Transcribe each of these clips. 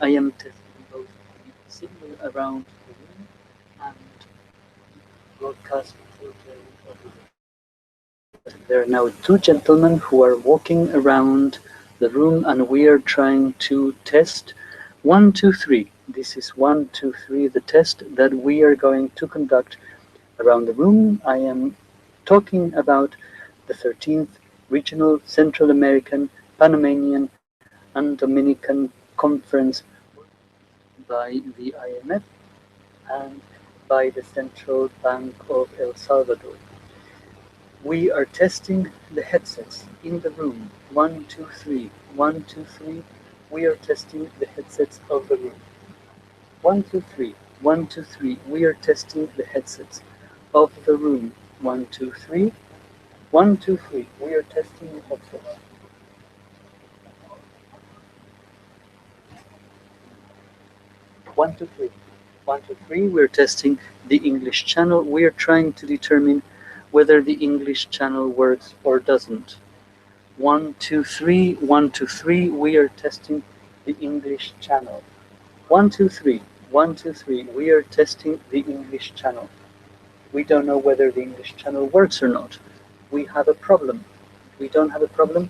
I am testing both the signal around the room and broadcast filter of the room. There are now two gentlemen who are walking around the room, and we are trying to test 1, 2, 3. This is 1, 2, 3, the test that we are going to conduct around the room. I am talking about the 13th Regional Central American, Panamanian, and Dominican Conference by the IMF and by the Central Bank of El Salvador. We are testing the headsets in the room. 1, 2, 3. 1, 2, 3. We are testing the headsets of the room. 1, 2, 3. 1, 2, 3. We are testing the headsets of the room. 1, 2, 3. 1, 2, 3. We are testing the headsets. 1, 2, 3. 1, 2, 3. We're testing the English channel. We are trying to determine whether the English channel works or doesn't. 1, 2, 3. 1, 2, 3. We are testing the English channel. 1, 2, 3. 1, 2, 3. We are testing the English channel. We don't know whether the English channel works or not. We have a problem. We don't have a problem.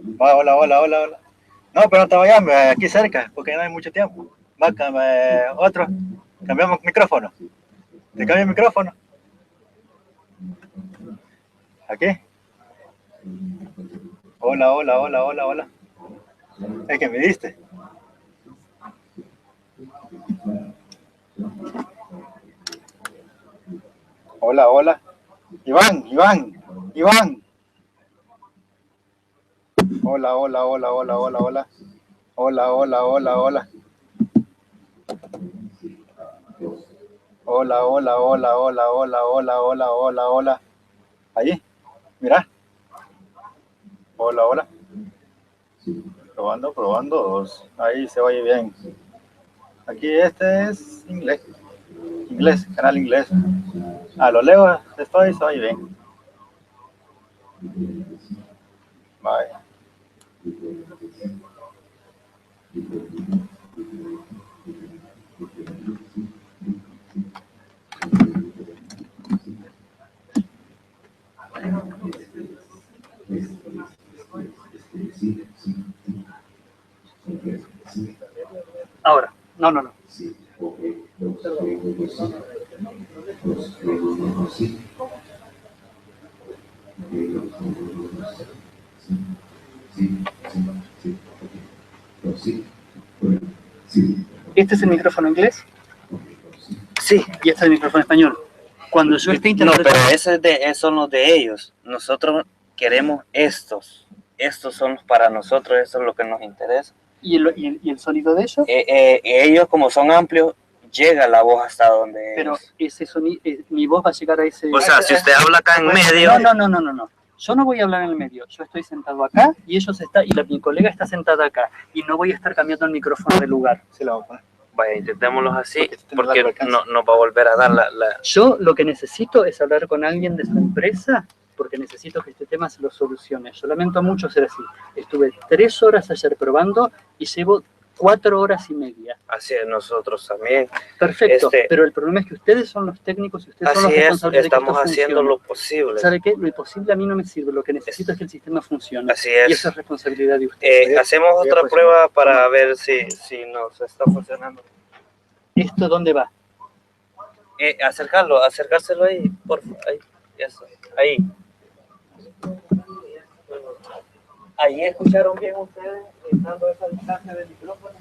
Va, hola, hola, hola, hola. No, pero no te vayas, aquí cerca, porque no hay mucho tiempo. Va, otro. Cambiamos micrófono. Te cambio el micrófono. Aquí. Hola, hola, hola, hola, hola. El que me diste. Hola, hola. Iván, Iván, Iván. Hola, hola, hola, hola, hola, hola. Hola, hola, hola, hola. Hola, hola, hola, hola, hola, hola, hola, hola, hola. Ahí, mira. Hola, hola. Probando, probando. Ahí se oye bien. Aquí este es inglés. Inglés, canal inglés. A lo lejos estoy, se oye bien. Bye. Ahora, no, no, no. Este es el micrófono inglés Sí. y este es el micrófono español. Cuando yo esté No, interpretando... pero esos son los de ellos. Nosotros queremos estos. Estos son los para nosotros, eso es lo que nos interesa. ¿Y el sonido de ellos? Ellos, como son amplios, llega la voz hasta donde Pero ellos. ese sonido, mi voz va a llegar a ese... O sea, si usted habla acá en medio... No, no, no, no, no. Yo no voy a hablar en el medio. Yo estoy sentado acá y mi colega está sentada acá. Y no voy a estar cambiando el micrófono de lugar. Sí, la voy a poner. Vaya, intentémoslos así, Porque porque no va a volver a dar la... Yo lo que necesito es hablar con alguien de su empresa porque necesito que este tema se lo solucione. Yo lamento mucho ser así. Estuve 3 horas ayer probando y llevo 4 horas y media. Así es, nosotros también. Perfecto, pero el problema es que ustedes son los técnicos y ustedes son los Así es, responsables de que esto estamos haciendo funcione. lo posible. ¿Sabe qué? Lo imposible a mí no me sirve. Lo que necesito es que el sistema funcione. Así es. Y esa es responsabilidad de ustedes. Hacemos otra prueba para ver si nos está funcionando. ¿Esto dónde va? Acercárselo ahí, por favor. Ahí, eso, ahí. Ahí escucharon bien ustedes, estando a esa distancia del micrófono.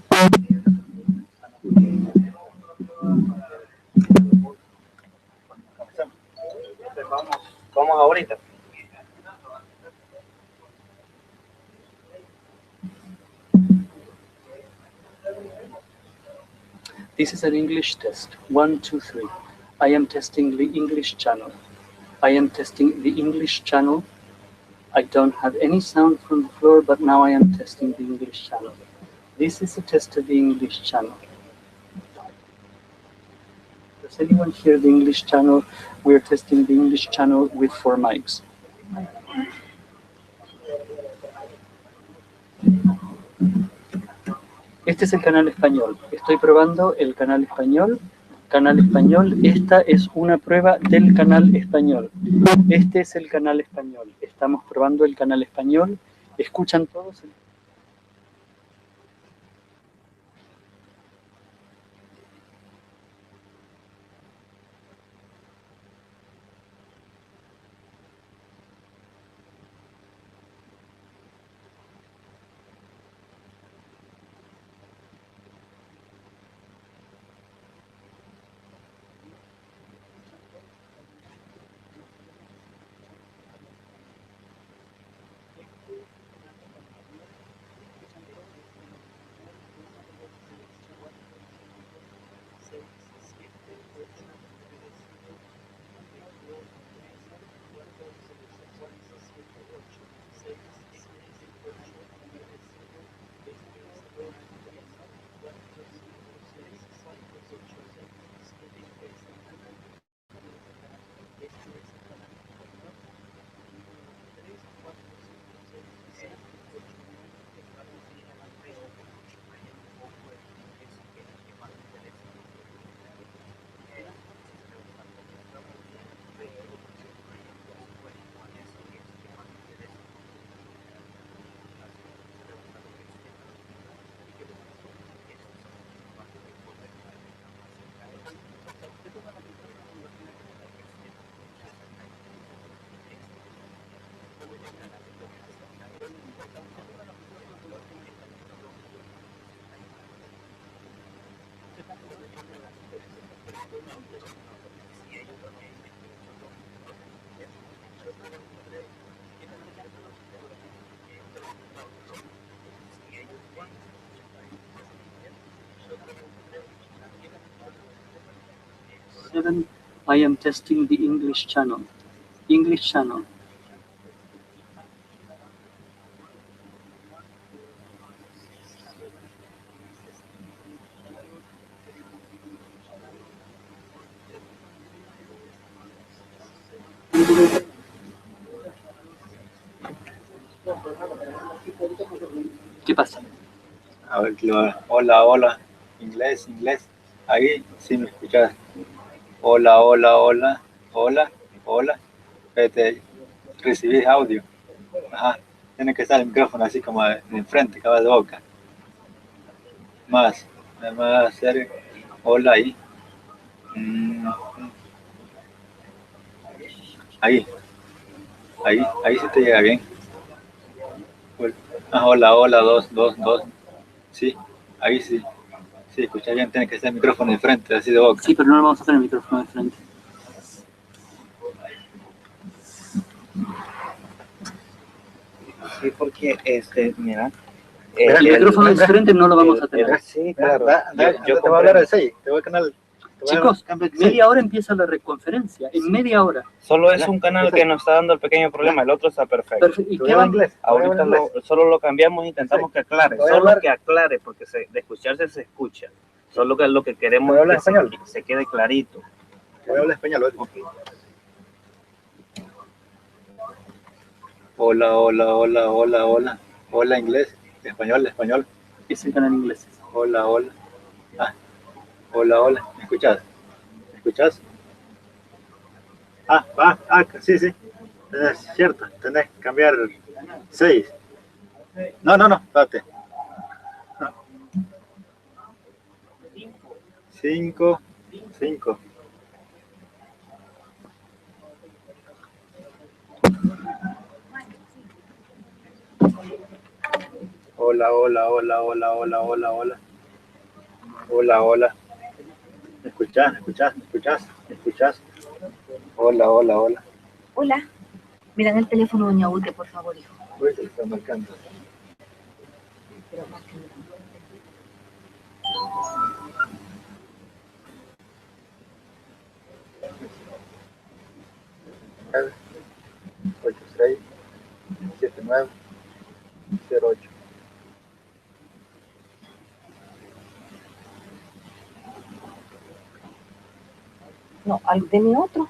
Vamos ahorita. This is an English test. 1, 2, 3. I am testing the English channel. I am testing the English channel. I don't have any sound from the floor, but now I am testing the English channel. This is a test of the English channel. Does anyone hear the English channel? We're testing the English channel with 4 mics. Este es el canal español. Estoy probando el canal español. Canal español. Esta es una prueba del canal español. Este es el canal español. Estamos probando el canal español. ¿Escuchan todos? Seven, I am testing the English channel. English channel. ¿Qué pasa? A ver, hola, hola. Inglés, inglés. Ahí sí me escuchas. Hola, hola, hola. Hola, hola. Espérate, recibís audio. Ajá. Tiene que estar el micrófono así como de enfrente, cabal de boca. Más cerca. Hola ahí. Ahí, ahí sí te llega bien. Hola, hola, dos. Sí, ahí sí. Sí, escucha bien, tiene que estar el micrófono enfrente, así de boca. Sí, pero no lo vamos a hacer el micrófono de frente. Sí, porque mira. El micrófono de frente no lo vamos a tener. Sí, claro. Te voy a hablar al 6, te voy a canal. Chicos, media hora empieza la reconferencia, en media hora. Solo es un canal que nos está dando el pequeño problema, el otro está perfecto. ¿Y qué va? Ahorita solo lo cambiamos, intentamos que aclare, solo que aclare, porque de escucharse se escucha. Solo que lo que queremos es que se quede clarito. Voy a hablar español. Hola, hola, hola, hola, hola. Hola, inglés. Español, español. Es el canal inglés. Hola, hola. Ah, hola, hola. ¿Me escuchas? ¿Me escuchas? Sí. Es cierto, tenés que cambiar 6. No, espérate. 5. Hola, hola, hola, hola, hola, hola, hola. Hola, hola. ¿Me escuchás? ¿Me escuchás? ¿Me escuchás? ¿Me escuchás? Hola, hola, hola. Hola. Miran el teléfono, doña Ute, por favor, hijo. Uy, te está marcando. Pero márquenlo. 867908. No, deme otro.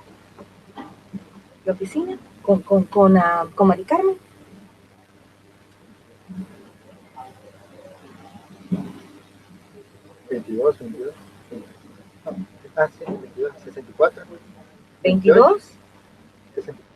La oficina, con Mari Carmen. ¿22? Ah, sí, 22, 64. 22. 64.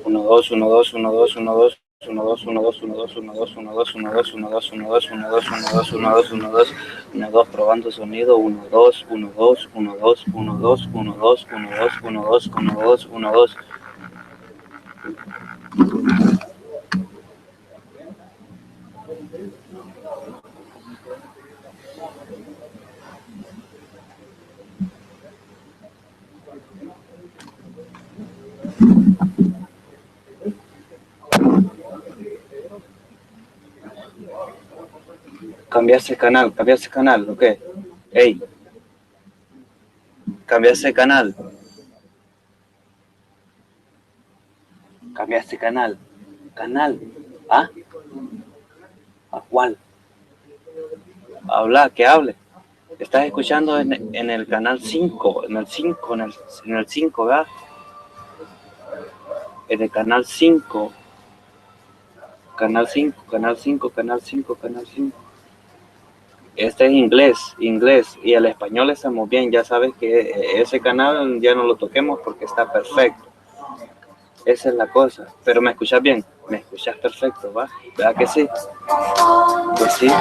Uno, dos, uno, dos, uno, dos, uno, dos. 1, 2, 1, 2, 1, 2, 1, 2, 1, 2, 1, 2, 1, 2, 1, 2, 1, 2, 1, 2, 1, 2, 1, 2, 1, 2, probando sonido, 1, 2, 1, 2, 1, 2, 1, 2, 1, 2, 1, 2, 1, 2, 1, 2, 1, 2. Cambiaste canal, ok. Ey, cambiaste canal. Cambiaste canal. Canal. ¿Ah? ¿A cuál? Habla, que hable. Estás escuchando en el canal 5, en el 5, en el 5, ¿verdad? En el canal 5. Canal 5, canal 5, canal 5, canal 5. Este es inglés, y el español estamos bien. Ya sabes que ese canal ya no lo toquemos porque está perfecto. Esa es la cosa. Pero me escuchas bien, me escuchas perfecto, ¿va? ¿Verdad que sí? Pues sí. ¿Va?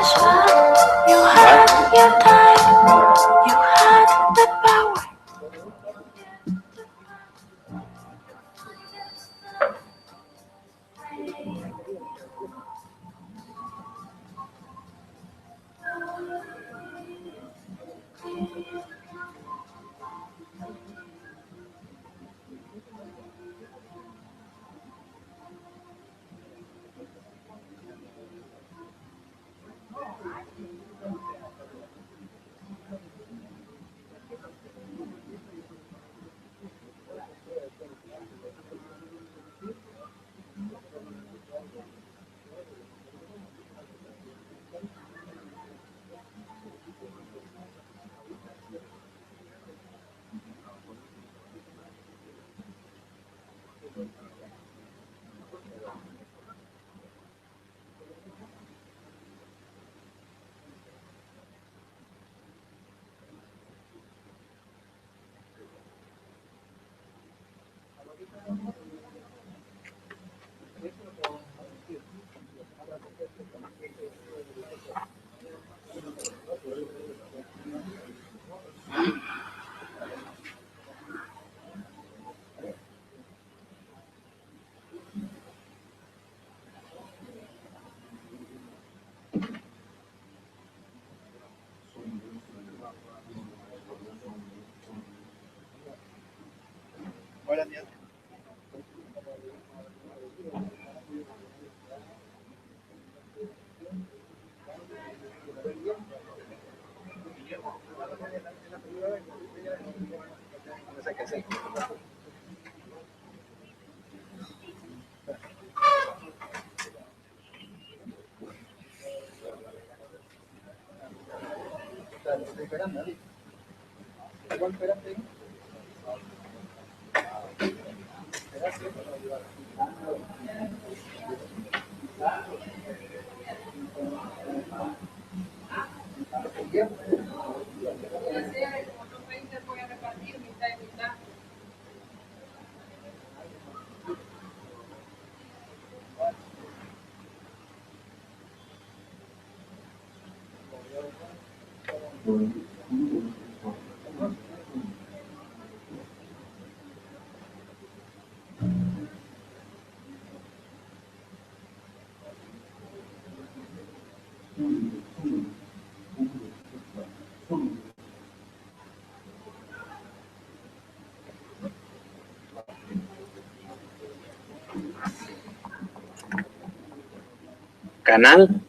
Canal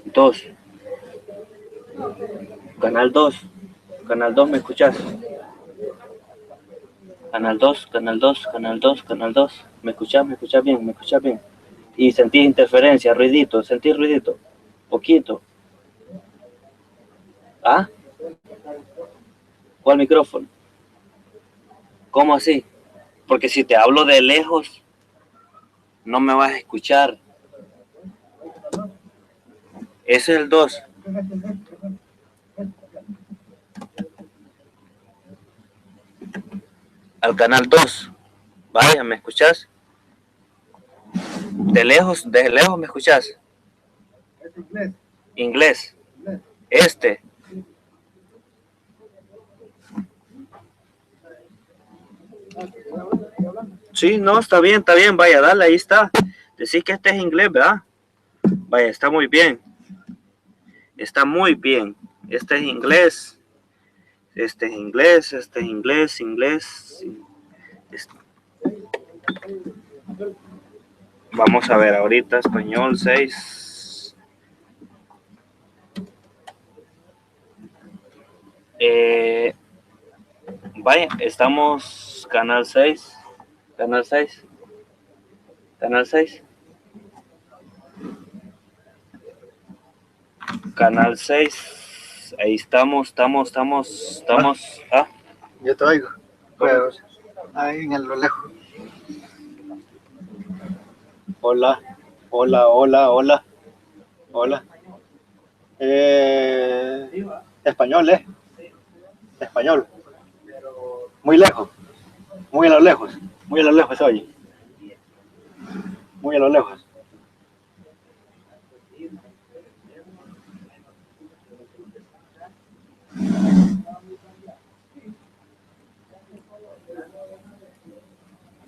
2. Canal 2. Canal 2, ¿me escuchas? Canal 2, canal 2, canal 2, canal 2. ¿Me escuchas? ¿Me escuchas bien? ¿Me escuchas bien? Y sentís interferencia, ruidito, sentís ruidito. Poquito. ¿Ah? ¿Cuál micrófono? ¿Cómo así? Porque si te hablo de lejos, no me vas a escuchar. Ese es el 2. Al canal 2. Vaya, ¿me escuchas? De lejos me escuchas. Inglés. Este. Sí, no, está bien, vaya, dale, ahí está. Decís que este es inglés, ¿verdad? Vaya, está muy bien. Está muy bien. Este es inglés. Este es inglés, este es inglés, inglés. Vamos a ver ahorita, español 6. Vaya, estamos canal 6. Canal 6. Canal 6. Canal 6. Ahí estamos. Ah, Yo te oigo, pero ahí en lo lejos. Hola, hola, hola, hola, hola. Español, español. Muy lejos, muy a lo lejos, muy a lo lejos oye. Muy a lo lejos.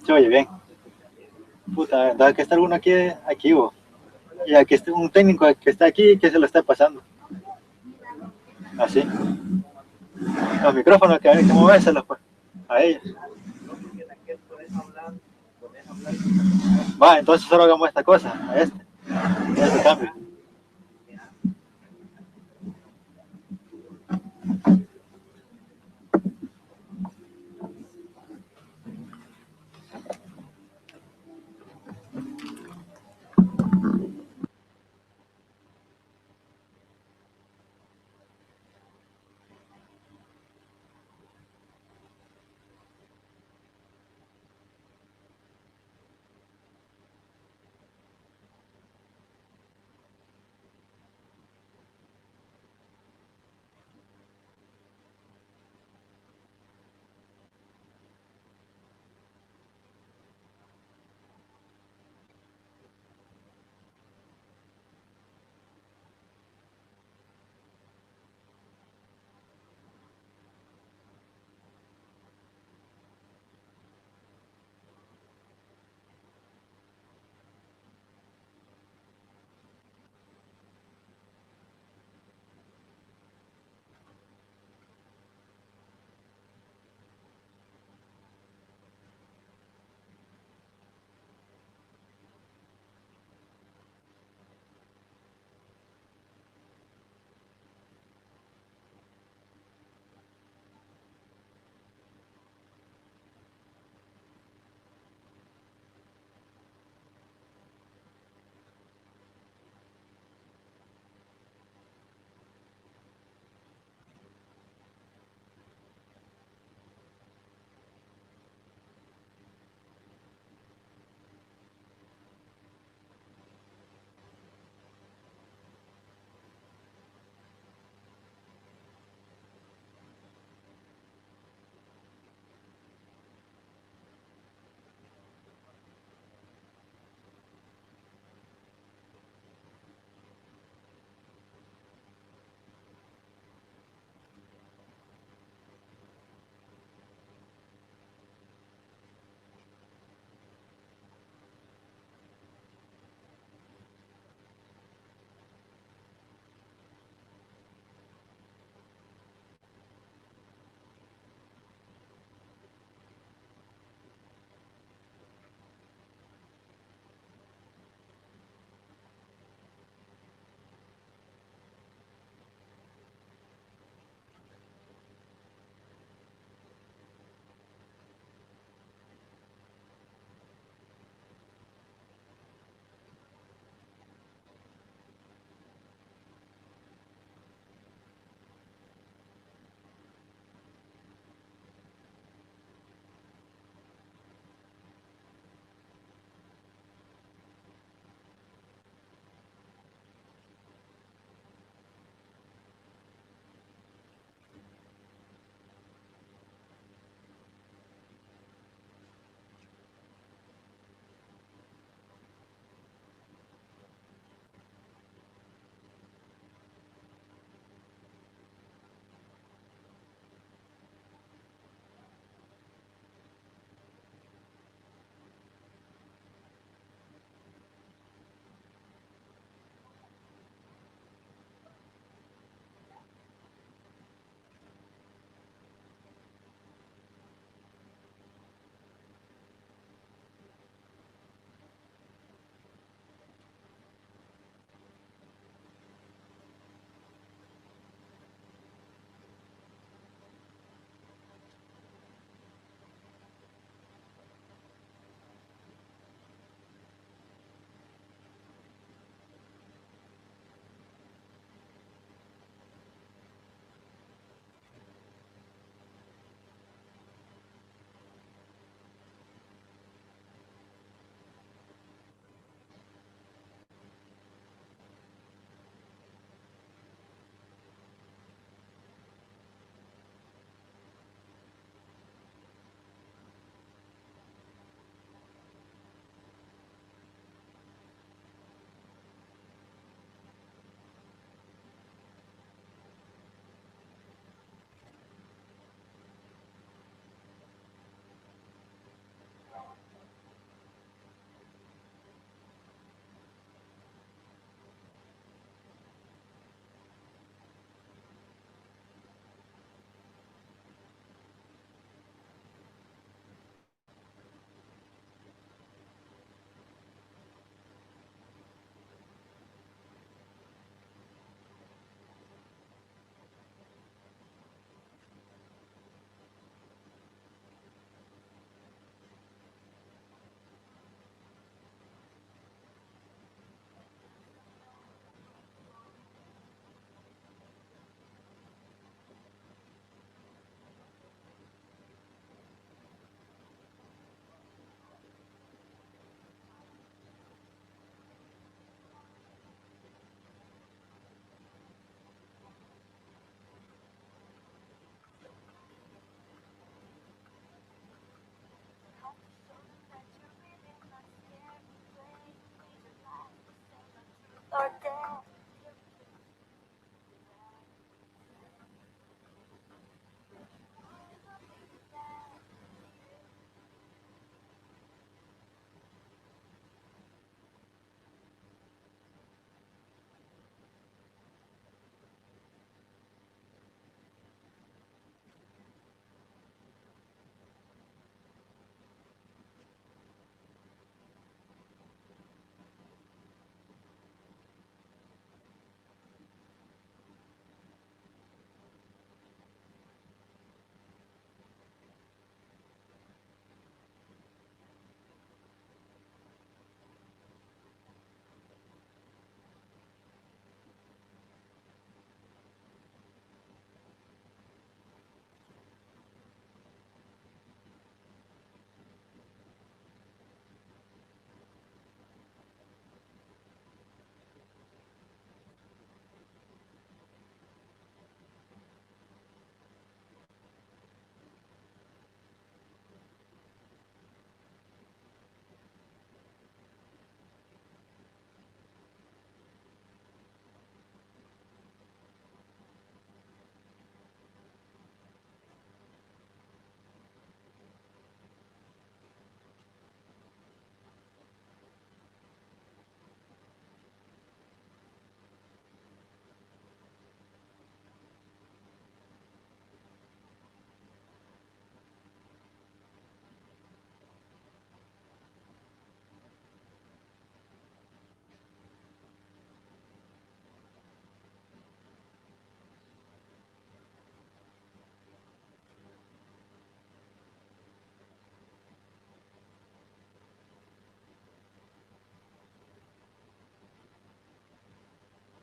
Se oye bien. Puta, da que está alguno aquí vos. Y aquí está un técnico que está aquí que se lo está pasando. Así. Los micrófonos que hay que movérselos pues, a ellos. Va, entonces solo hagamos esta cosa, a este cambio.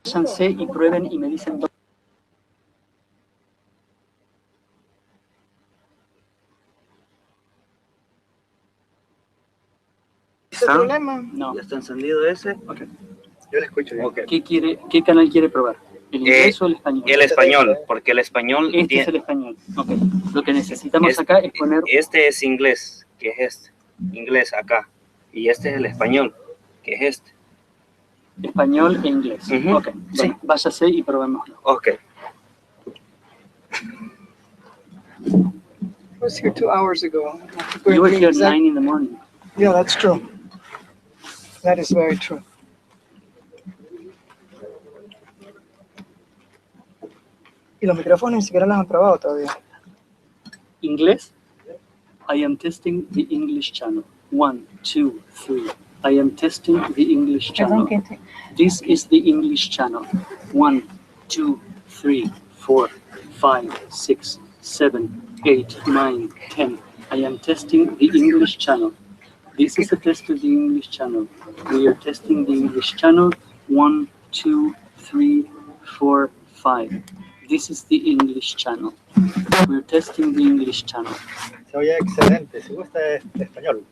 váyanse y prueben y me dicen dónde. problema? No. ¿Ya está encendido ese? Ok. Yo le escucho bien. Ok. ¿Qué canal quiere probar? ¿El inglés o el español? El español, porque el español Este tiene... es el español. Ok. Lo que necesitamos Es- acá es poner Este es inglés, que es este. Inglés acá. Y este es el español, que es este. español e inglés. Ujú. Ok. Sí. Bueno, váyase y probémoslo. Ok. I was here 2 hours ago. You were here at Exact- 9 in the morning. Yeah, that's true. That is very true. Y los micrófonos ni siquiera los han probado todavía. Inglés. I am testing the English channel. 1, 2, 3. I am testing the English channel. This is the English channel. 1, 2, 3, 4, 5, 6, 7, 8, 9, 10. I am testing the English channel. This is a test of the English channel. We are testing the English channel. 1, 2, 3, 4, 5. This is the English channel. We're testing the English channel. Se oye excelente. Si gusta español.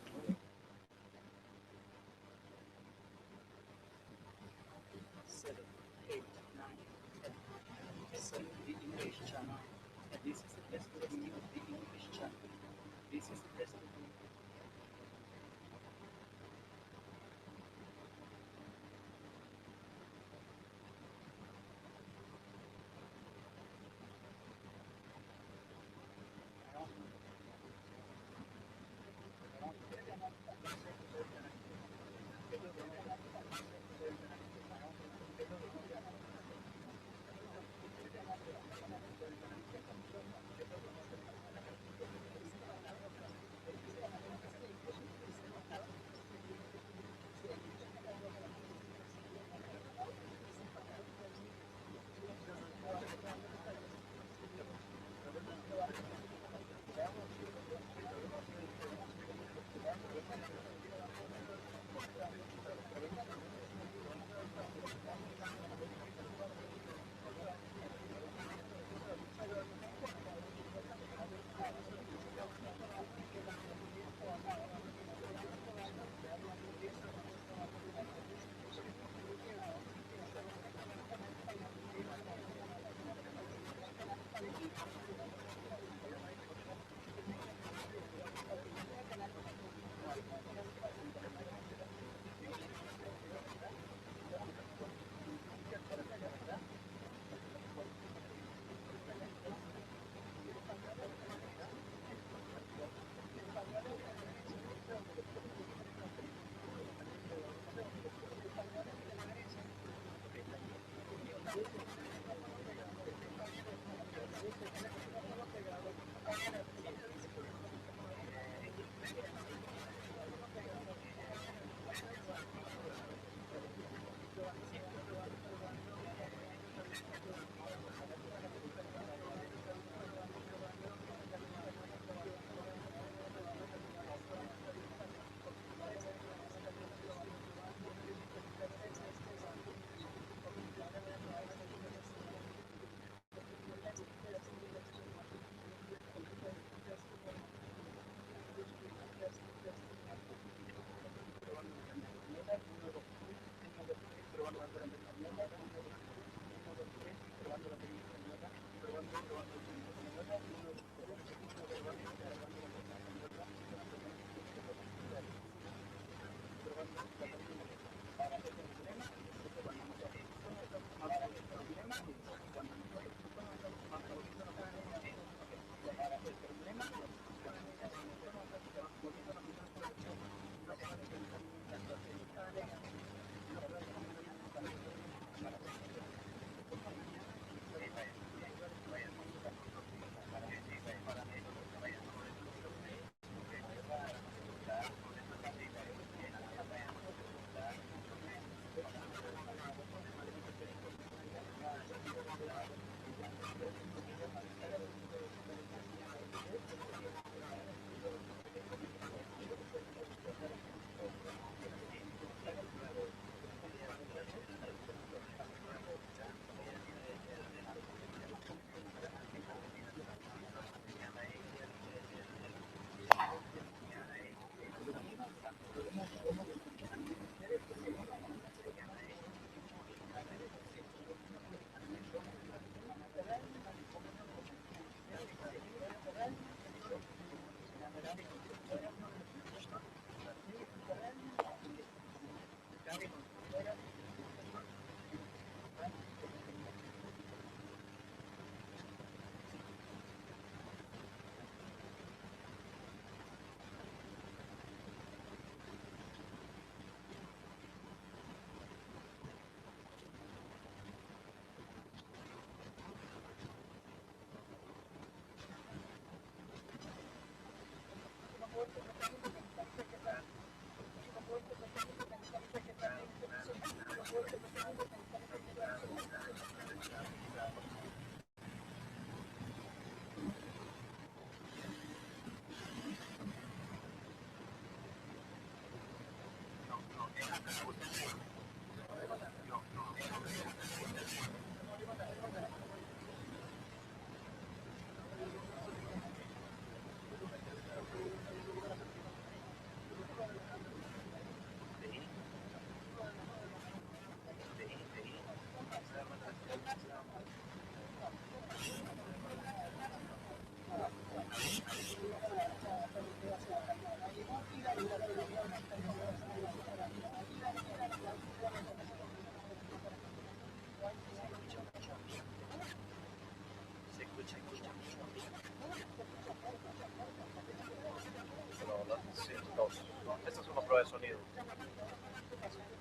Hola, sí, dos. Esta es una prueba de sonido.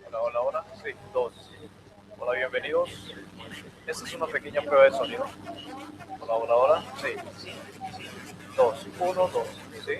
Hola, hola, hola. Sí, dos. Hola, bienvenidos. Esta es una pequeña prueba de sonido. Hola, hola, hola. Sí. Dos. Uno, dos. Sí.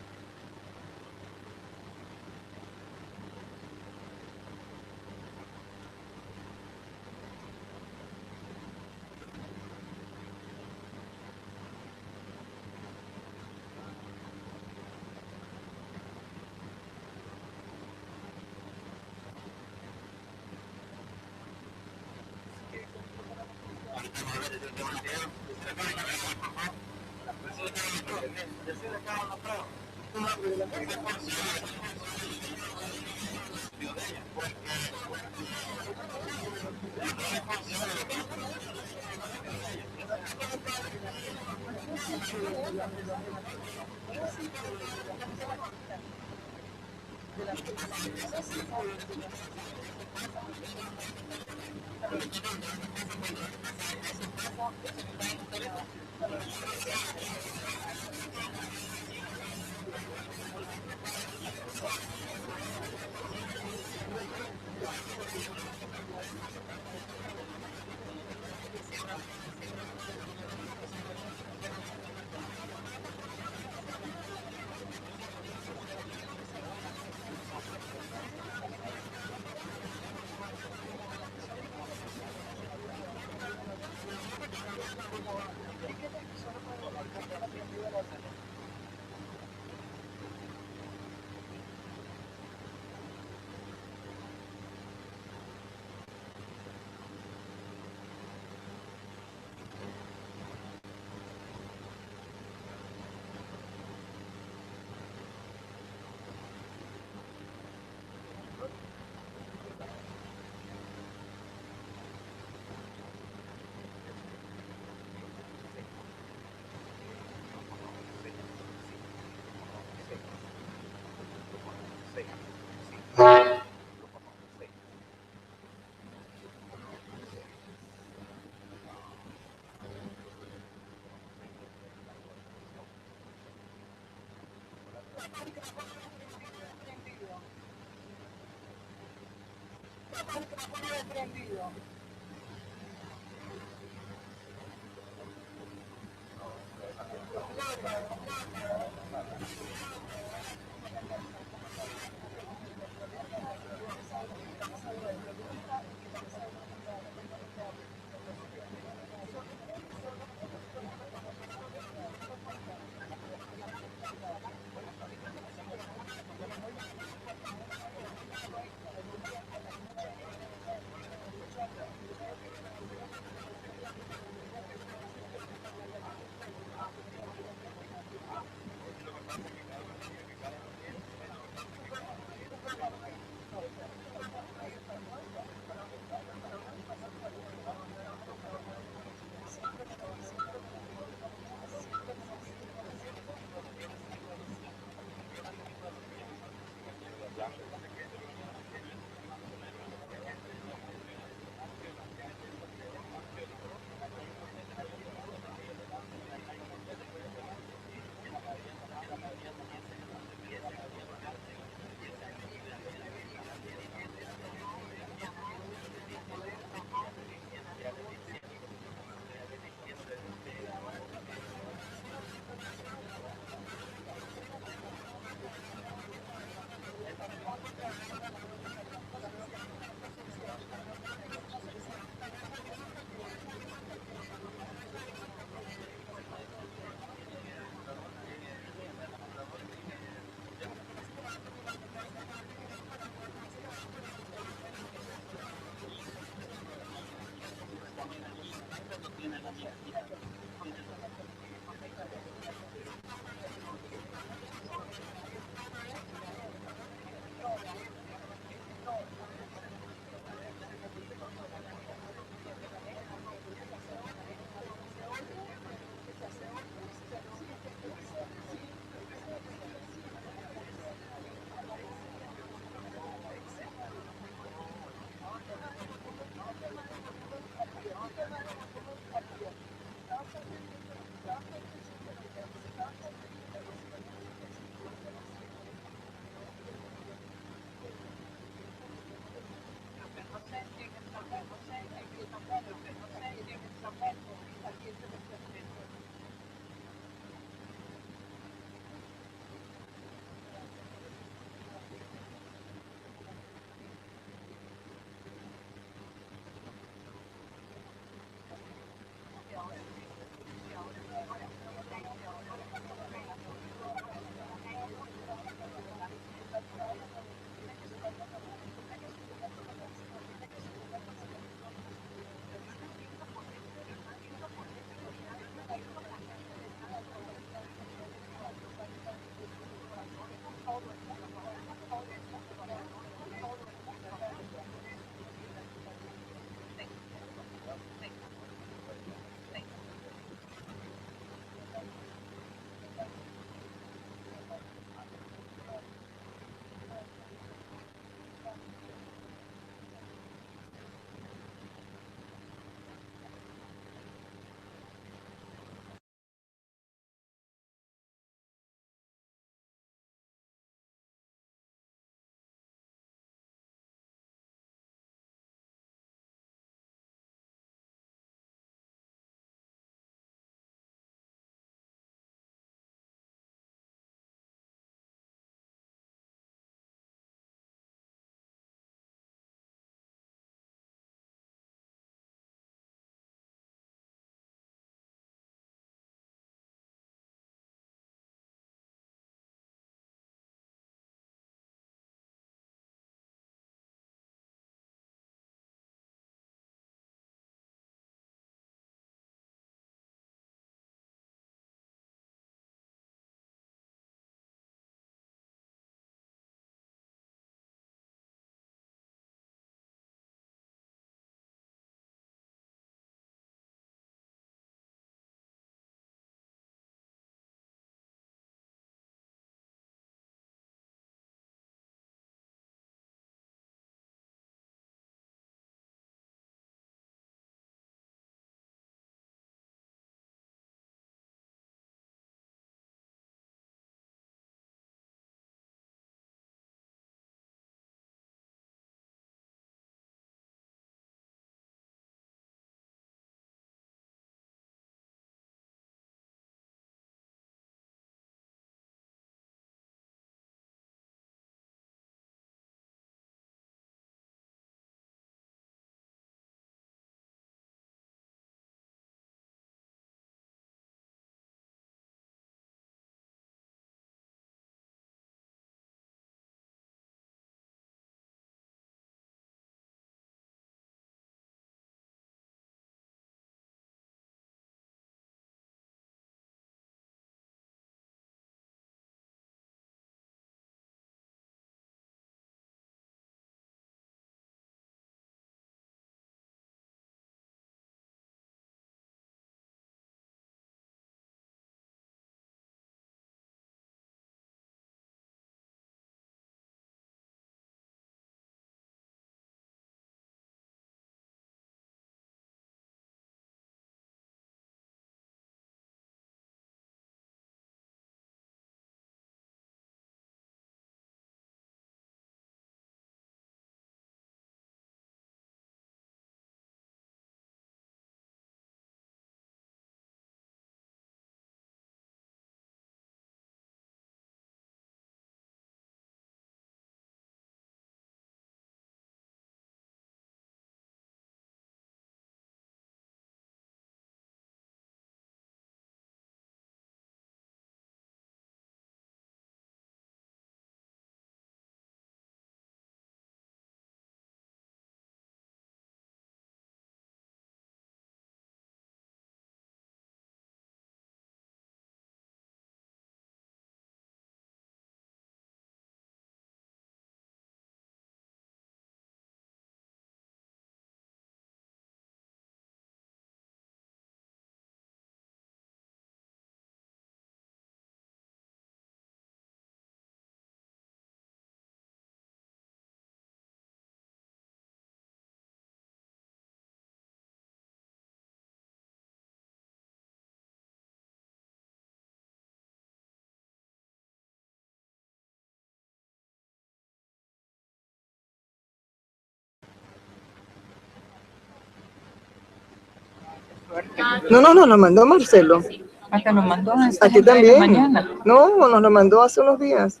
suerte. No, nos mandó Marcelo. Hasta nos mandó a A esta ti gente de la también. mañana. No, nos lo mandó hace unos días.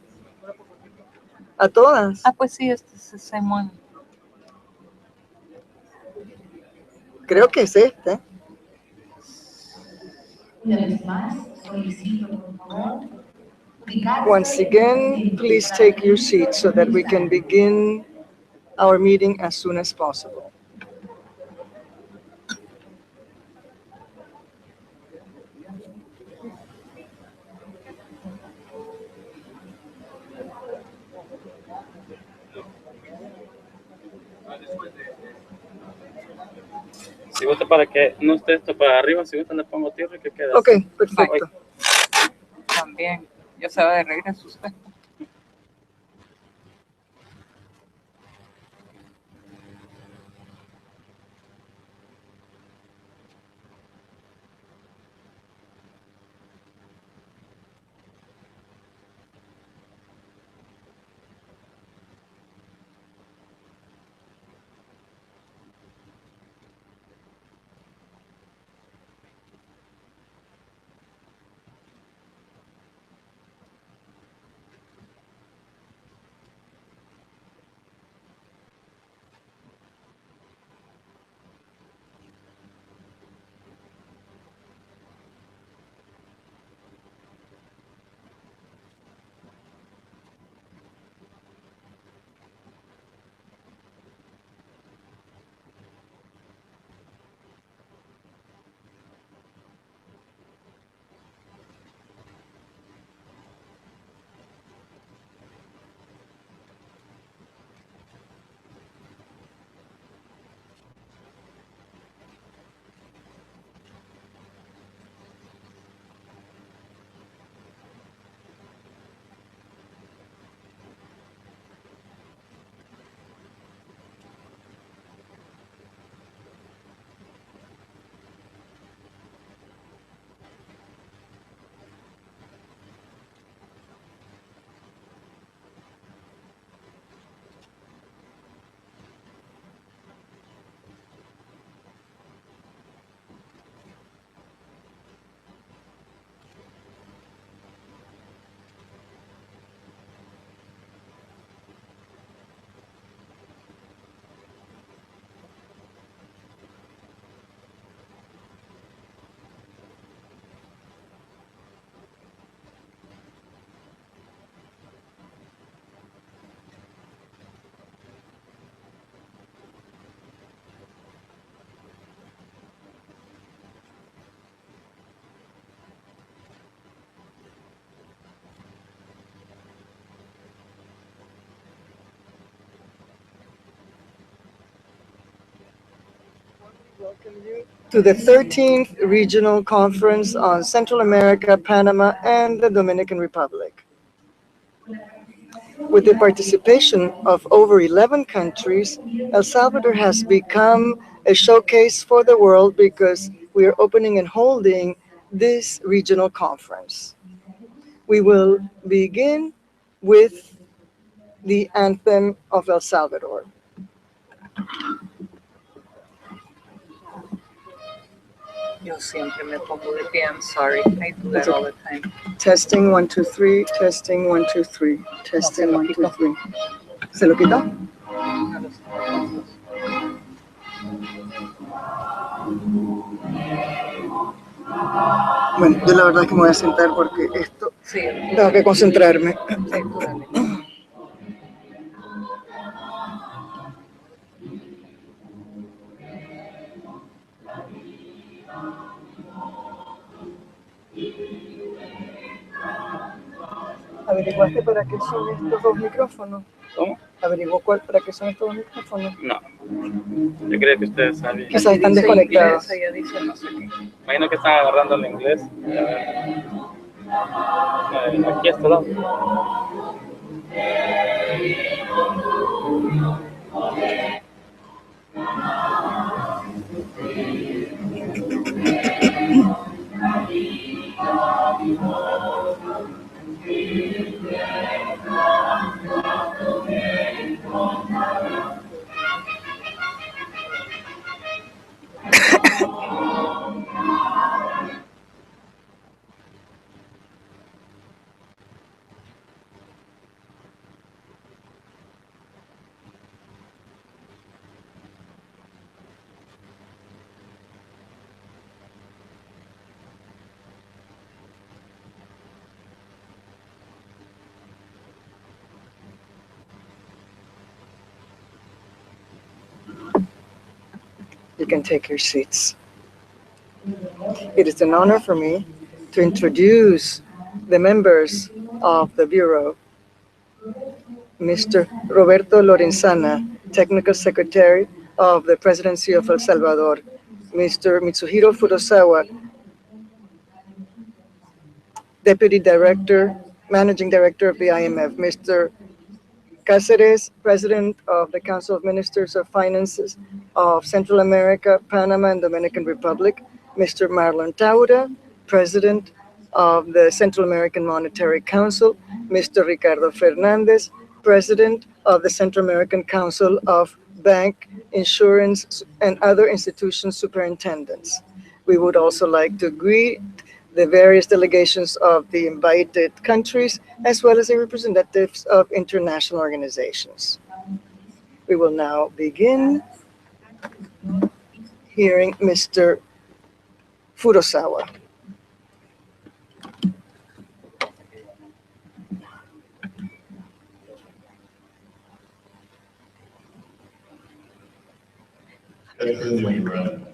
A todas. Ah, pues sí, este es Simón. Creo que es este. Una vez más, solicito, por favor, Once again, please take your seat so that we can begin our meeting as soon as possible. Si gusta para que no esté esto para arriba, si gusta le pongo tierra y que quede Ok, así. perfecto. También. Ya se va de regreso usted. To the 13th Regional Conference on Central America, Panama, and the Dominican Republic. With the participation of over 11 countries, El Salvador has become a showcase for the world because we are opening and holding this regional conference. We will begin with the anthem of El Salvador. Yo siempre me pongo de pie. I'm sorry. I do that all the time. Testing 1, 2, 3. Testing 1, 2, 3. Testing 1, 2, 3. ¿Se lo quitó? Bueno, yo la verdad es que me voy a sentar porque esto Sí. tengo que concentrarme. Sí, tú dale. ¿Averiguaste para qué son estos dos micrófonos? ¿Cómo? ¿Averiguó para qué son estos dos micrófonos? No. Yo creo que ustedes saben. Quizás están Dice desconectados. inglés, ella dice no sé qué. Imagino que están agarrando el inglés. Aquí a este lado. You can take your seats. It is an honor for me to introduce the members of the Bureau. Mr. Roberto Lorenzana, Technical Secretary of the Presidency of El Salvador. Mr. Mitsuhiro Furusawa, Deputy Director, Managing Director of the IMF. Mr. Cáceres, President of the Council of Ministers of Finances of Central America, Panama, and Dominican Republic. Mr. Marlon Taura, President of the Central American Monetary Council. Mr. Ricardo Fernandez, President of the Central American Council of Bank, Insurance, and Other Institutions Superintendents. We would also like to greet the various delegations of the invited countries, as well as the representatives of international organizations. We will now begin hearing Mr. Furusawa.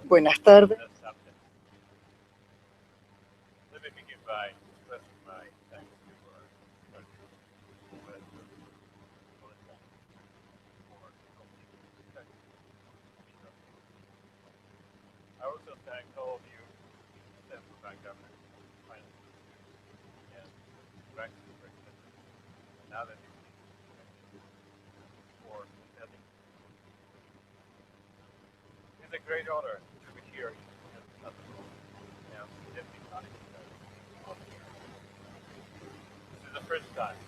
Buenas tardes. Let me begin by expressing my thanks to our President, I also thank all of you, Central Bank Governor, Finance Ministers, and Bank Representatives, and other for attending. It's a great honor to be here at the and Deputy Managing Director. This is the first time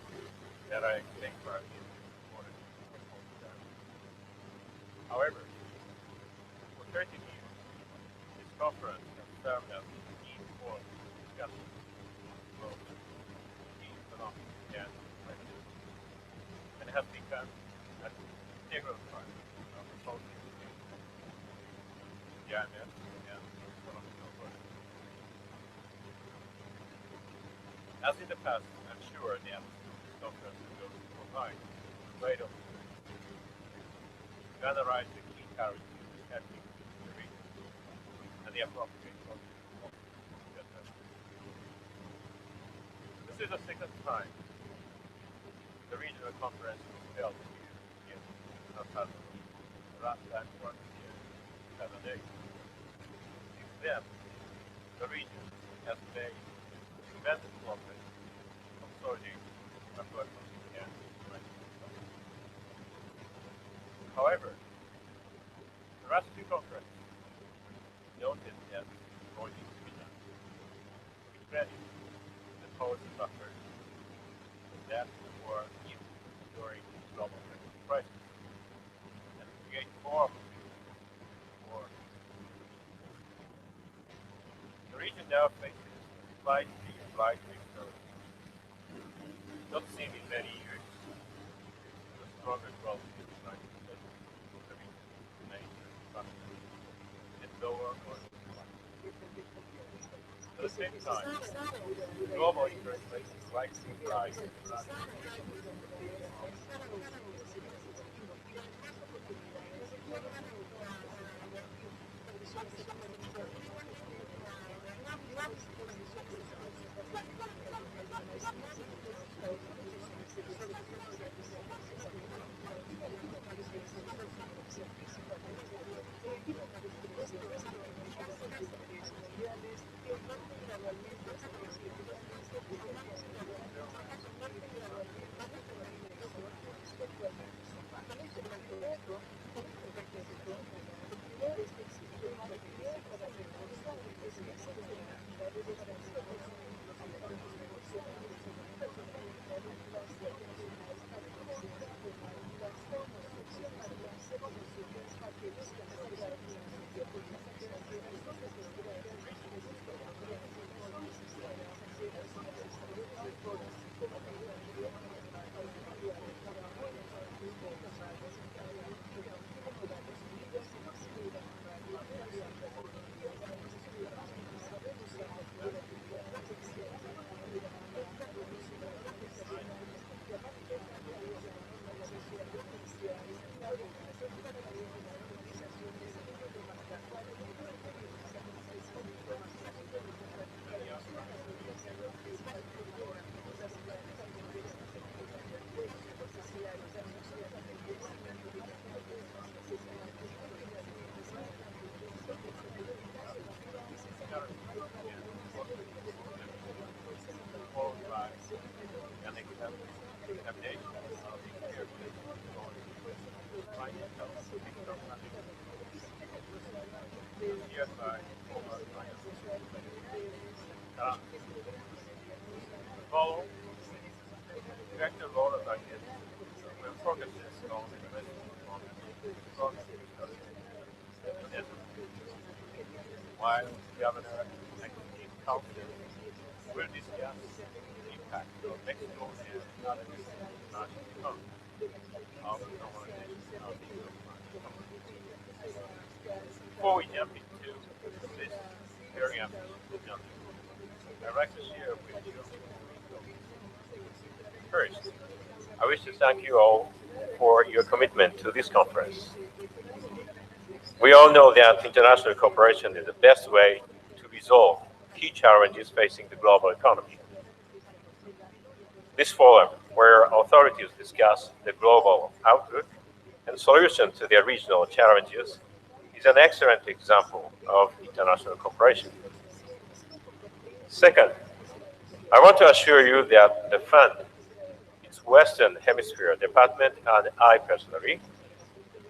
that I take part in this However, for 30 years, this conference has served as a key forum for discussion of key economic and financial issues, and has become an integral part of the policy the IMF and economic authority. As in the past, I'm sure that this conference will provide a great opportunity to analyze the key currencies happening in the region and the appropriate policy to address them. This is the second time the regional conference was held here in El Salvador. The last time was here 7 days. Since then, the region has made tremendous progress consolidating affordable and financial. However, the last two conferences noted that more needs to be done. We credit the policy buffers that were used during the global financial crisis and create more opportunities for the region now faces slightly external. Not seen in many years, the stronger growth in the United States, the region remains faster and lower oil supply. At the same time, global interest rates is likely to rise in the last Follow. Director Laura Daniel will focus on investment on while Governor and Chief Counsel will discuss the impact of Mexico and other international economies of the normalization of the economy. Before we jump into this very ambitious agenda, I'd like to share with you. First, I wish to thank you all for your commitment to this conference. We all know that international cooperation is the best way to resolve key challenges facing the global economy. This forum, where authorities discuss the global outlook and solutions to their regional challenges, is an excellent example of international cooperation. Second, I want to assure you that the Fund, its Western Hemisphere Department, and I personally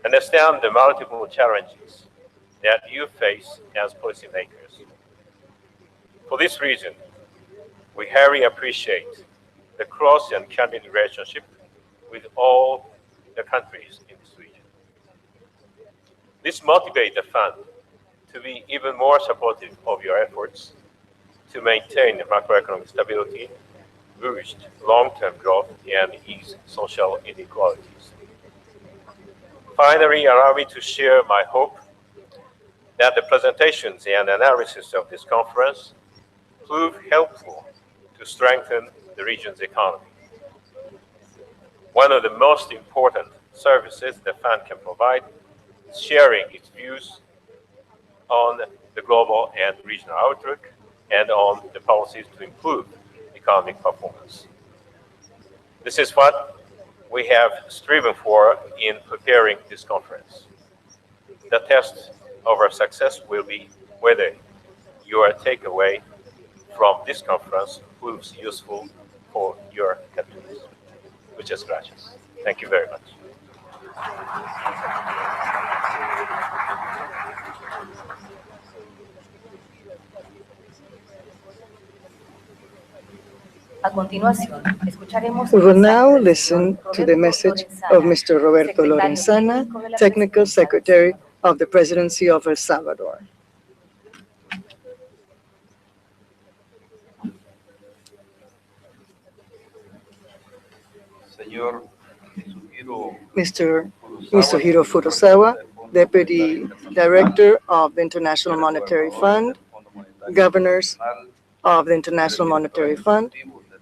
understand the multiple challenges that you face as policymakers. For this reason, we highly appreciate the close and candid relationship with all the countries in this region. This motivates the Fund to be even more supportive of your efforts to maintain macroeconomic stability, boost long-term growth, and ease social inequalities. Finally, allow me to share my hope that the presentations and analysis of this conference prove helpful to strengthen the region's economy. One of the most important services the Fund can provide is sharing its views on the global and regional outlook and on the policies to improve economic performance. This is what we have striven for in preparing this conference. The test of our success will be whether your takeaway from this conference proves useful for your countries. Muchas gracias. Thank you very much. A continuación, escucharemos We will now listen to the message of Mr. Roberto Lorenzana, Technical Secretary of the Presidency of El Salvador. Mr. Mitsuhiro Furusawa, Deputy Director of the International Monetary Fund, Governors of the International Monetary Fund,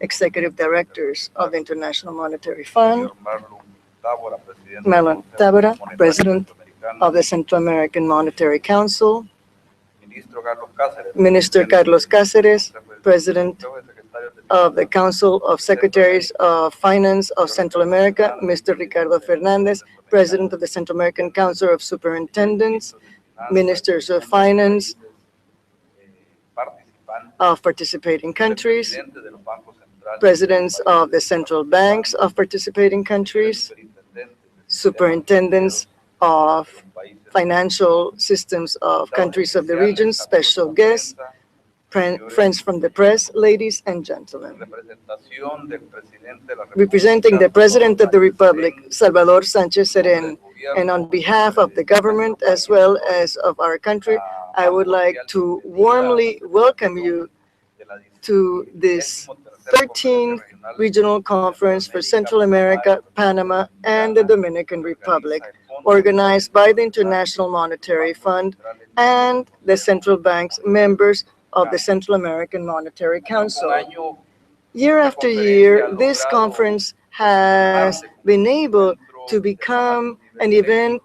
Executive Directors of the International Monetary Fund, Marlon Tabora, President of the Central American Monetary Council, Minister Carlos Cáceres, President of the Council of Secretaries of Finance of Central America, Mr. Ricardo Fernandez, President of the Central American Council of Superintendents, Ministers of Finance of participating countries, Presidents of the central banks of participating countries, superintendents of financial systems of countries of the region, special guests, friends from the press, ladies and gentlemen. Representing the President of the Republic, Salvador Sánchez Serén, and on behalf of the government as well as of our country, I would like to warmly welcome you to this 13th Regional Conference for Central America, Panama, and the Dominican Republic, organized by the International Monetary Fund and the central bank's members of the Central American Monetary Council. Year after year, this conference has been able to become an event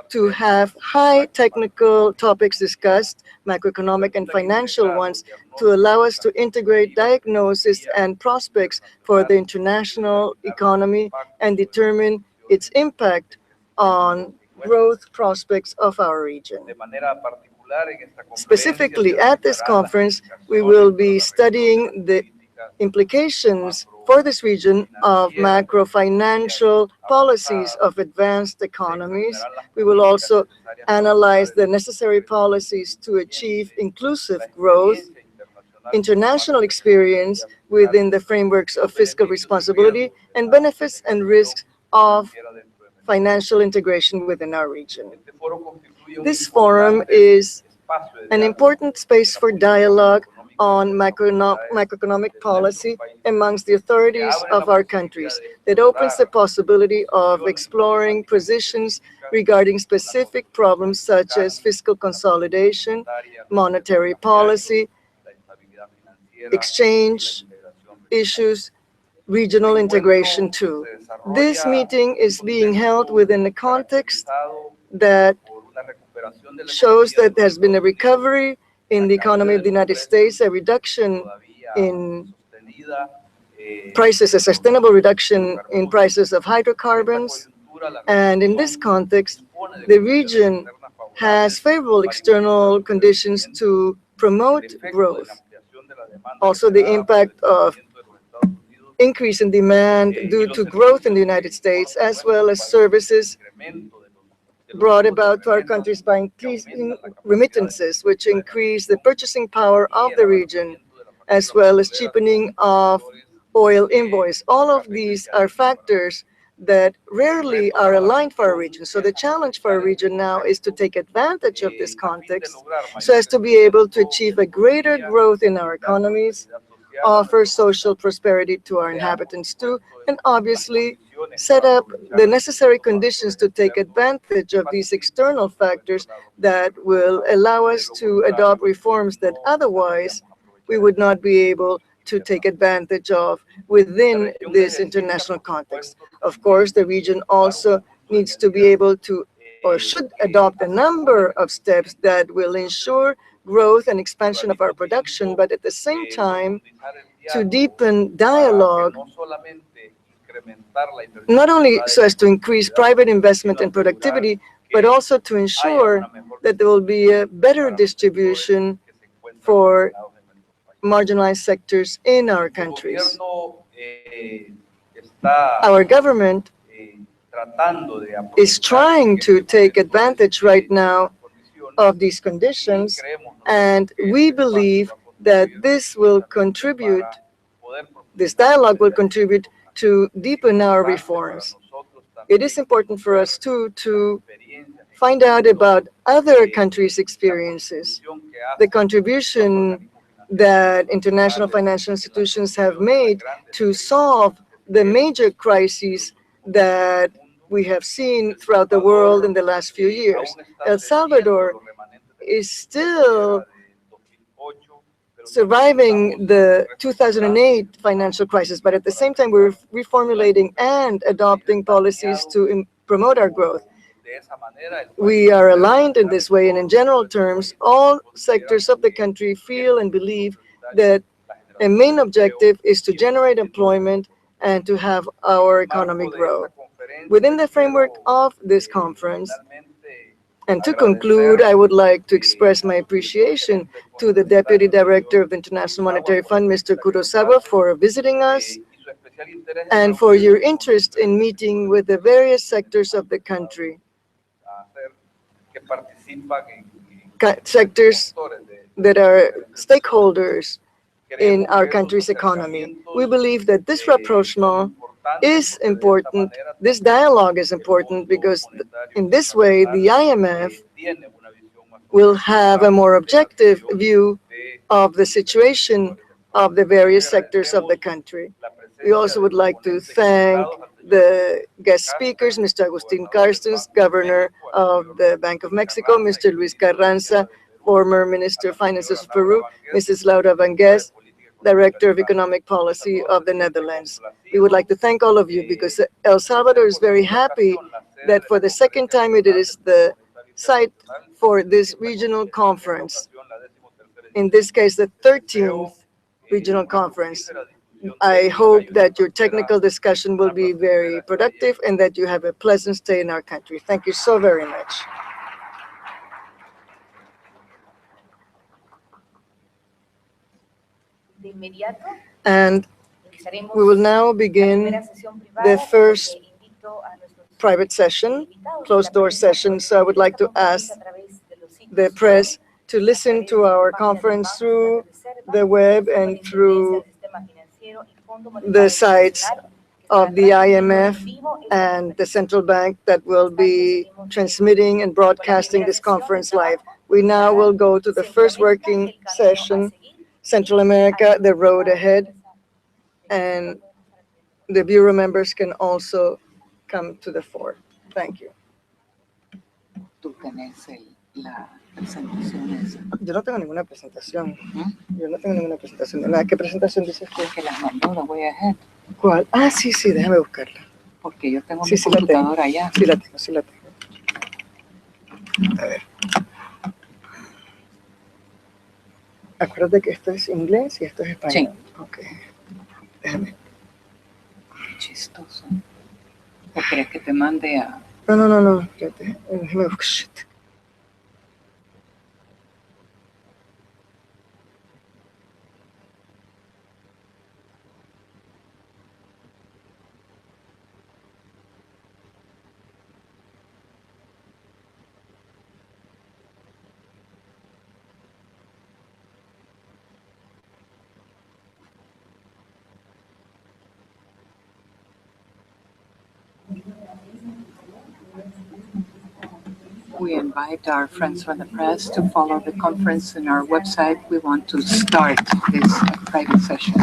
to have high technical topics discussed, macroeconomic and financial ones, to allow us to integrate diagnosis and prospects for the international economy and determine its impact on growth prospects of our region. Specifically, at this conference, we will be studying the implications for this region of macro-financial policies of advanced economies. We will also analyze the necessary policies to achieve inclusive growth international experience within the frameworks of fiscal responsibility and benefits and risks of financial integration within our region. This forum is an important space for dialogue on macroeconomic policy amongst the authorities of our countries that opens the possibility of exploring positions regarding specific problems such as fiscal consolidation, monetary policy, exchange issues, regional integration too. This meeting is being held within a context that shows that there's been a recovery in the economy of the United States, a reduction in prices, a sustainable reduction in prices of hydrocarbons. And in this context, the region has favorable external conditions to promote growth. Also, the impact of increase in demand due to growth in the United States, as well as services brought about to our countries by increasing remittances, which increase the purchasing power of the region, as well as cheapening of oil invoice. All of these are factors that rarely are aligned for our region. So the challenge for our region now is to take advantage of this context so as to be able to achieve a greater growth in our economies, offer social prosperity to our inhabitants too, and obviously set up the necessary conditions to take advantage of these external factors that will allow us to adopt reforms that otherwise we would not be able to take advantage of within this international context. Of course, the region also needs to be able to, or should adopt a number of steps that will ensure growth and expansion of our production, but at the same time, to deepen dialogue, not only so as to increase private investment and productivity, but also to ensure that there will be a better distribution for marginalized sectors in our countries. Our government is trying to take advantage right now of these conditions, and we believe that this will contribute, this dialogue will contribute to deepen our reforms. It is important for us too to find out about other countries' experiences, the contribution that international financial institutions have made to solve the major crises that we have seen throughout the world in the last few years. El Salvador is still surviving the 2008 financial crisis, but at the same time, we're reformulating and adopting policies to promote our growth. We are aligned in this way, and in general terms, all sectors of the country feel and believe that a main objective is to generate employment and to have our economy grow. Within the framework of this conference, and to conclude, I would like to express my appreciation to the Deputy Director of the International Monetary Fund, Mr. Kurosawa, for visiting us and for your interest in meeting with the various sectors of the country, sectors that are stakeholders in our country's economy. We believe that this rapprochement is important, this dialogue is important, because in this way, the IMF will have a more objective view of the situation of the various sectors of the country. We also would like to thank the guest speakers, Mr. Agustin Carstens, Governor of the Bank of Mexico, Mr. Luis Carranza, former Minister of Finances of Peru, Mrs. Laura Vangues, Director of Economic Policy of the Netherlands. We would like to thank all of you because El Salvador is very happy that for the second time it is the site for this regional conference. In this case, the 13th regional conference. I hope that your technical discussion will be very productive and that you have a pleasant stay in our country. Thank you so very much. And we will now begin the first private session, closed-door session. So I would like to ask the press to listen to our conference through the web and through the sites of the IMF and the central bank that will be transmitting and broadcasting this conference live. We now will go to the first working session, Central America, the road ahead, and the Bureau members can also come to the fore. Thank you. Tú tenés la presentación esa. Yo no tengo ninguna presentación. ¿Mm? Yo no tengo ninguna presentación de nada. ¿Qué presentación dices tú? Que las mandó, la voy a ahead. ¿Cuál? Ah, sí, sí, déjame buscarla. Porque yo tengo Sí, mi sí la tengo. computadora allá. Sí la tengo, sí la tengo. A ver. Acuérdate que esto es inglés y esto es español. Sí. Ok. Déjame. Chistoso. ¿O quieres que te mande a...? No. Espérate. Déjame buscar. Shit. We invite our friends from the press to follow the conference in our website. We want to start this private session.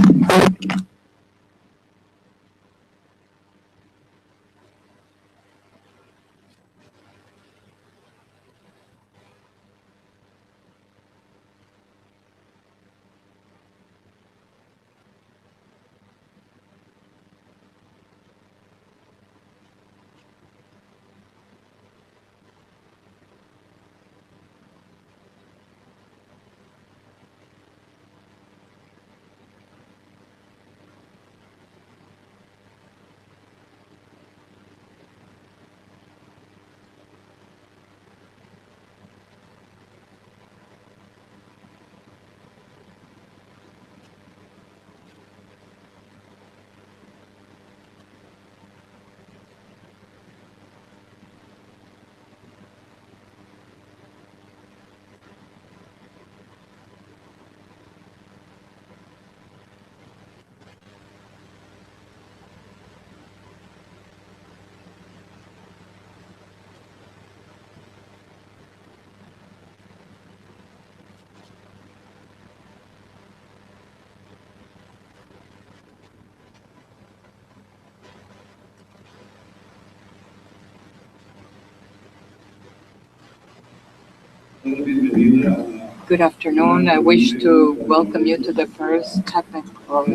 Good afternoon. I wish to welcome you to the first technical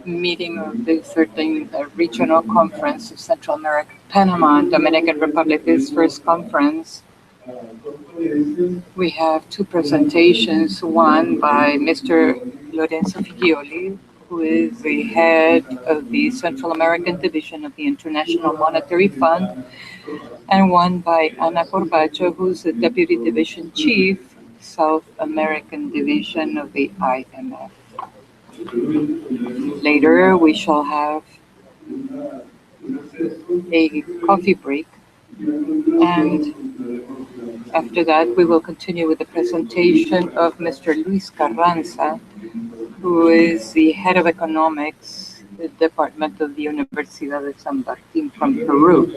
meeting of the 13th Regional Conference of Central America, Panama, and Dominican Republic. This first conference, we have two presentations, one by Mr. Lorenzo Figlioli, who is the head of the Central American Division of the International Monetary Fund, and one by Ana Corbacho, who's the Deputy Division Chief, South American Division of the IMF. Later, we shall have a coffee break, and after that, we will continue with the presentation of Mr. Luis Carranza, who is the head of economics, the Department of the Universidad de San Martín from Peru.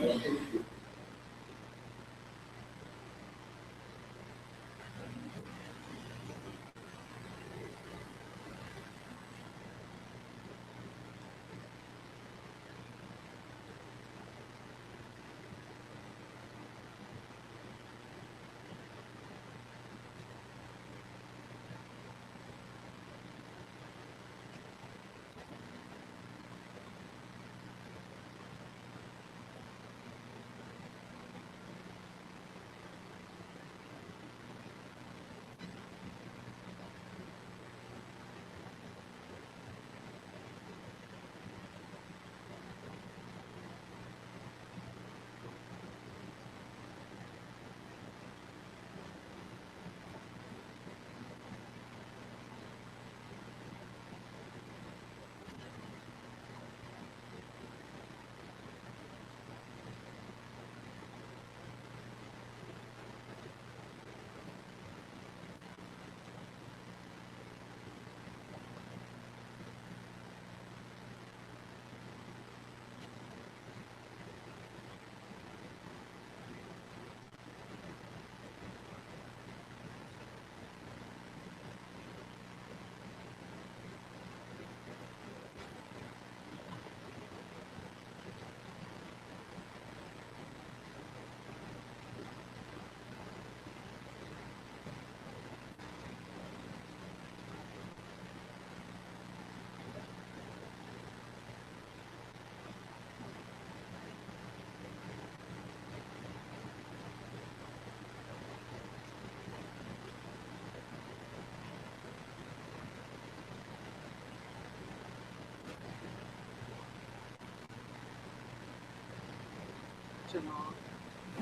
regional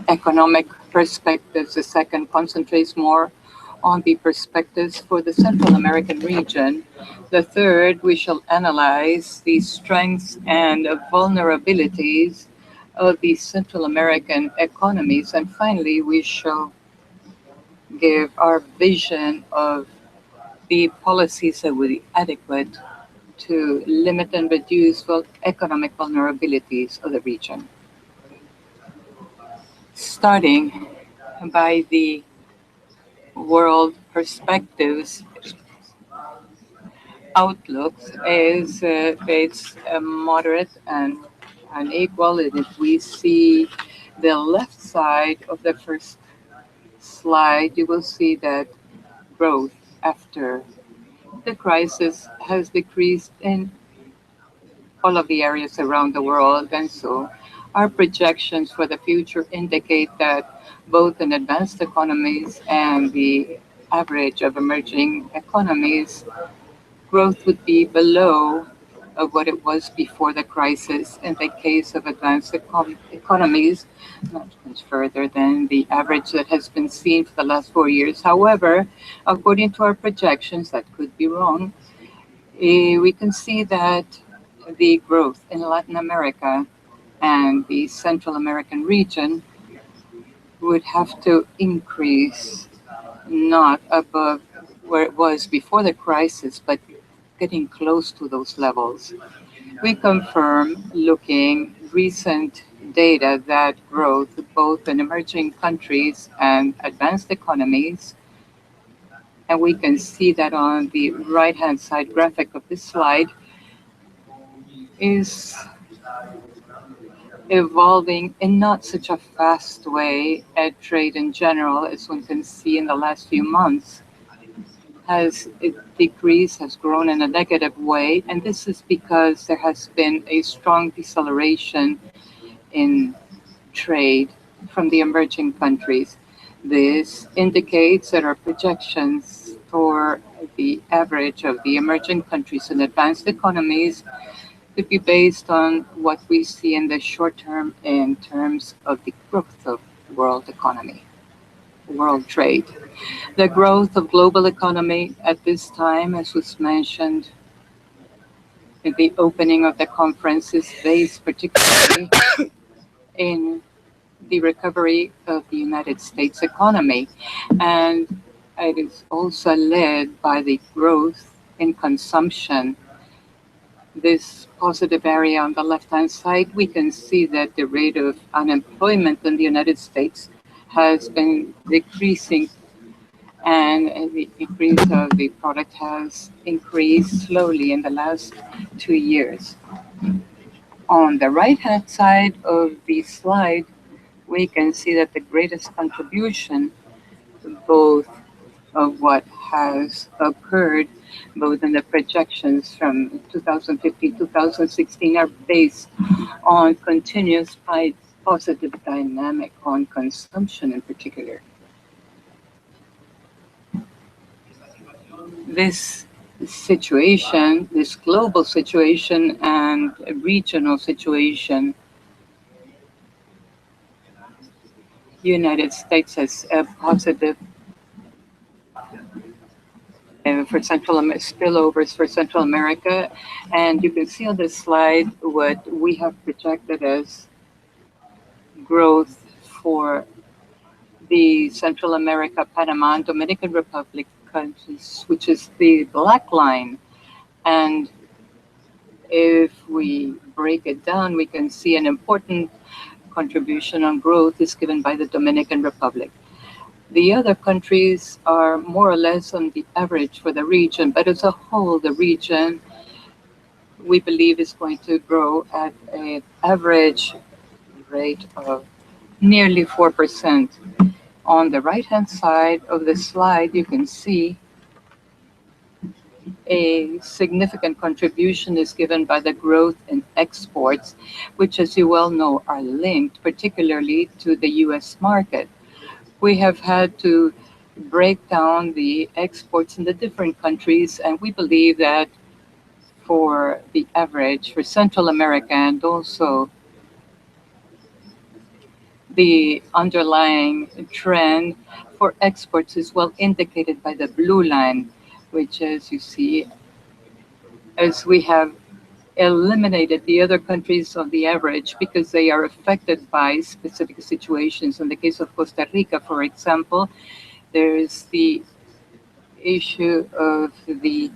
economic perspectives. The second concentrates more on the perspectives for the Central American region. The third, we shall analyze the strengths and vulnerabilities of the Central American economies. And finally, we shall give our vision of the policies that would be adequate to limit and reduce economic vulnerabilities of the region. Starting by the world perspectives, outlooks is it's moderate and unequal. And if we see the left side of the first slide, you will see that growth after the crisis has decreased in all of the areas around the world. And so our projections for the future indicate that both in advanced economies and the average of emerging economies, growth would be below of what it was before the crisis. In the case of advanced economies, not much further than the average that has been seen for the last 4 years. However, according to our projections, that could be wrong, we can see that the growth in Latin America and the Central American region would have to increase not above where it was before the crisis, but getting close to those levels. We confirm, looking recent data, that growth both in emerging countries and advanced economies, and we can see that on the right-hand side graphic of this slide, is evolving in not such a fast way. Trade in general, as one can see in the last few months, has decreased, has grown in a negative way. And this is because there has been a strong deceleration in trade from the emerging countries. This indicates that our projections for the average of the emerging countries and advanced economies could be based on what we see in the short term in terms of the growth of world economy, world trade. The growth of global economy at this time, as was mentioned in the opening of the conference, is based particularly in the recovery of the United States economy. And it is also led by the growth in consumption. This positive area on the left-hand side, we can see that the rate of unemployment in the United States has been decreasing, and the increase of the product has increased slowly in the last 2 years. On the right-hand side of the slide, we can see that the greatest contribution, both of what has occurred, both in the projections from 2015 to 2016, are based on continuous positive dynamic on consumption in particular. This situation, this global situation and regional situation, United States has a positive for spillovers for Central America. And you can see on this slide what we have projected as growth for the Central America, Panama, and Dominican Republic countries, which is the black line. And if we break it down, we can see an important contribution on growth is given by the Dominican Republic. The other countries are more or less on the average for the region, but as a whole, the region, we believe, is going to grow at an average rate of nearly 4%. On the right-hand side of the slide, you can see a significant contribution is given by the growth in exports, which, as you well know, are linked particularly to the U.S. market. We have had to break down the exports in the different countries, and we believe that for the average for Central America and also The underlying trend for exports is well indicated by the blue line, which, as you see, as we have eliminated the other countries on the average because they are affected by specific situations. In the case of Costa Rica, for example, there is the issue of the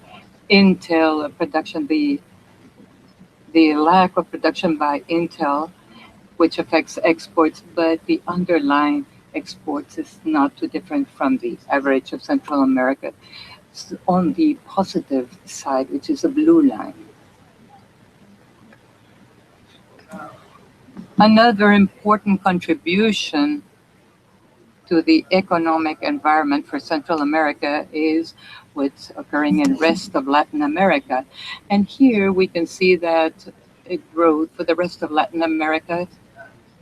Intel production, the lack of production by Intel, which affects exports, but the underlying exports is not too different from the average of Central America. It's on the positive side, which is a blue line. Another important contribution to the economic environment for Central America is what's occurring in the rest of Latin America. And here we can see that growth for the rest of Latin America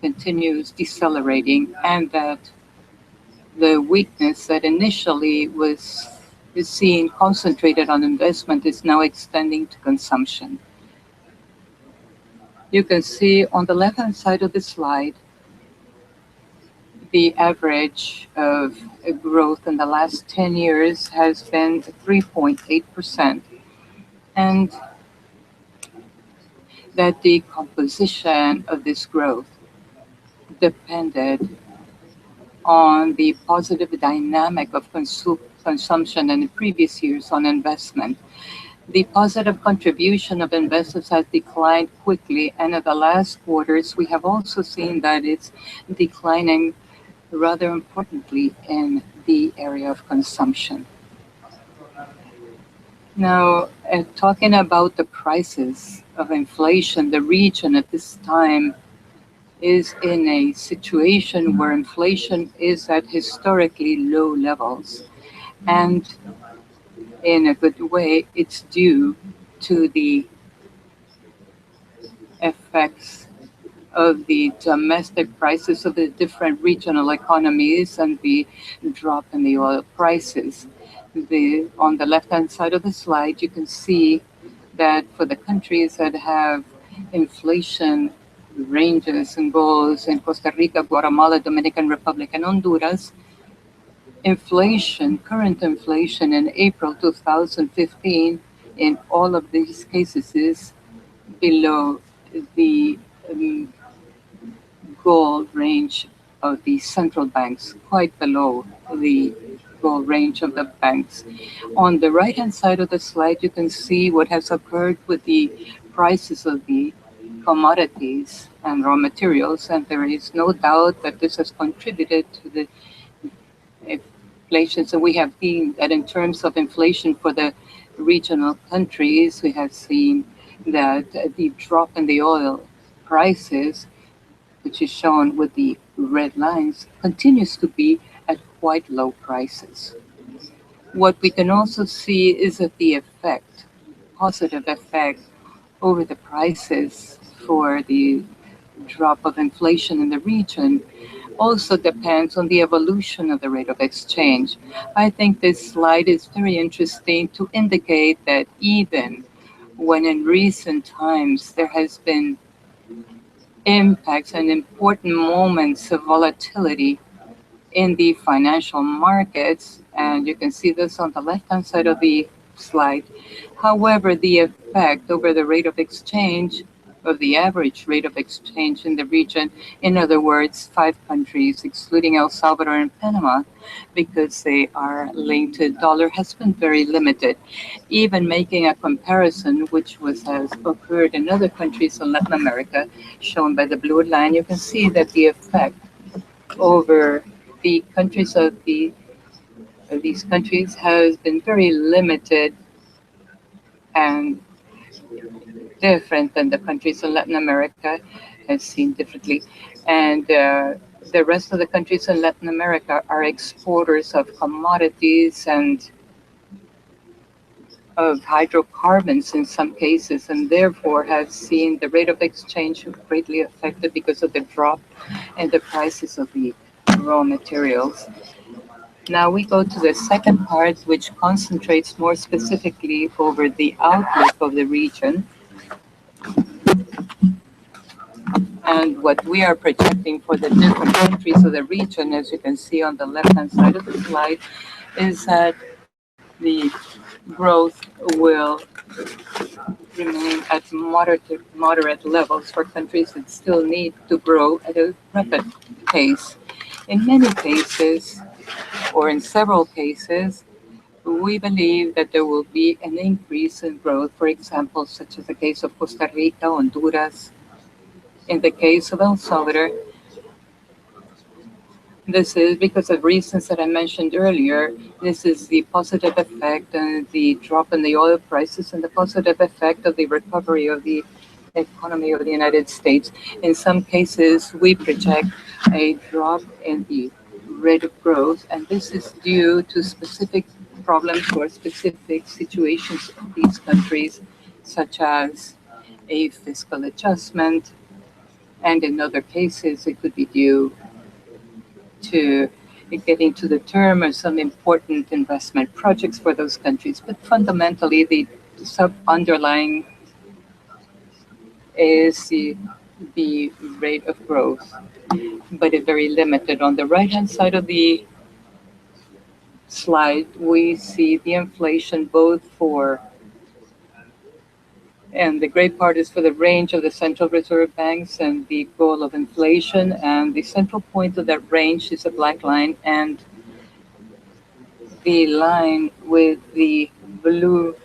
continues decelerating, and that the weakness that initially was seen concentrated on investment is now extending to consumption. You can see on the left-hand side of the slide, the average of growth in the last 10 years has been 3.8%, and that the composition of this growth depended on the positive dynamic of consumption in the previous years on investment. The positive contribution of investors has declined quickly, and in the last quarters, we have also seen that it's declining rather importantly in the area of consumption. Now, talking about the prices of inflation, the region at this time is in a situation where inflation is at historically low levels. And in a good way, it's due to the effects of the domestic prices of the different regional economies and the drop in the oil prices. On the left-hand side of the slide, you can see that for the countries that have inflation ranges and goals in Costa Rica, Guatemala, Dominican Republic, and Honduras, current inflation in April 2015 in all of these cases is below the goal range of the central banks, quite below the goal range of the banks. On the right-hand side of the slide, you can see what has occurred with the prices of the commodities and raw materials, and there is no doubt that this has contributed to the inflation. So we have seen that in terms of inflation for the regional countries, we have seen that the drop in the oil prices, which is shown with the red lines, continues to be at quite low prices. What we can also see is that the positive effect over the prices for the drop of inflation in the region also depends on the evolution of the rate of exchange. I think this slide is very interesting to indicate that even when in recent times there has been impacts and important moments of volatility in the financial markets, and you can see this on the left-hand side of the slide. However, the effect over the rate of exchange, of the average rate of exchange in the region, in other words, 5 countries, excluding El Salvador and Panama, because they are linked to dollar, has been very limited. Even making a comparison, which has occurred in other countries in Latin America, shown by the blue line, you can see that the effect over the countries of these countries has been very limited and different than the countries in Latin America, has seen differently. And the rest of the countries in Latin America are exporters of commodities and of hydrocarbons in some cases, and therefore have seen the rate of exchange greatly affected because of the drop in the prices of the raw materials. Now we go to the second part, which concentrates more specifically over the outlook of the region. And what we are projecting for the different countries of the region, as you can see on the left-hand side of the slide, is that the growth will remain at moderate levels for countries that still need to grow at a rapid pace. In many cases, or in several cases, we believe that there will be an increase in growth, for example, such as the case of Costa Rica, Honduras. In the case of El Salvador, this is because of reasons that I mentioned earlier. This is the positive effect and the drop in the oil prices and the positive effect of the recovery of the economy of the United States. In some cases, we project a drop in the rate of growth, and this is due to specific problems or specific situations in these countries, such as a fiscal adjustment, and in other cases, it could be due to getting to the term of some important investment projects for those countries. But fundamentally, the underlying is the rate of growth, but it's very limited. On the right-hand side of the slide, we see the inflation both for, and the gray part is for the range of the central reserve banks and the goal of inflation, and the central point of that range is a black line, and the line with the blue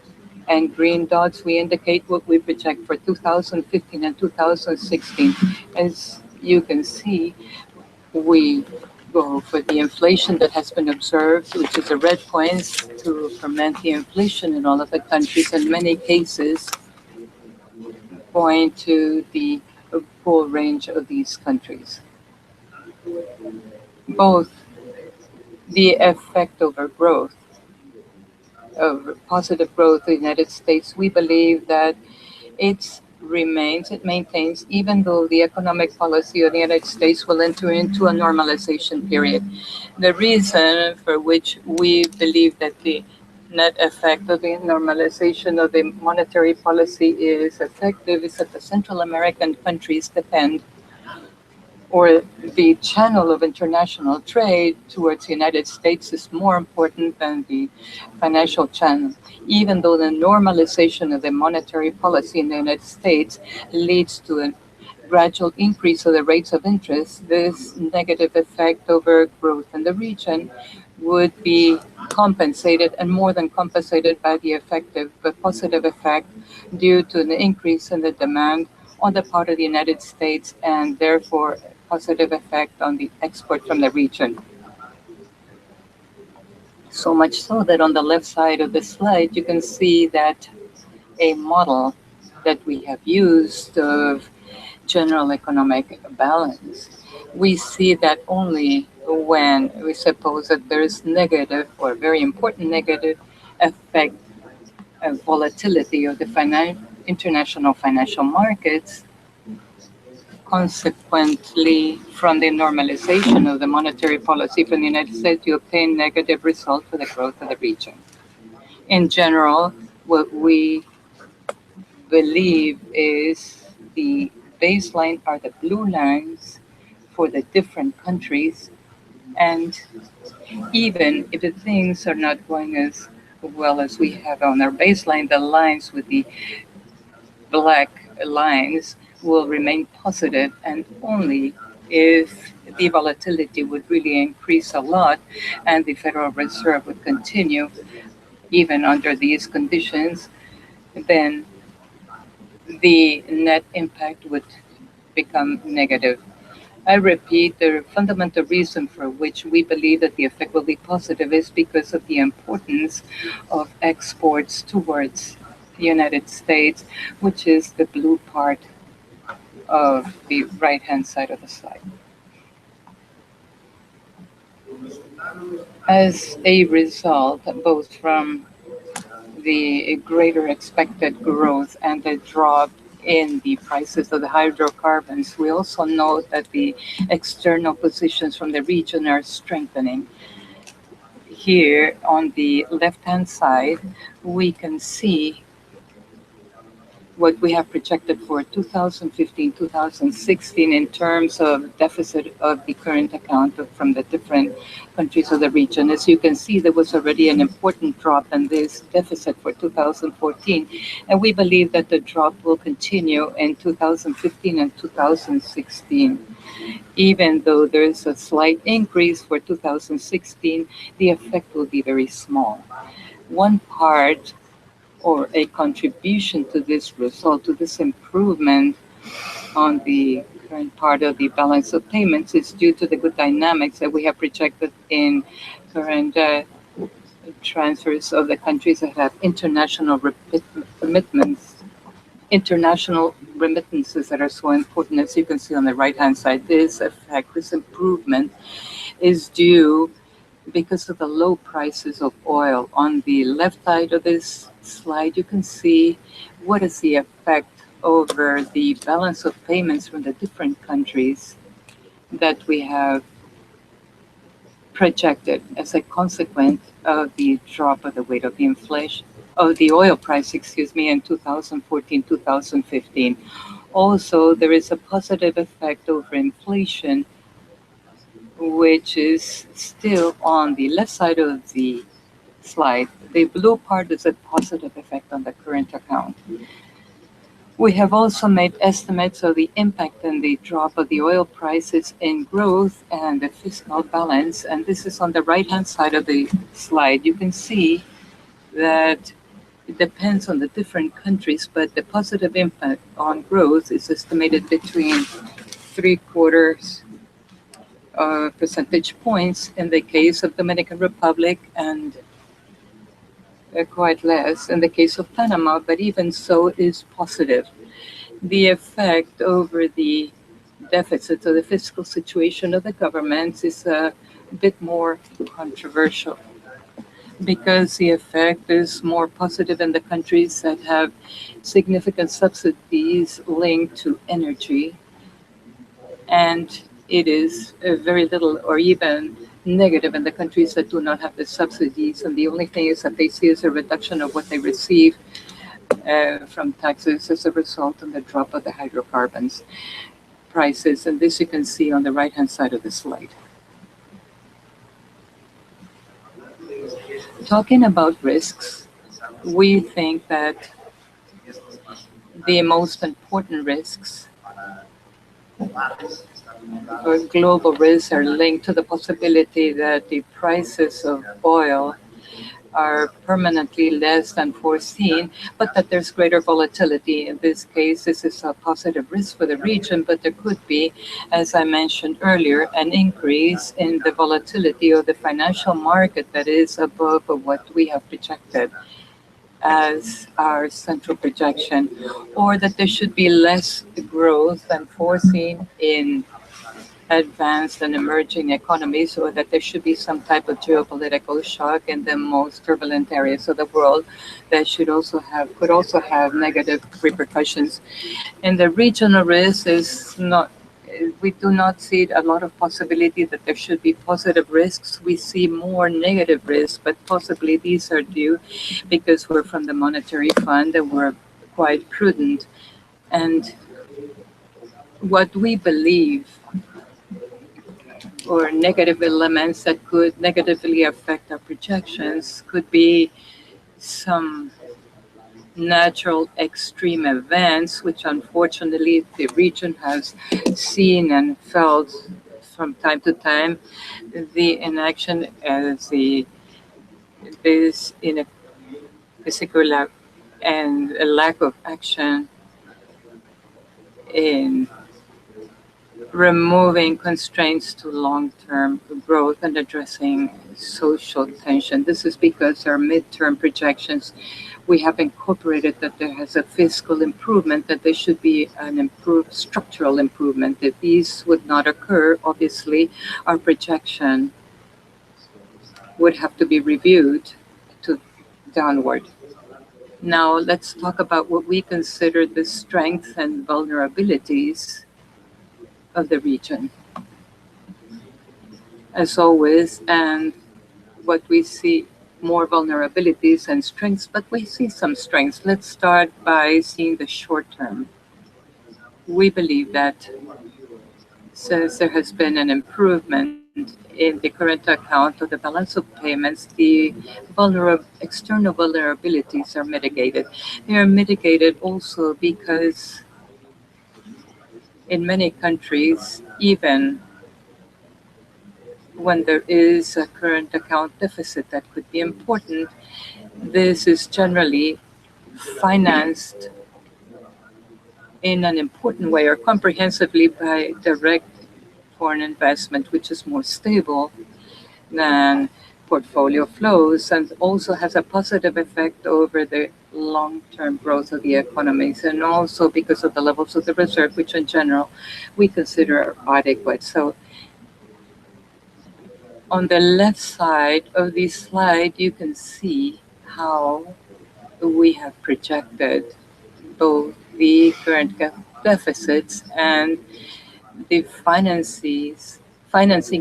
and green dots, we indicate what we project for 2015 and 2016. As you can see, we go for the inflation that has been observed, which is the red points, to ferment the inflation in all of the countries. In many cases, point to the full range of these countries. Both the effect over growth, of positive growth in the United States, we believe that it maintains, even though the economic policy of the United States will enter into a normalization period. The reason for which we believe that the net effect of the normalization of the monetary policy is effective is that the Central American countries depend, or the channel of international trade towards the United States is more important than the financial channel. Even though the normalization of the monetary policy in the United States leads to a gradual increase of the rates of interest, this negative effect over growth in the region would be compensated, and more than compensated, by the positive effect due to an increase in the demand on the part of the United States, and therefore positive effect on the export from the region. So much so that on the left side of the slide, you can see that a model that we have used of general economic balance, we see that only when we suppose that there is negative or very important negative effect of volatility of the international financial markets, consequently, from the normalization of the monetary policy from the United States, you obtain negative results for the growth of the region. In general, what we believe is the baseline are the blue lines for the different countries, and even if the things are not going as well as we have on our baseline, the lines with the black lines will remain positive, and only if the volatility would really increase a lot and the Federal Reserve would continue even under these conditions, then the net impact would become negative. I repeat, the fundamental reason for which we believe that the effect will be positive is because of the importance of exports towards the United States, which is the blue part of the right-hand side of the slide. As a result, both from the greater expected growth and the drop in the prices of the hydrocarbons, we also note that the external positions from the region are strengthening. Here on the left-hand side, we can see what we have projected for 2015-2016 in terms of deficit of the current account from the different countries of the region. As you can see, there was already an important drop in this deficit for 2014, and we believe that the drop will continue in 2015 and 2016. Even though there is a slight increase for 2016, the effect will be very small. One part or a contribution to this result, to this improvement on the current part of the balance of payments is due to the good dynamics that we have projected in current transfers of the countries that have international remittances that are so important. As you can see on the right-hand side, this effect, this improvement is due because of the low prices of oil. On the left side of this slide, you can see what is the effect over the balance of payments from the different countries that we have projected as a consequence of the drop of the weight of the inflation, of the oil price, in 2014-2015. Also, there is a positive effect over inflation, which is still on the left side of the slide. The blue part is a positive effect on the current account. We have also made estimates of the impact and the drop of the oil prices in growth and the fiscal balance, and this is on the right-hand side of the slide. You can see that it depends on the different countries, but the positive impact on growth is estimated between 3/4 percentage points in the case of Dominican Republic and quite less in the case of Panama, but even so it is positive. The effect over the deficits of the fiscal situation of the governments is a bit more controversial because the effect is more positive in the countries that have significant subsidies linked to energy, and it is very little or even negative in the countries that do not have the subsidies, and the only thing is that they see is a reduction of what they receive from taxes as a result of the drop of the hydrocarbons prices, and this you can see on the right-hand side of the slide. Talking about risks, we think that the most important risks or global risks are linked to the possibility that the prices of oil are permanently less than foreseen, but that there's greater volatility. In this case, this is a positive risk for the region, but there could be, as I mentioned earlier, an increase in the volatility of the financial market that is above what we have projected as our central projection, or that there should be less growth than foreseen in advanced and emerging economies, or that there should be some type of geopolitical shock in the most turbulent areas of the world that could also have negative repercussions. And the regional risk is not, we do not see a lot of possibility that there should be positive risks. We see more negative risks, but possibly these are due because we're from the Monetary Fund and we're quite prudent. And what we believe or negative elements that could negatively affect our projections could be some natural extreme events, which unfortunately the region has seen and felt from time to time. The inaction as this in a particular and a lack of action in removing constraints to long-term growth and addressing social tension. This is because our midterm projections, we have incorporated that there has a fiscal improvement, that there should be an improved structural improvement. If these would not occur, obviously, our projection would have to be reviewed to downward. Now, let's talk about what we consider the strengths and vulnerabilities of the region. As always, and what we see more vulnerabilities and strengths, but we see some strengths. Let's start by seeing the short term. We believe that since there has been an improvement in the current account of the balance of payments, the external vulnerabilities are mitigated. They are mitigated also because in many countries, even when there is a current account deficit that could be important, this is generally financed in an important way or comprehensively by direct foreign investment, which is more stable than portfolio flows and also has a positive effect over the long-term growth of the economies, and also because of the levels of the reserve, which in general we consider adequate. So on the left side of this slide, you can see how we have projected both the current deficits and the financing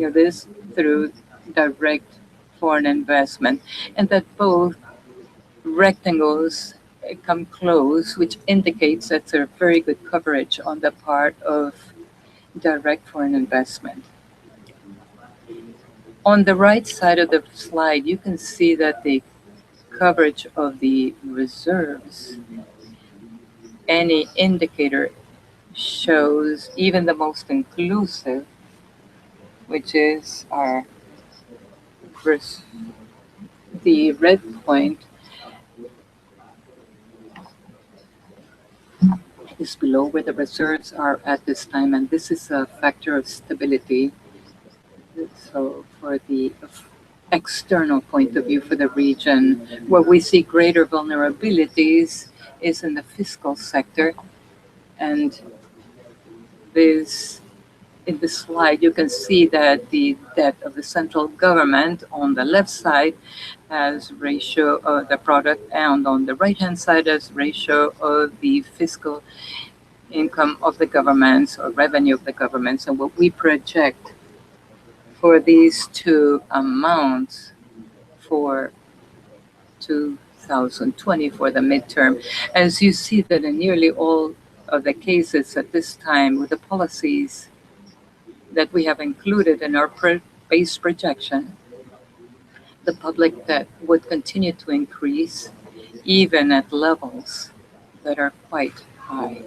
of this through direct foreign investment, and that both rectangles come close, which indicates that there's very good coverage on the part of direct foreign investment. On the right side of the slide, you can see that the coverage of the reserves, any indicator shows even the most inclusive, which is the red point is below where the reserves are at this time, and this is a factor of stability. So for the external point of view for the region, where we see greater vulnerabilities is in the fiscal sector. And in this slide, you can see that the debt of the central government on the left side as ratio of the product, and on the right-hand side as ratio of the fiscal income of the governments or revenue of the governments. And what we project for these two amounts for 2020 for the midterm, as you see that in nearly all of the cases at this time, with the policies that we have included in our base projection, the public debt would continue to increase even at levels that are quite high.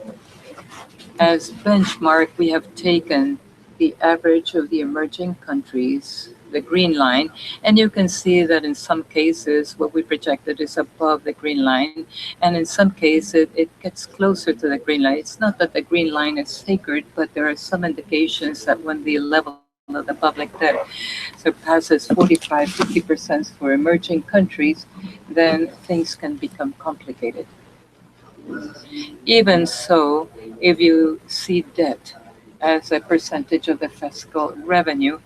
As benchmark, we have taken the average of the emerging countries, the green line, and you can see that in some cases what we projected is above the green line, and in some cases it gets closer to the green line. It's not that the green line is sacred, but there are some indications that when the level of the public debt surpasses 45–50% for emerging countries, then things can become complicated. Even so, if you see debt as a percentage of the fiscal revenue,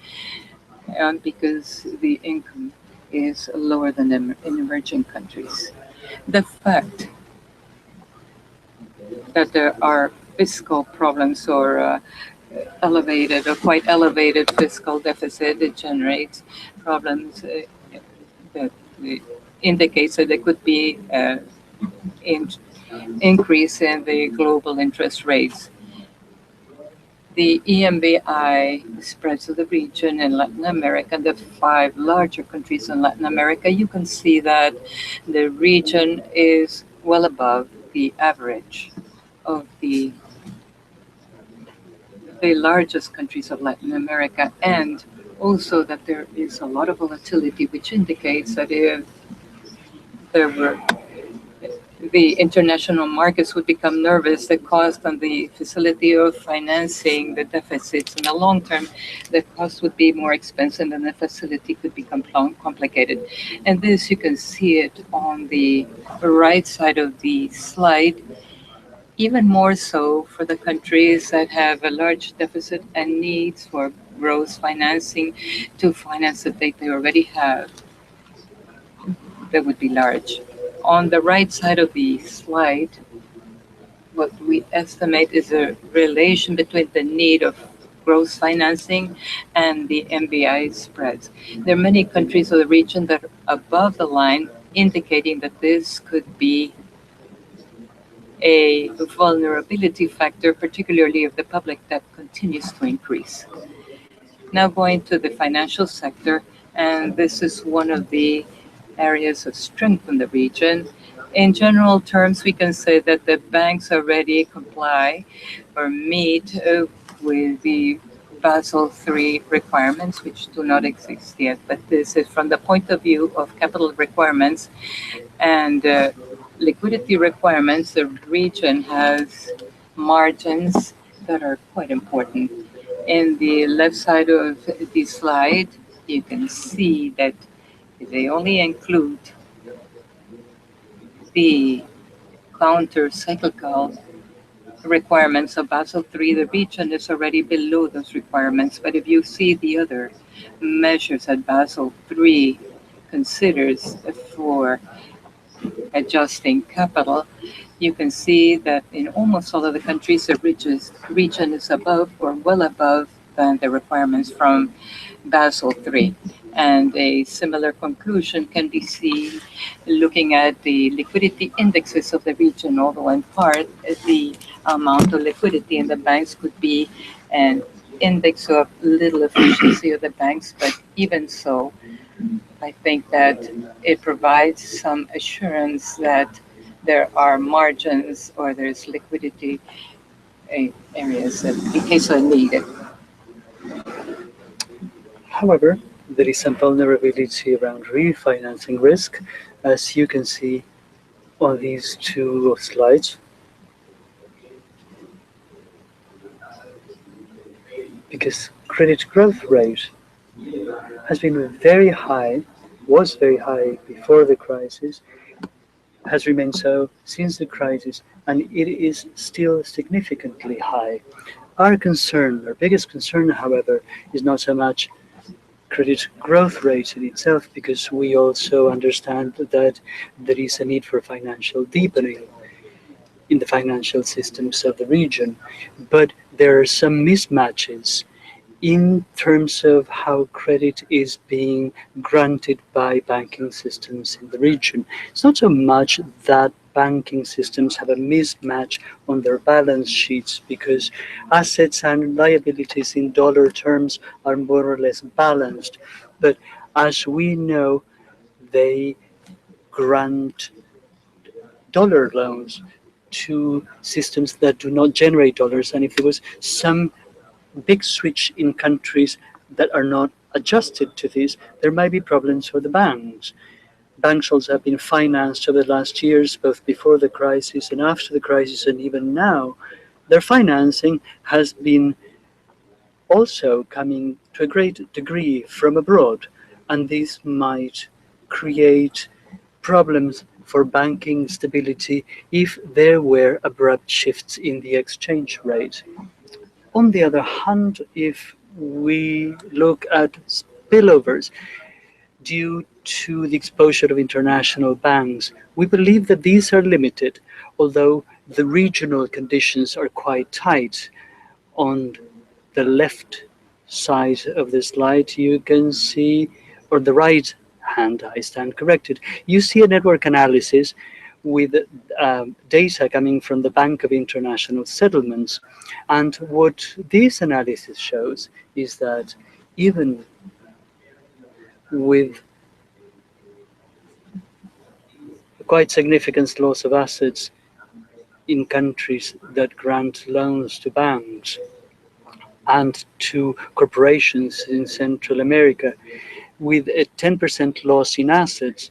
and because the income is lower than in emerging countries, the fact that there are fiscal problems or elevated or quite elevated fiscal deficit, it generates problems that indicates that there could be an increase in the global interest rates. The EMBI spreads of the region in Latin America, the 5 larger countries in Latin America, you can see that the region is well above the average of the largest countries of Latin America, and also that there is a lot of volatility, which indicates that if there were the international markets would become nervous, the cost and the facility of financing the deficits in the long term, the cost would be more expensive and the facility could become complicated. And this, you can see it on the right side of the slide, even more so for the countries that have a large deficit and needs for growth financing to finance the debt they already have. That would be large. On the right side of the slide, what we estimate is a relation between the need of gross financing and the MBI spreads. There are many countries of the region that are above the line, indicating that this could be a vulnerability factor, particularly if the public debt continues to increase. Now going to the financial sector, and this is one of the areas of strength in the region. In general terms, we can say that the banks already comply or meet with the Basel III requirements, which do not exist yet. But this is from the point of view of capital requirements and liquidity requirements. The region has margins that are quite important. In the left side of the slide, you can see that they only include the counter-cyclical requirements of Basel III. The region is already below those requirements, but if you see the other measures that Basel III considers for adjusting capital, you can see that in almost all of the countries, the region is above or well above than the requirements from Basel III. And a similar conclusion can be seen looking at the liquidity indexes of the region, although in part the amount of liquidity in the banks could be an index of little efficiency of the banks, but even so, I think that it provides some assurance that there are margins or there's liquidity areas that in case are needed. However, there is some vulnerability around refinancing risk, as you can see on these two slides. Because credit growth rate has been very high, was very high before the crisis, has remained so since the crisis, and it is still significantly high. Our biggest concern, however, is not so much credit growth rate in itself, because we also understand that there is a need for financial deepening in the financial systems of the region. But there are some mismatches in terms of how credit is being granted by banking systems in the region. It's not so much that banking systems have a mismatch on their balance sheets, because assets and liabilities in dollar terms are more or less balanced. But as we know, they grant dollar loans to systems that do not generate dollars. And if there was some big switch in countries that are not adjusted to this, there might be problems for the banks. Banks also have been financed over the last years, both before the crisis and after the crisis, and even now. Their financing has been also coming to a great degree from abroad, and this might create problems for banking stability if there were abrupt shifts in the exchange rate. On the other hand, if we look at spillovers due to the exposure of international banks, we believe that these are limited, although the regional conditions are quite tight. On the left side of the slide, you can see, or the right hand, I stand corrected, you see a network analysis with data coming from the Bank of International Settlements. And what this analysis shows is that even with quite significant loss of assets in countries that grant loans to banks and to corporations in Central America, with a 10% loss in assets,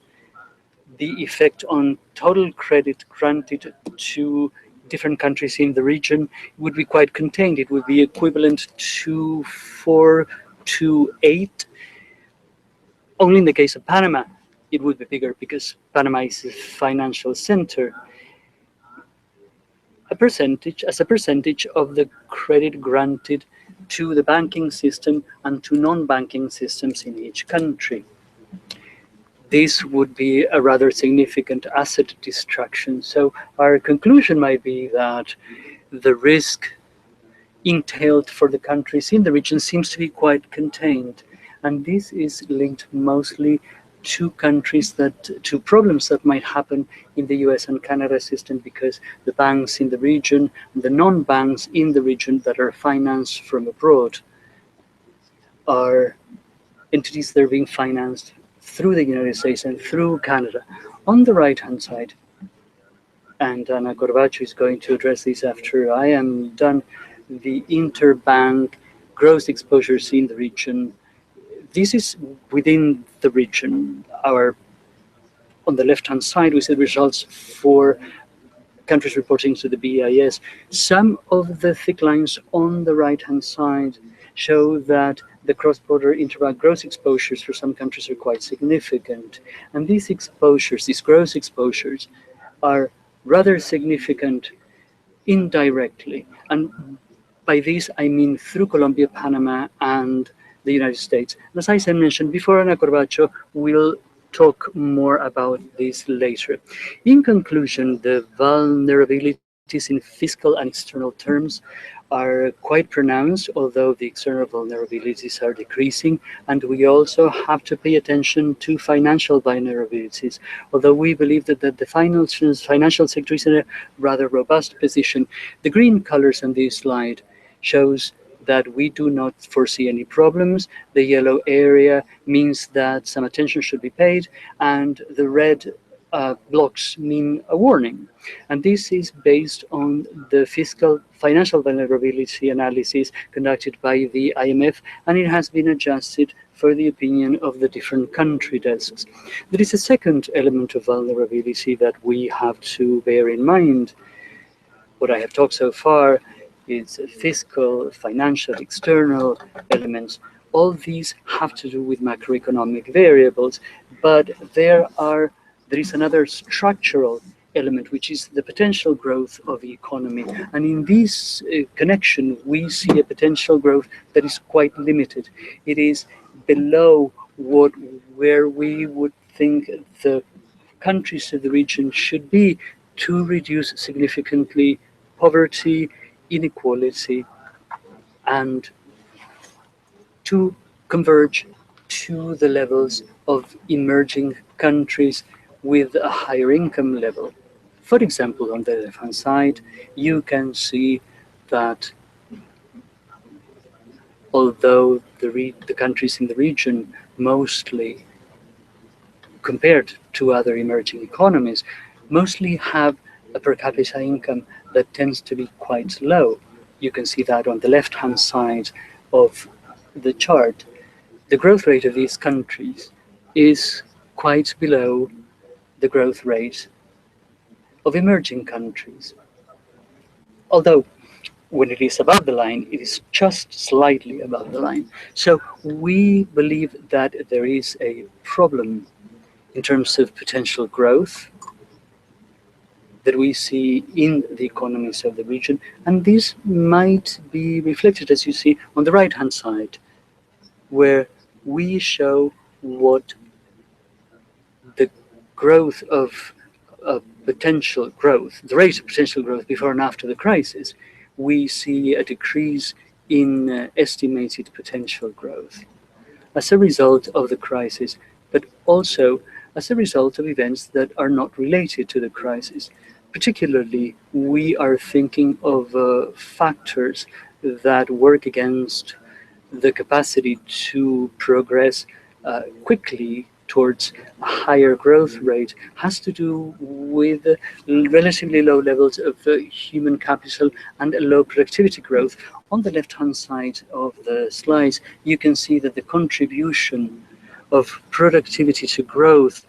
the effect on total credit granted to different countries in the region would be quite contained. It would be equivalent to 4 to 8. Only in the case of Panama, it would be bigger, because Panama is a financial center. As a percentage of the credit granted to the banking system and to non-banking systems in each country. This would be a rather significant asset destruction. So our conclusion might be that the risk entailed for the countries in the region seems to be quite contained. And this is linked mostly to to problems that might happen in the US and Canada system, because the banks in the region, the non-banks in the region that are financed from abroad, are entities that are being financed through the United States and through Canada. On the right-hand side, and Ana Corbacho is going to address this after I am done, the interbank gross exposures in the region. This is within the region. On the left-hand side, we see the results for countries reporting to the BIS. Some of the thick lines on the right-hand side show that the cross-border interbank gross exposures for some countries are quite significant. And these exposures, these gross exposures, are rather significant indirectly. And by this, I mean through Colombia, Panama, and the United States. And as I mentioned before, Ana Corbacho will talk more about this later. In conclusion, the vulnerabilities in fiscal and external terms are quite pronounced, although the external vulnerabilities are decreasing, and we also have to pay attention to financial vulnerabilities. Although we believe that the financial sector is in a rather robust position, the green colors on this slide shows that we do not foresee any problems. The yellow area means that some attention should be paid, and the red blocks mean a warning. And this is based on the financial vulnerability analysis conducted by the IMF, and it has been adjusted for the opinion of the different country desks. There is a second element of vulnerability that we have to bear in mind. What I have talked so far is fiscal, financial, external elements. All these have to do with macroeconomic variables, but there is another structural element, which is the potential growth of the economy. And in this connection, we see a potential growth that is quite limited. It is below where we would think the countries of the region should be to reduce significantly poverty, inequality, and to converge to the levels of emerging countries with a higher income level. For example, on the left-hand side, you can see that although the countries in the region mostly, compared to other emerging economies, mostly have a per capita income that tends to be quite low. You can see that on the left-hand side of the chart. The growth rate of these countries is quite below the growth rate of emerging countries. Although when it is above the line, it is just slightly above the line. So we believe that there is a problem in terms of potential growth that we see in the economies of the region, and this might be reflected, as you see, on the right-hand side, where we show what the growth of potential growth, the rate of potential growth before and after the crisis. We see a decrease in estimated potential growth as a result of the crisis, but also as a result of events that are not related to the crisis. Particularly, we are thinking of factors that work against the capacity to progress quickly towards a higher growth rate. Has to do with relatively low levels of human capital and low productivity growth. On the left-hand side of the slides, you can see that the contribution of productivity to growth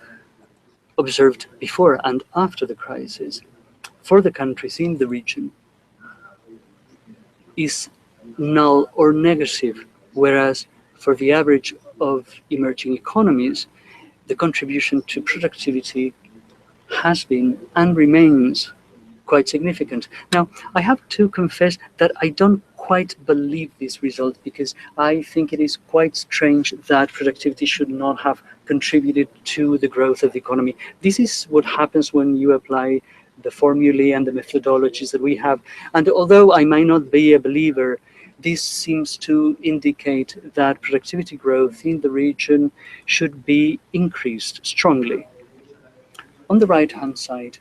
observed before and after the crisis for the countries in the region is null or negative, whereas for the average of emerging economies, the contribution to productivity has been and remains quite significant. Now, I have to confess that I don't quite believe this result, because I think it is quite strange that productivity should not have contributed to the growth of the economy. This is what happens when you apply the formulae and the methodologies that we have. And although I might not be a believer, this seems to indicate that productivity growth in the region should be increased strongly. On the right-hand side,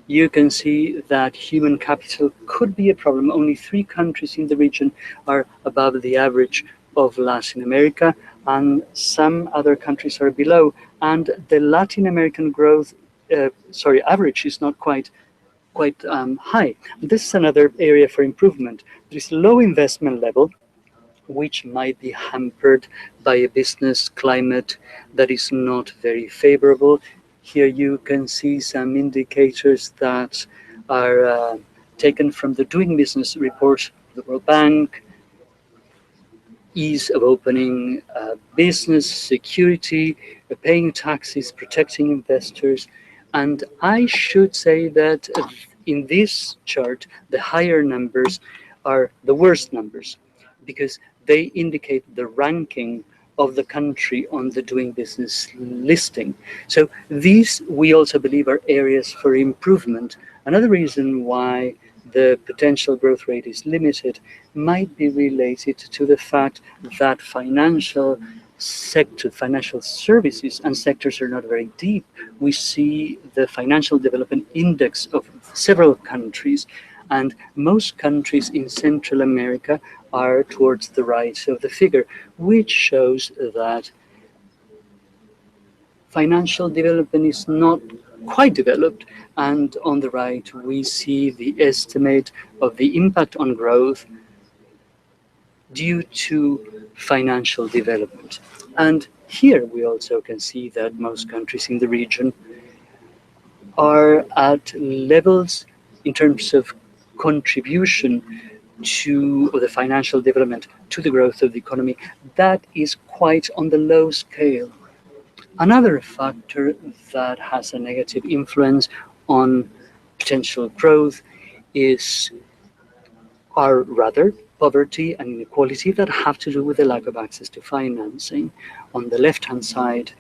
you can see that human capital could be a problem. Only 3 countries in the region are above the average of Latin America, and some other countries are below. And the Latin American growth, average is not quite high. This is another area for improvement. There is low investment level, which might be hampered by a business climate that is not very favorable. Here you can see some indicators that are taken from the Doing Business report of the World Bank: ease of opening business, security, paying taxes, protecting investors. And I should say that in this chart, the higher numbers are the worst numbers, because they indicate the ranking of the country on the Doing Business listing. So these, we also believe, are areas for improvement. Another reason why the potential growth rate is limited might be related to the fact that financial services and sectors are not very deep. We see the Financial Development Index of several countries, and most countries in Central America are towards the right of the figure, which shows that financial development is not quite developed. And on the right, we see the estimate of the impact on growth due to financial development. And here we also can see that most countries in the region are at levels in terms of contribution to the financial development, to the growth of the economy, that is quite on the low scale. Another factor that has a negative influence on potential growth are rather poverty and inequality that have to do with the lack of access to financing. On the left-hand side,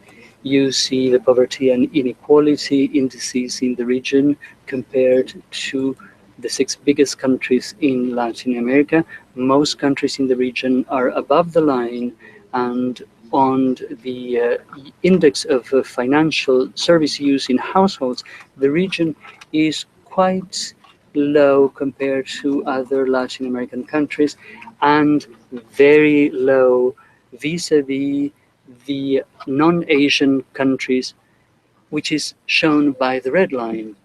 you see the poverty and inequality indices in the region compared to the 6 biggest countries in Latin America. Most countries in the region are above the line, and on the index of financial service use in households, the region is quite low compared to other Latin American countries, and very low vis-a-vis the non-Asian countries, which is shown by the red line.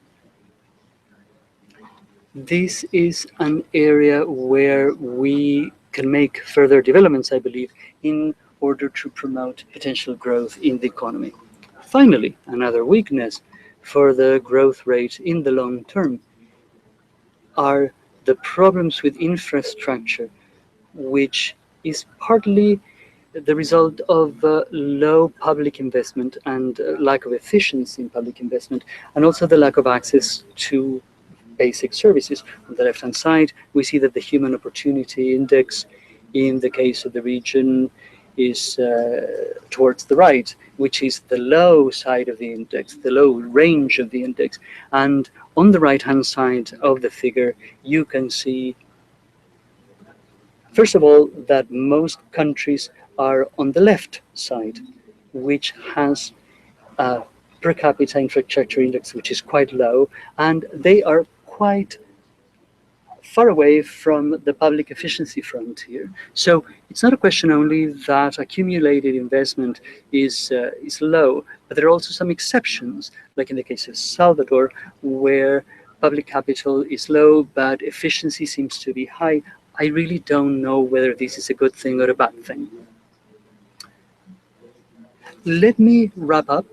This is an area where we can make further developments, I believe, in order to promote potential growth in the economy. Finally, another weakness for the growth rate in the long term are the problems with infrastructure, which is partly the result of low public investment and lack of efficiency in public investment, and also the lack of access to basic services. On the left-hand side, we see that the Human Opportunity Index in the case of the region is towards the right, which is the low side of the index, the low range of the index. And on the right-hand side of the figure, you can see, first of all, that most countries are on the left side, which has a per capita infrastructure index which is quite low, and they are quite far away from the public efficiency frontier. So it's not a question only that accumulated investment is low, but there are also some exceptions, like in the case of Salvador, where public capital is low, but efficiency seems to be high. I really don't know whether this is a good thing or a bad thing. Let me wrap up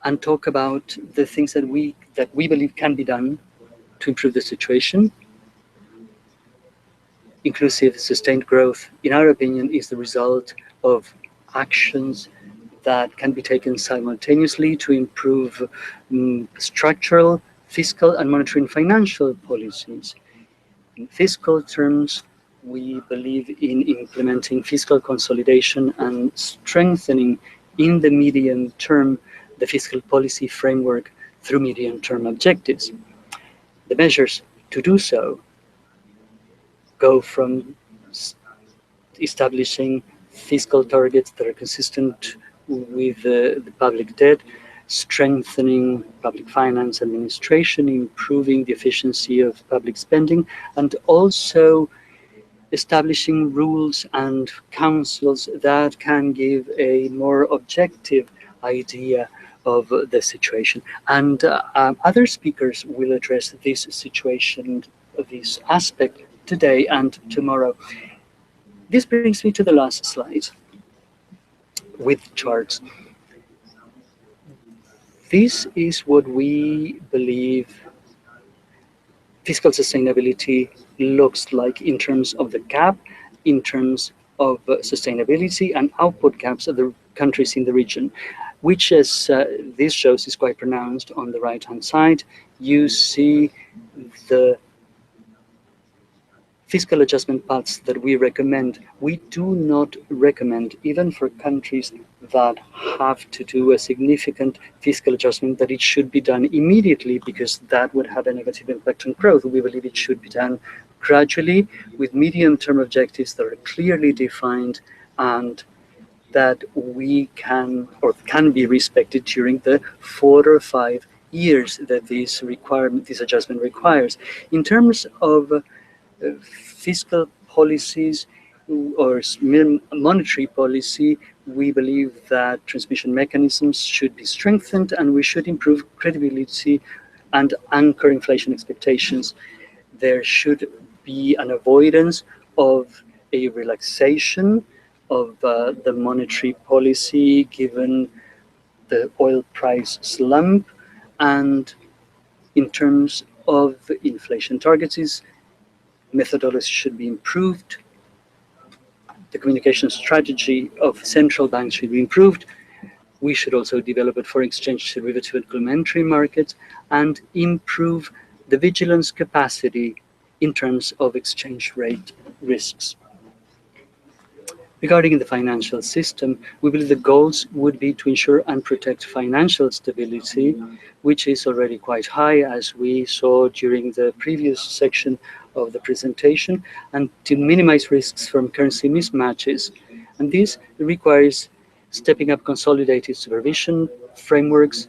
and talk about the things that we believe can be done to improve the situation. Inclusive, sustained growth, in our opinion, is the result of actions that can be taken simultaneously to improve structural, fiscal, and monetary and financial policies. In fiscal terms, we believe in implementing fiscal consolidation and strengthening in the medium term the fiscal policy framework through medium-term objectives. The measures to do so go from establishing fiscal targets that are consistent with the public debt, strengthening public finance administration, improving the efficiency of public spending, and also establishing rules and councils that can give a more objective idea of the situation. And other speakers will address this situation, this aspect today and tomorrow. This brings me to the last slide with charts. This is what we believe fiscal sustainability looks like in terms of the gap, in terms of sustainability and output gaps of the countries in the region, which, as this shows, is quite pronounced on the right-hand side. You see the fiscal adjustment paths that we recommend. We do not recommend, even for countries that have to do a significant fiscal adjustment, that it should be done immediately, because that would have a negative impact on growth. We believe it should be done gradually with medium-term objectives that are clearly defined and that we can be respected during the 4 or 5 years that this adjustment requires. In terms of fiscal policies or monetary policy, we believe that transmission mechanisms should be strengthened, and we should improve credibility and anchor inflation expectations. There should be an avoidance of a relaxation of the monetary policy given the oil price slump, and in terms of inflation targets, methodology should be improved. The communication strategy of central banks should be improved. We should also develop a foreign exchange derivative and complementary markets and improve the vigilance capacity in terms of exchange rate risks. Regarding the financial system, we believe the goals would be to ensure and protect financial stability, which is already quite high, as we saw during the previous section of the presentation, and to minimize risks from currency mismatches. And this requires stepping up consolidated supervision frameworks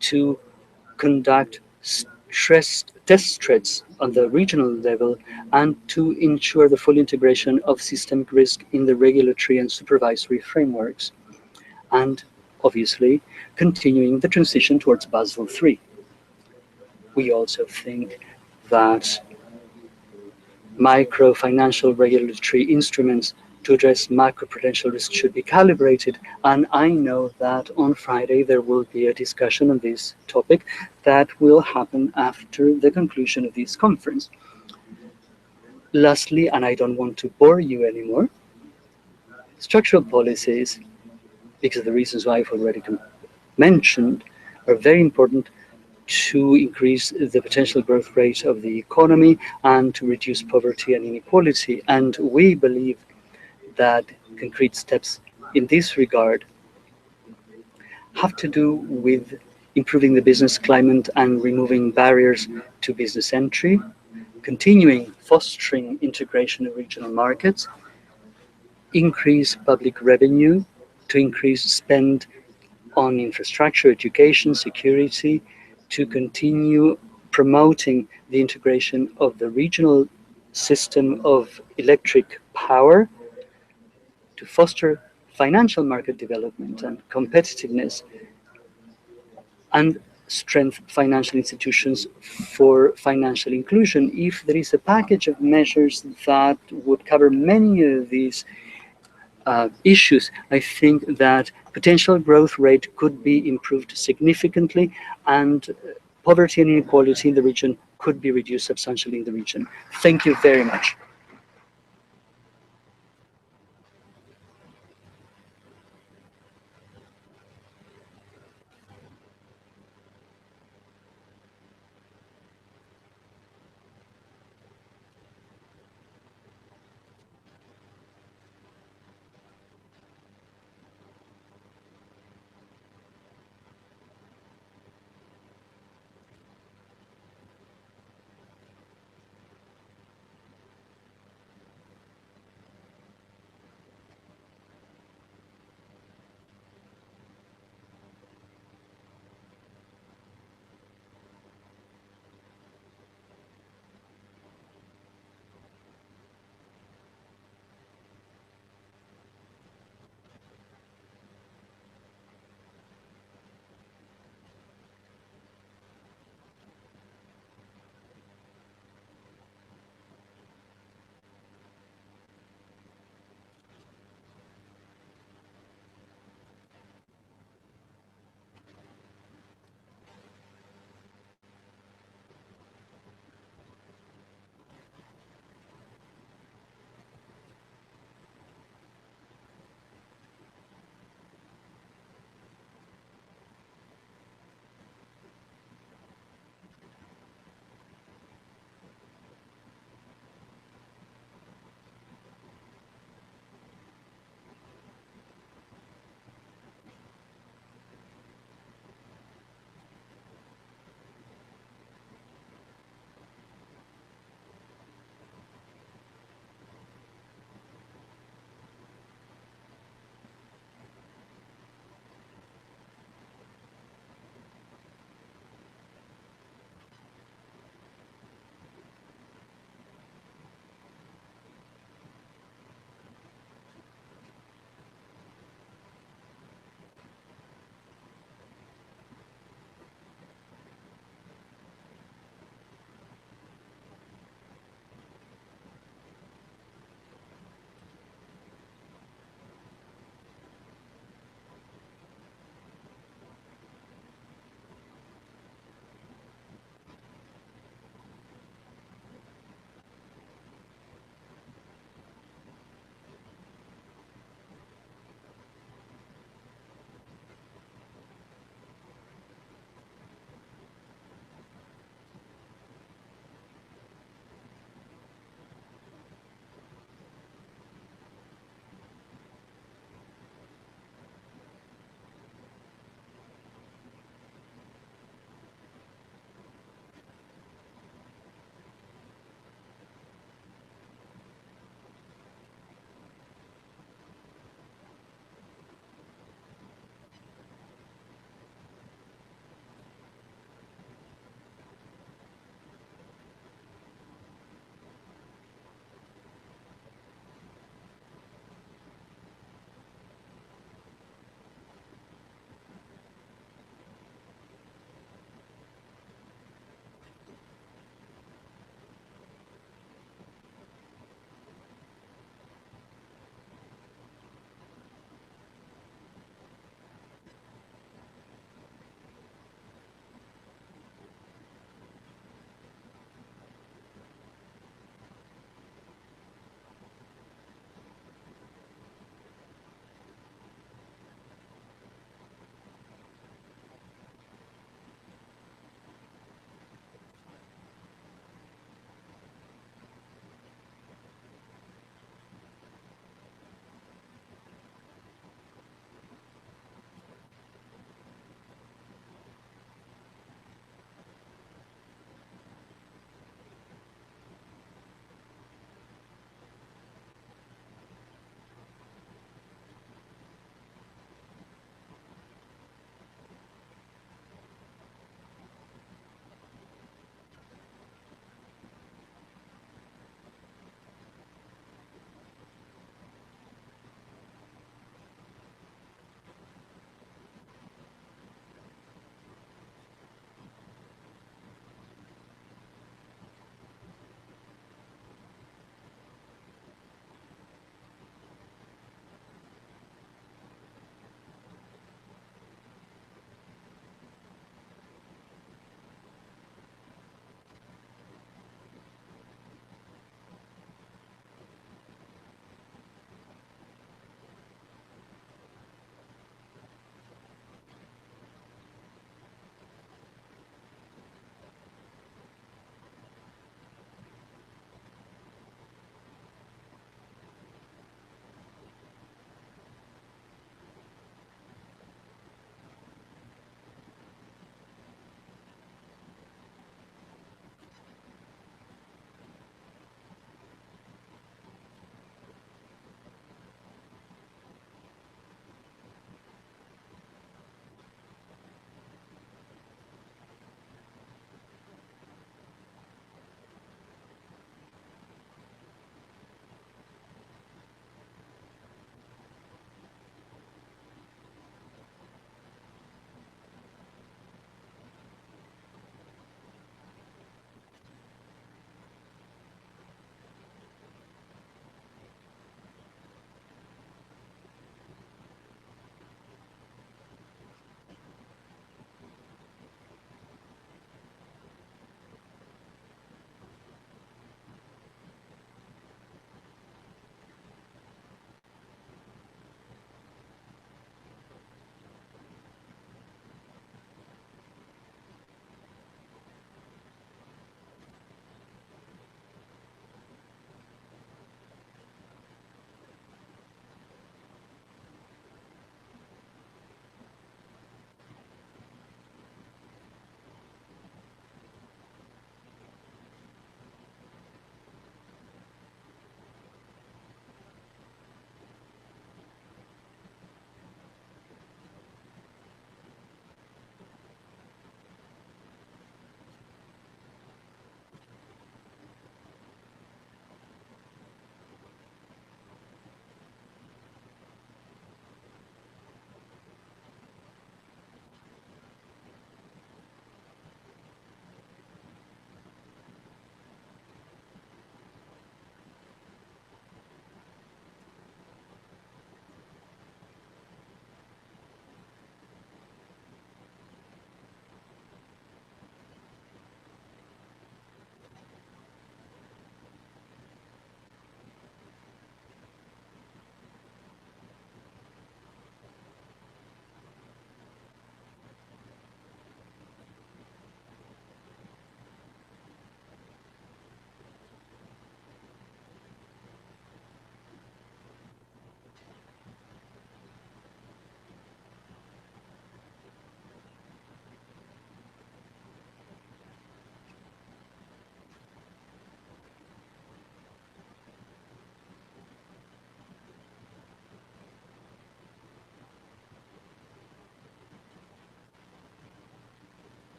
to conduct test threats on the regional level and to ensure the full integration of systemic risk in the regulatory and supervisory frameworks. And obviously, continuing the transition towards Basel III. We also think that micro-financial regulatory instruments to address macroprudential risk should be calibrated, and I know that on Friday there will be a discussion on this topic that will happen after the conclusion of this conference. Lastly, and I don't want to bore you anymore, structural policies, because of the reasons why I've already mentioned, are very important to increase the potential growth rate of the economy and to reduce poverty and inequality. And we believe that concrete steps in this regard have to do with improving the business climate and removing barriers to business entry, continuing fostering integration of regional markets, increase public revenue to increase spend on infrastructure, education, security, to continue promoting the integration of the regional system of electric power, to foster financial market development and competitiveness, and strengthen financial institutions for financial inclusion. If there is a package of measures that would cover many of these issues, I think that potential growth rate could be improved significantly, and poverty and inequality in the region could be reduced substantially in the region. Thank you very much.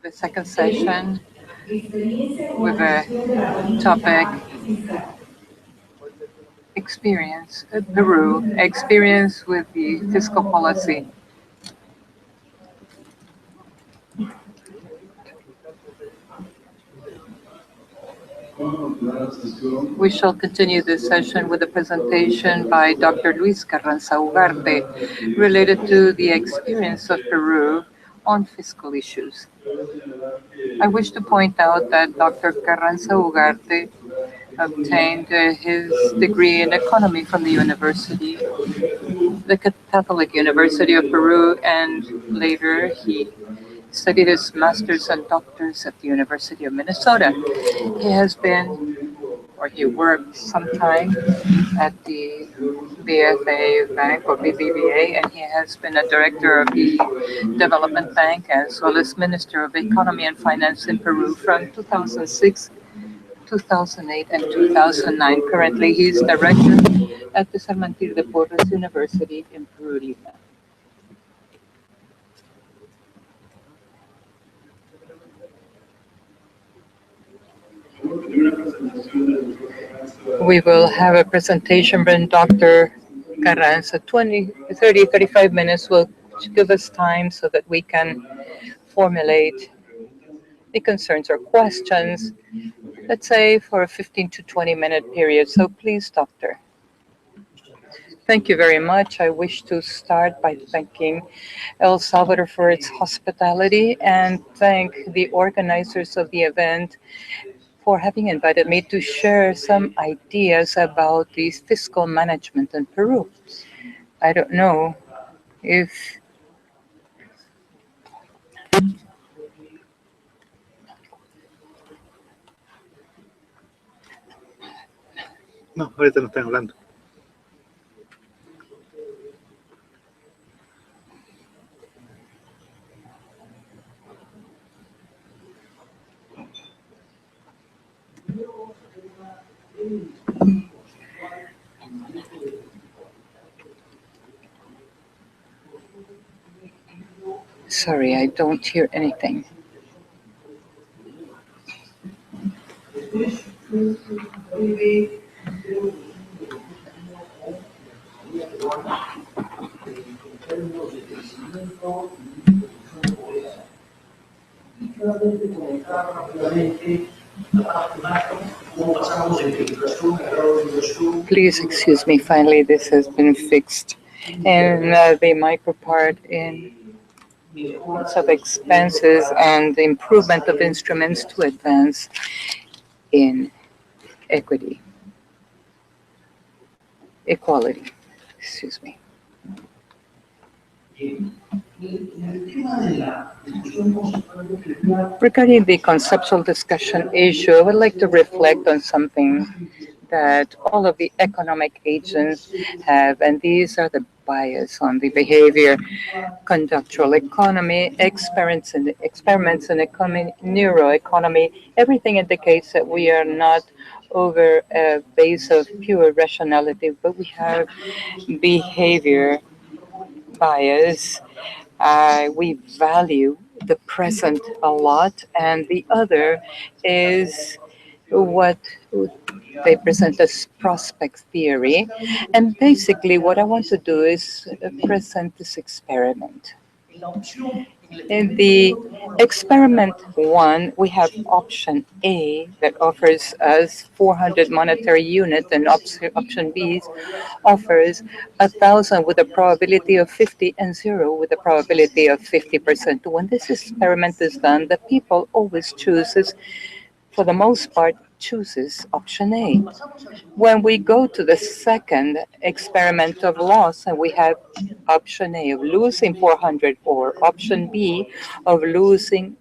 the second session with a topic, experience, Peru, experience with the fiscal policy. We shall continue this session with a presentation by Dr. Luis Carranza Ugarte related to the experience of Peru on fiscal issues. I wish to point out that Dr. Carranza Ugarte obtained his degree in economy from the university, the Catholic University of Peru, and later he studied his master's and doctor's at the University of Minnesota. He has been, or he worked sometime at the BFA Bank or BBVA, and he has been a director of the Development Bank as well as Minister of Economy and Finance in Peru from 2006, 2008, and 2009. Currently, he's director at the San Martín de Porres University in Peru, Lima. We will have a presentation from Dr. Carranza. 35 minutes will give us time so that we can formulate the concerns or questions, let's say for a 15 to 20-minute period. So please, Doctor. Thank you very much. I wish to start by thanking El Salvador for its hospitality and thank the organizers of the event for having invited me to share some ideas about the fiscal management in Peru. I don't know if No, ahorita no están hablando. Sorry, I don't hear anything. Please excuse me, finally this has been fixed. And the micro part in of expenses and the improvement of instruments to advance in equality, excuse me. Regarding the conceptual discussion issue, I would like to reflect on something that all of the economic agents have, and these are the bias on the behavior, conductual economy, experiments in economy, neuroeconomy. Everything indicates that we are not over a base of pure rationality, but we have behavior bias. We value the present a lot, and the other is what they present as prospect theory. And basically what I want to do is present this experiment. In the experiment 1, we have option A that offers us 400 monetary units, and option B offers 1,000 with a probability of 50 and 0 with a probability of 50%. When this experiment is done, the people always chooses, for the most part, chooses option A. When we go to the second experiment of loss, and we have option A of losing 400 or option B of losing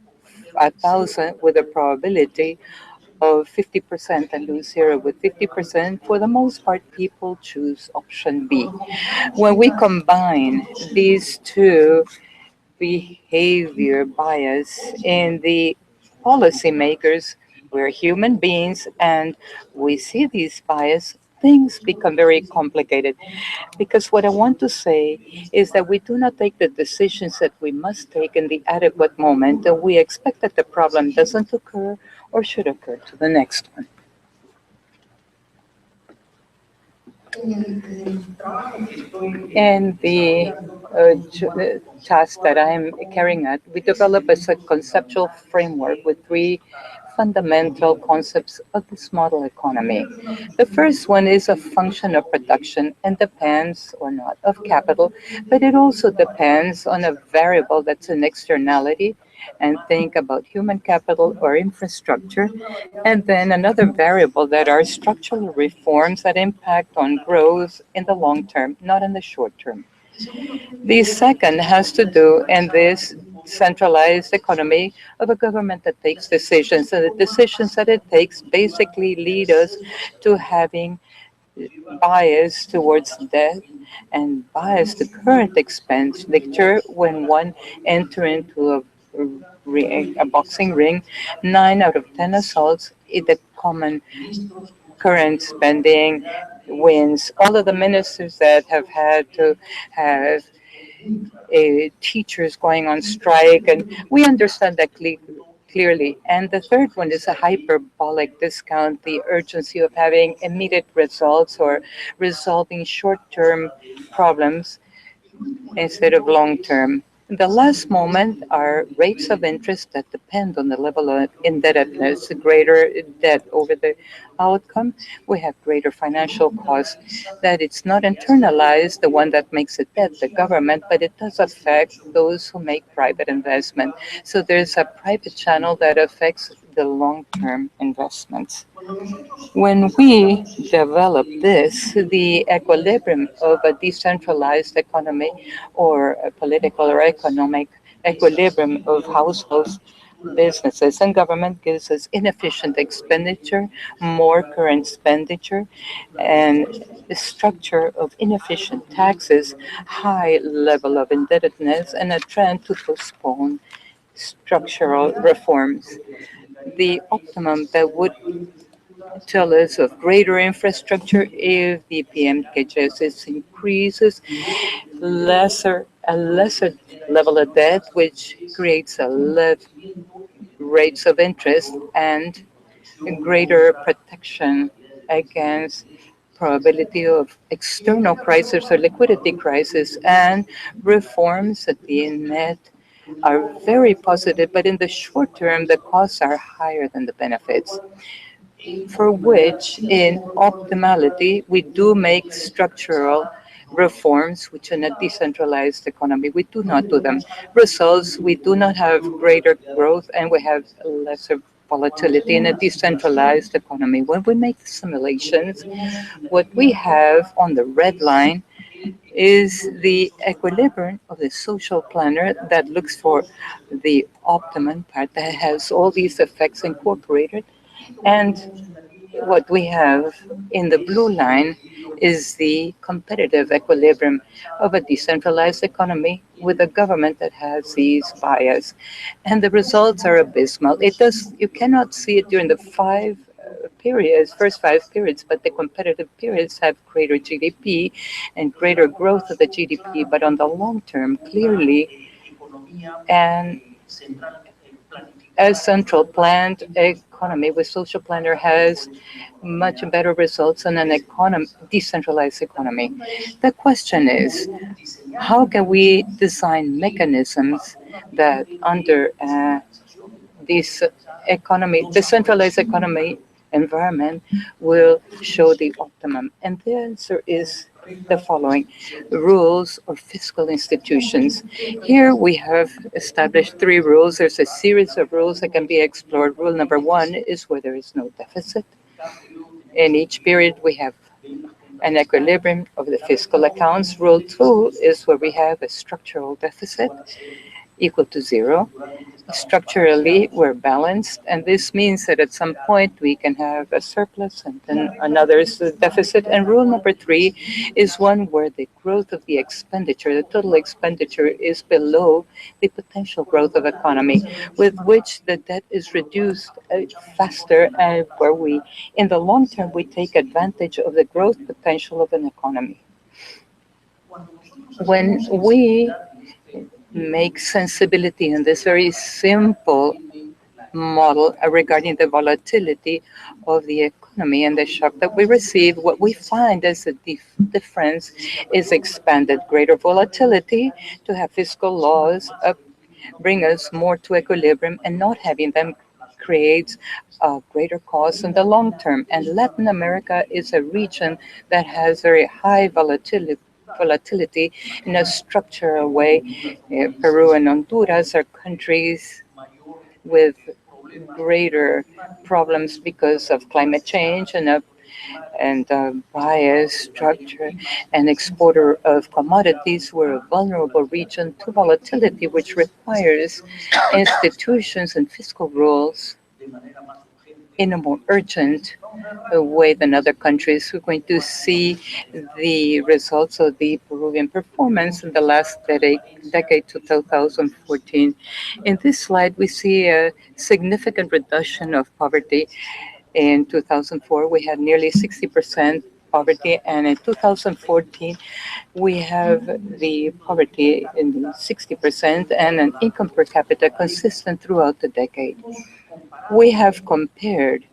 1,000 with a probability of 50% and lose 0 with 50%, for the most part, people choose option B. When we combine these two behavior bias in the policymakers, we're human beings, and we see these bias things become very complicated. Because what I want to say is that we do not take the decisions that we must take in the adequate moment, and we expect that the problem doesn't occur or should occur to the next one. And the task that I'm carrying out, we develop a conceptual framework with three fundamental concepts of this model economy. The first one is a function of production and depends or not of capital, but it also depends on a variable that's an externality, and think about human capital or infrastructure, and then another variable that are structural reforms that impact on growth in the long term, not in the short term. The second has to do in this centralized economy of a government that takes decisions, and the decisions that it takes basically lead us to having bias towards debt and bias to current expenditure when one enter into a boxing ring. 9 out of 10 assaults in the common current spending wins. All of the ministers that have had to have teachers going on strike, and we understand that clearly. And the third one is a hyperbolic discount, the urgency of having immediate results or resolving short-term problems instead of long-term. The last moment are rates of interest that depend on the level of indebtedness. Greater debt over the outcome, we have greater financial costs. That it's not internalized, the one that makes it debt, the government, but it does affect those who make private investment. So there's a private channel that affects the long-term investments. When we develop this, the equilibrium of a decentralized economy or a political or economic equilibrium of households, businesses, and government gives us inefficient expenditure, more current expenditure, and the structure of inefficient taxes, high level of indebtedness, and a trend to postpone structural reforms. The optimum that would tell us of greater infrastructure if the PMKJS increases, a lesser level of debt, which creates a rates of interest and greater protection against probability of external crisis or liquidity crisis, and reforms at the net are very positive, but in the short term, the costs are higher than the benefits, for which in optimality, we do make structural reforms, which in a decentralized economy, we do not do them. Results, we do not have greater growth and we have lesser volatility in a decentralized economy. When we make the simulations, what we have on the red line is the equilibrium of the social planner that looks for the optimum part that has all these effects incorporated. And what we have in the blue line is the competitive equilibrium of a decentralized economy with a government that has these bias. And the results are abysmal. You cannot see it during the first 5 periods, but the competitive periods have greater GDP and greater growth of the GDP. But on the long term, clearly, and a central planned economy with social planner has much better results than an decentralized economy. The question is, how can we design mechanisms that under this economy, decentralized economy environment will show the optimum? And the answer is the following: rules or fiscal institutions. Here we have established 3 rules. There's a series of rules that can be explored. Rule number 1 is where there is no deficit. In each period, we have an equilibrium of the fiscal accounts. Rule 2 is where we have a structural deficit. equal to 0. Structurally, we're balanced, and this means that at some point we can have a surplus and then another deficit. And rule number 3 is one where the growth of the expenditure, the total expenditure, is below the potential growth of economy, with which the debt is reduced faster, and where we, in the long term, we take advantage of the growth potential of an economy. When we make sensibility in this very simple model regarding the volatility of the economy and the shock that we receive, what we find is that the difference is expanded. Greater volatility to have fiscal laws bring us more to equilibrium, and not having them creates greater costs in the long term. And Latin America is a region that has very high volatility in a structural way. Peru and Honduras are countries with greater problems because of climate change and bias structure and exporter of commodities. We're a vulnerable region to volatility, which requires institutions and fiscal rules in a more urgent way than other countries. We're going to see the results of the Peruvian performance in the last decade to 2014. In this slide, we see a significant reduction of poverty. In 2004, we had nearly 60% poverty, and in 2014, we have the poverty in 60% and an income per capita consistent throughout the decade. We have compared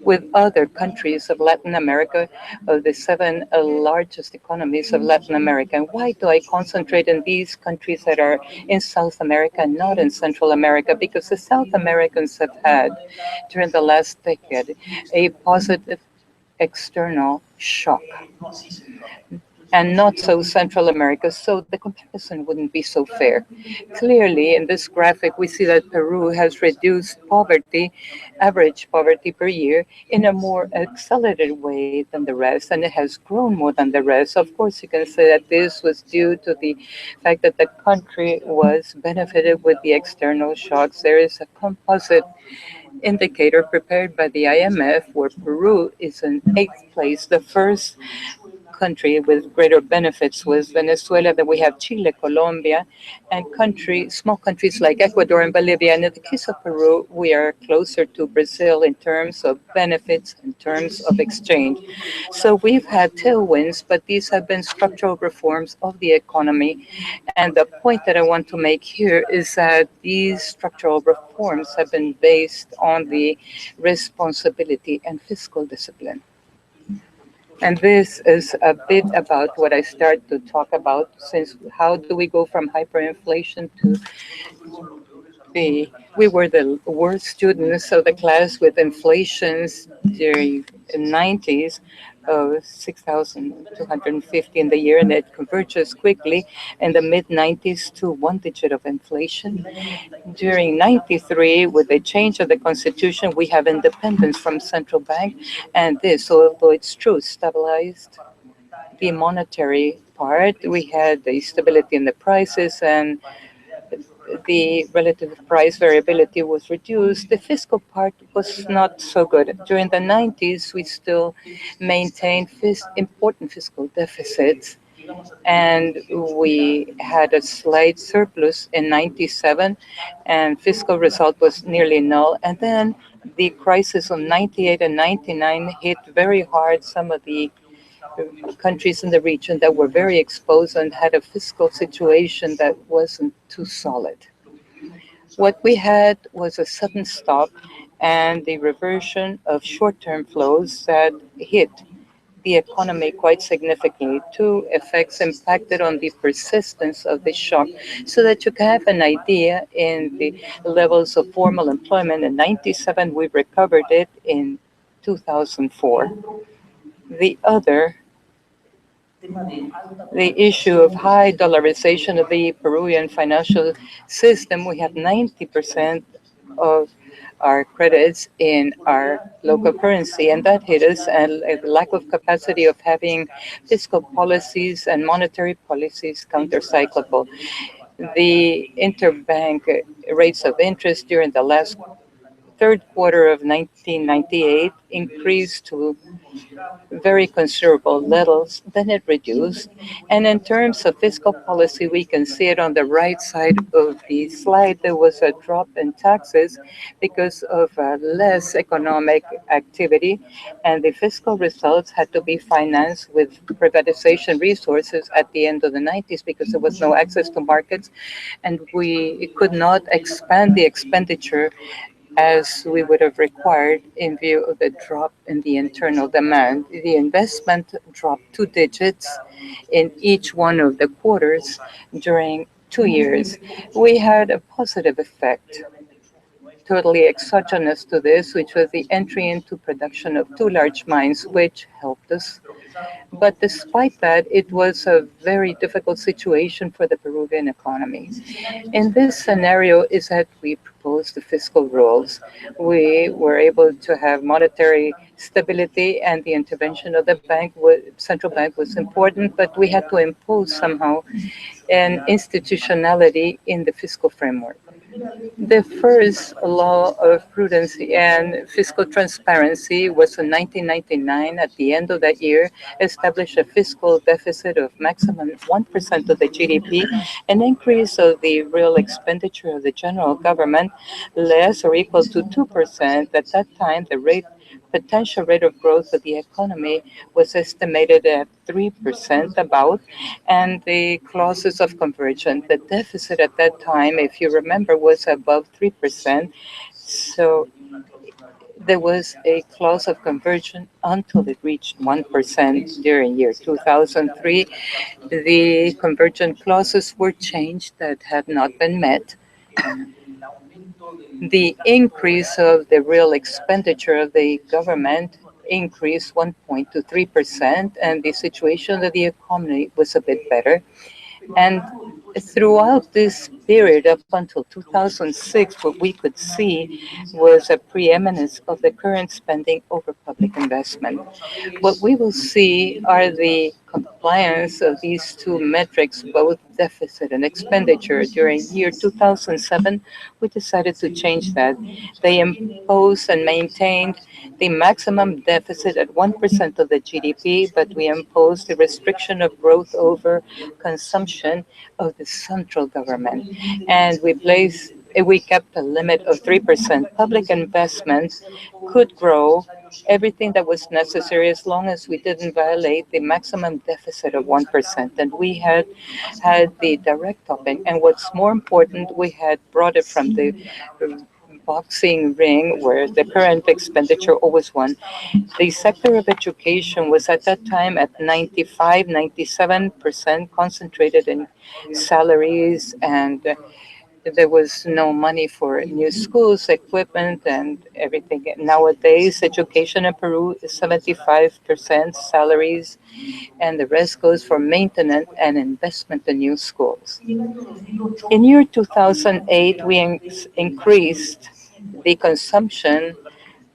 with other countries of Latin America, of the 7 largest economies of Latin America. And why do I concentrate on these countries that are in South America and not in Central America? Because the South Americans have had, during the last decade, a positive external shock, and not so Central America, so the comparison wouldn't be so fair. Clearly, in this graphic, we see that Peru has reduced poverty, average poverty per year, in a more accelerated way than the rest, and it has grown more than the rest. Of course, you can say that this was due to the fact that the country was benefited with the external shocks. There is a composite indicator prepared by the IMF, where Peru is in 8th place. The first country with greater benefits was Venezuela, then we have Chile, Colombia, and small countries like Ecuador and Bolivia. And in the case of Peru, we are closer to Brazil in terms of benefits, in terms of exchange. So we've had tailwinds, but these have been structural reforms of the economy. And the point that I want to make here is that these structural reforms have been based on the responsibility and fiscal discipline. And this is a bit about what I start to talk about, since how do we go from hyperinflation to we were the worst students of the class with inflations during the 90s of 6,250 in the year, and it converges quickly in the mid-90s to 1 digit of inflation. During 93, with the change of the constitution, we have independence from central bank, and this, although it's true, stabilized the monetary part. We had the stability in the prices, and the relative price variability was reduced. The fiscal part was not so good. During the 90s, we still maintained important fiscal deficits, and we had a slight surplus in 97, and fiscal result was nearly null. And then the crisis of 98 and 99 hit very hard some of the countries in the region that were very exposed and had a fiscal situation that wasn't too solid. What we had was a sudden stop and the reversion of short-term flows that hit the economy quite significantly. 2 effects impacted on the persistence of the shock, so that you can have an idea in the levels of formal employment. In 97, we recovered it in 2004. The issue of high dollarization of the Peruvian financial system, we have 90% of our credits in our local currency, and that hit us, and the lack of capacity of having fiscal policies and monetary policies counter-cyclical. The interbank rates of interest during the last third quarter of 1998 increased to very considerable levels, then it reduced. And in terms of fiscal policy, we can see it on the right side of the slide. There was a drop in taxes because of less economic activity, and the fiscal results had to be financed with privatization resources at the end of the 90s because there was no access to markets, and we could not expand the expenditure as we would have required in view of the drop in the internal demand. The investment dropped 2 digits in each one of the quarters during 2 years. We had a positive effect, totally exogenous to this, which was the entry into production of two large mines, which helped us. But despite that, it was a very difficult situation for the Peruvian economy. In this scenario is that we proposed the fiscal rules. We were able to have monetary stability, and the intervention of the central bank was important, but we had to impose somehow an institutionality in the fiscal framework. The first law of prudence and fiscal transparency was in 1999. At the end of that year, established a fiscal deficit of maximum 1% of the GDP, an increase of the real expenditure of the general government less or equal to 2%. At that time, the potential rate of growth of the economy was estimated at 3% about, and the clauses of convergence. The deficit at that time, if you remember, was above 3%. So there was a clause of convergence until it reached 1% during year 2003. The convergent clauses were changed that had not been met. The increase of the real expenditure of the government increased 1.23%, to 3%, and the situation of the economy was a bit better. And throughout this period, up until 2006, what we could see was a preeminence of the current spending over public investment. What we will see are the compliance of these two metrics, both deficit and expenditure. During year 2007, we decided to change that. They imposed and maintained the maximum deficit at 1% of the GDP, but we imposed a restriction of growth over consumption of the central government. And we kept a limit of 3%. Public investment could grow everything that was necessary as long as we didn't violate the maximum deficit of 1%. And we had the direct topic. And what's more important, we had brought it from the boxing ring where the current expenditure always won. The sector of education was at that time at 95, 97% concentrated in salaries, and there was no money for new schools, equipment, and everything. Nowadays, education in Peru is 75% salaries, and the rest goes for maintenance and investment in new schools. In year 2008, we increased the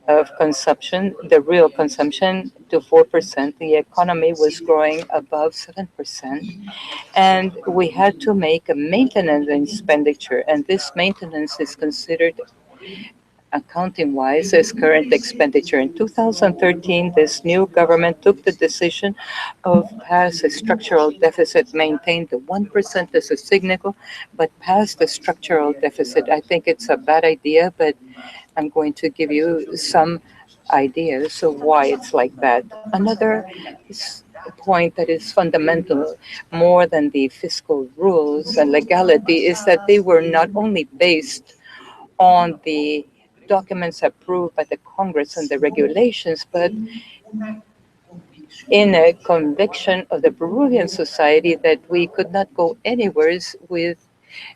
the real consumption, to 4%. The economy was growing above 7%. And we had to make a maintenance expenditure. And this maintenance is considered accounting-wise as current expenditure. In 2013, this new government took the decision of pass a structural deficit, maintain the 1% as a signal, but pass the structural deficit. I think it's a bad idea, but I'm going to give you some ideas of why it's like that. Another point that is fundamental, more than the fiscal rules and legality, is that they were not only based on the documents approved by the Congress and the regulations, but in a conviction of the Peruvian society that we could not go anywhere with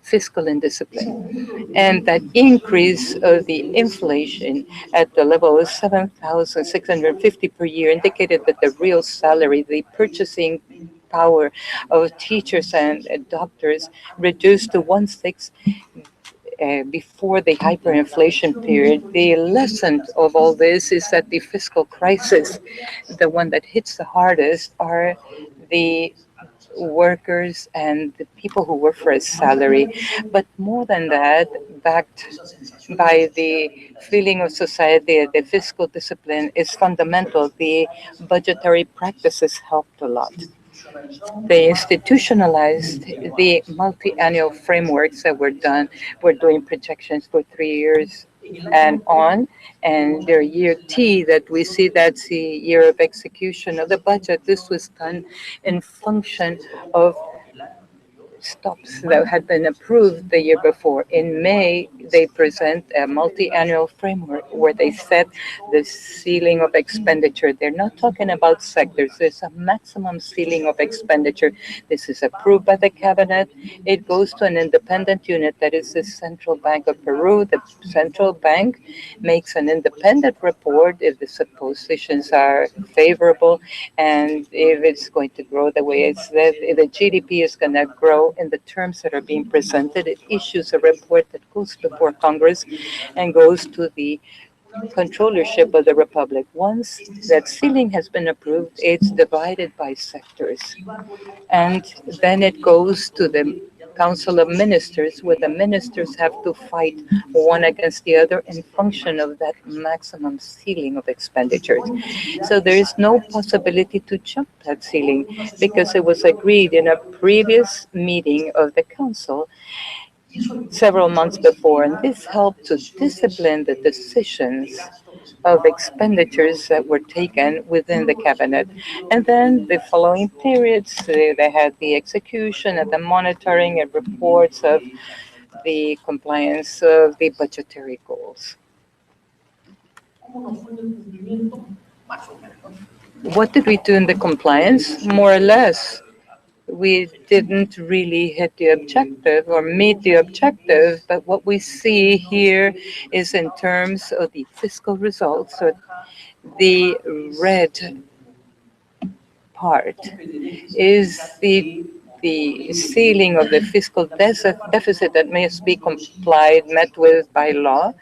fiscal indiscipline. And that increase of the inflation at the level of 7,650 per year indicated that the real salary, the purchasing power of teachers and doctors reduced to 1/6 before the hyperinflation period. The lesson of all this is that the fiscal crisis, the one that hits the hardest, are the workers and the people who work for a salary. But more than that, backed by the feeling of society that the fiscal discipline is fundamental, the budgetary practices helped a lot. They institutionalized the multi-annual frameworks that were done. We're doing projections for 3 years and on, and their year T that we see, that's the year of execution of the budget. This was done in function of stops that had been approved the year before. In May, they present a multi-annual framework where they set the ceiling of expenditure. They're not talking about sectors. There's a maximum ceiling of expenditure. This is approved by the cabinet. It goes to an independent unit that is the Central Bank of Peru. The Central Bank makes an independent report if the suppositions are favorable and if it's going to grow the way it's said, if the GDP is going to grow in the terms that are being presented. It issues a report that goes before Congress and goes to the controllership of the Republic. Once that ceiling has been approved, it's divided by sectors. And then it goes to the Council of Ministers, where the ministers have to fight one against the other in function of that maximum ceiling of expenditures. So there is no possibility to jump that ceiling because it was agreed in a previous meeting of the Council several months before, and this helped to discipline the decisions of expenditures that were taken within the cabinet. And then the following periods, they had the execution and the monitoring and reports of the compliance of the budgetary goals. What did we do in the compliance? More or less, we didn't really hit the objective or meet the objective, but what we see here is in terms of the fiscal results, so the red part is the ceiling of the fiscal deficit that must be met with by law.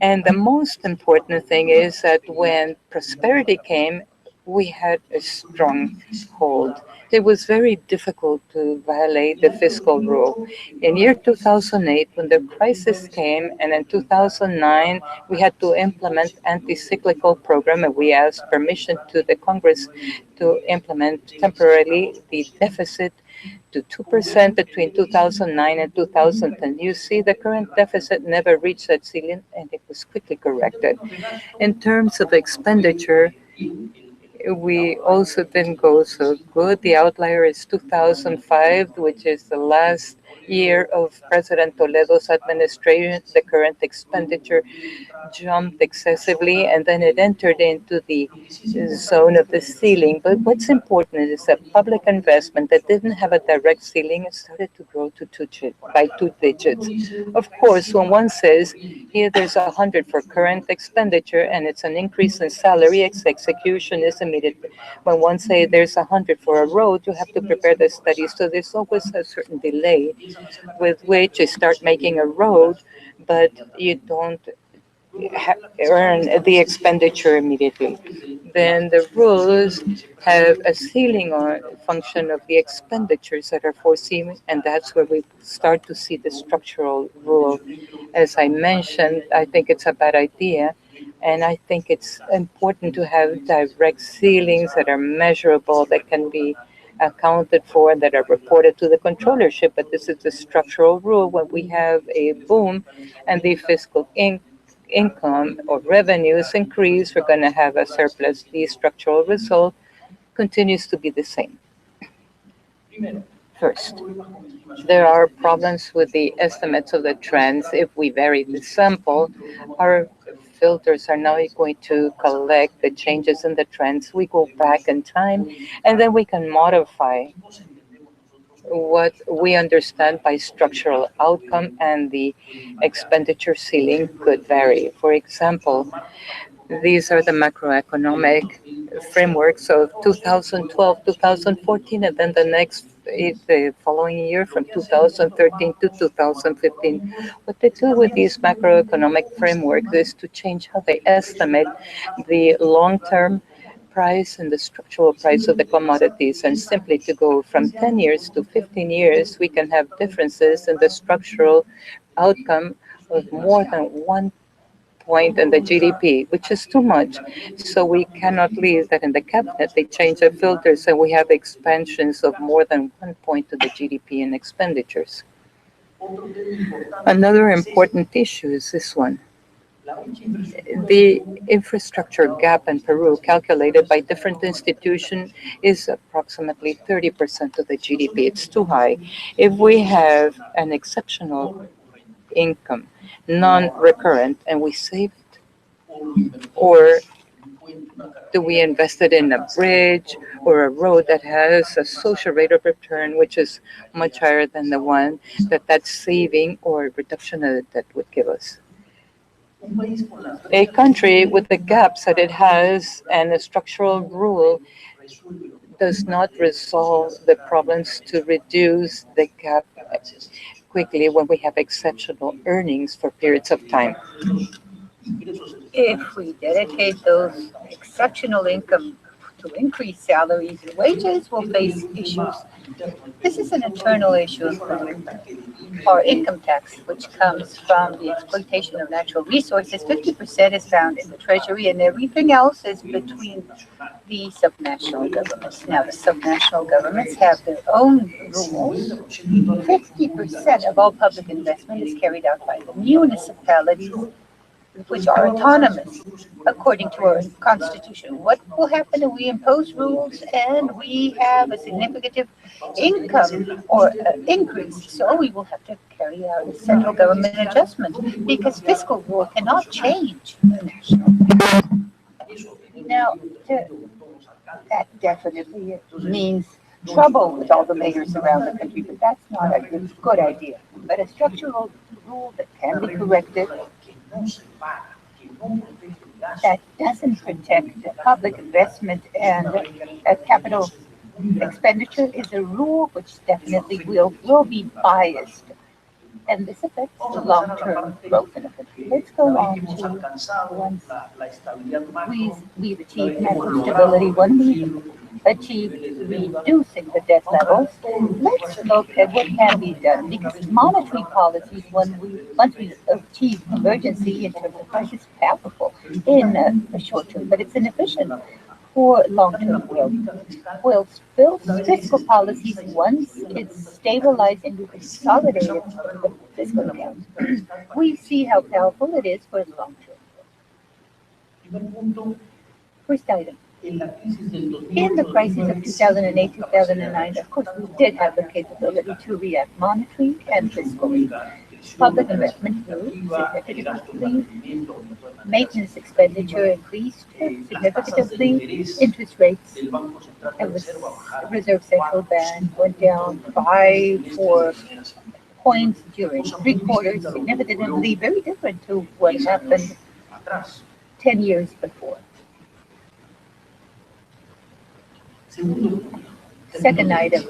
And the most important thing is that when prosperity came, we had a strong hold. It was very difficult to violate the fiscal rule. In year 2008, when the crisis came, and in 2009, we had to implement anti-cyclical program, and we asked permission to the Congress to implement temporarily the deficit to 2% between 2009 and 2010. You see, the current deficit never reached that ceiling, and it was quickly corrected. In terms of expenditure, we also didn't go so good. The outlier is 2005, which is the last year of President Toledo's administration. The current expenditure jumped excessively, and then it entered into the zone of the ceiling. But what's important is that public investment that didn't have a direct ceiling started to grow to by 2 digits. Of course, when one says, here there's 100 for current expenditure, and it's an increase in salary, execution is immediate. When one says there's 100 for a road, you have to prepare the study. So there's always a certain delay with which you start making a road, but you don't earn the expenditure immediately. Then the rules have a ceiling or function of the expenditures that are foreseen, and that's where we start to see the structural rule. As I mentioned, I think it's a bad idea, and I think it's important to have direct ceilings that are measurable, that can be accounted for, that are reported to the controllership. But this is the structural rule. When we have a boom and the fiscal income or revenues increase, we're going to have a surplus. The structural result continues to be the same. First, there are problems with the estimates of the trends. If we vary the sample, our filters are now going to collect the changes in the trends. We go back in time, and then we can modify what we understand by structural outcome, and the expenditure ceiling could vary. For example, these are the macroeconomic frameworks of 2012, 2014, and then the following year from 2013 to 2015. What they do with these macroeconomic frameworks is to change how they estimate the long-term price and the structural price of the commodities. And simply to go from 10 years to 15 years, we can have differences in the structural outcome of more than 1 point in the GDP, which is too much. So we cannot leave that in the cabinet. They change the filters and we have expansions of more than 1 point to the GDP in expenditures. Another important issue is this one. The infrastructure gap in Peru, calculated by different institutions, is approximately 30% of the GDP. It's too high. If we have an exceptional income, non-recurrent, and we save it, or do we invest it in a bridge or a road that has a social rate of return which is much higher than the one that saving or reduction of the debt would give us? A country with the gaps that it has and a structural rule does not resolve the problems to reduce the gap quickly when we have exceptional earnings for periods of time. If we dedicate those exceptional income to increase salaries and wages, we'll face issues. This is an internal issue of Peru. Our income tax, which comes from the exploitation of natural resources, 50% is found in the treasury and everything else is between the subnational governments. Now, the subnational governments have their own rules. 50% of all public investment is carried out by the municipalities, which are autonomous according to our constitution. What will happen if we impose rules and we have a significant income or increase? So we will have to carry out a central government adjustment because fiscal rule cannot change the national. Now, that definitely means trouble with all the mayors around the country, but that's not a good idea. But a structural rule that can be corrected, that doesn't protect the public investment and capital expenditure is a rule which definitely will be biased. And this affects the long-term growth in the country. Let's go on to once we've achieved national stability, when we achieve reducing the debt levels, let's look at what can be done, because monetary policies, once we achieve convergency in terms of price, is powerful in the short term, but it's inefficient for long-term growth. Well, fiscal policies, once it's stabilized and we consolidate the fiscal account, we see how powerful it is for long-term growth. First item. In the crisis of 2008, 2009, of course, we did have the capability to react monetary and fiscally. Public investment grew significantly, maintenance expenditure increased significantly, interest rates and the Reserve Central Bank went down 4 points during 3 quarters, significantly very different to what happened 10 years before. Second item,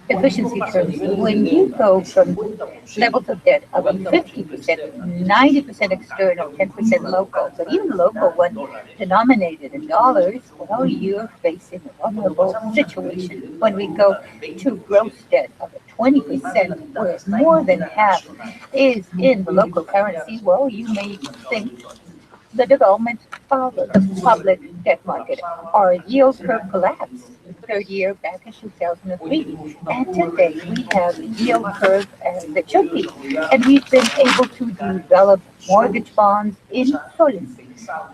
efficiency terms. When you go from levels of debt of 50%, 90% external, 10% local, but even the local one denominated in dollars, well, you're facing a vulnerable situation. When we go to gross debt of 20%, where more than half is in the local currency, well, you may think the development of the public debt market. Our yield curve collapsed third year back in 2003. And today we have a yield curve as it should be. And we've been able to develop mortgage bonds in soles.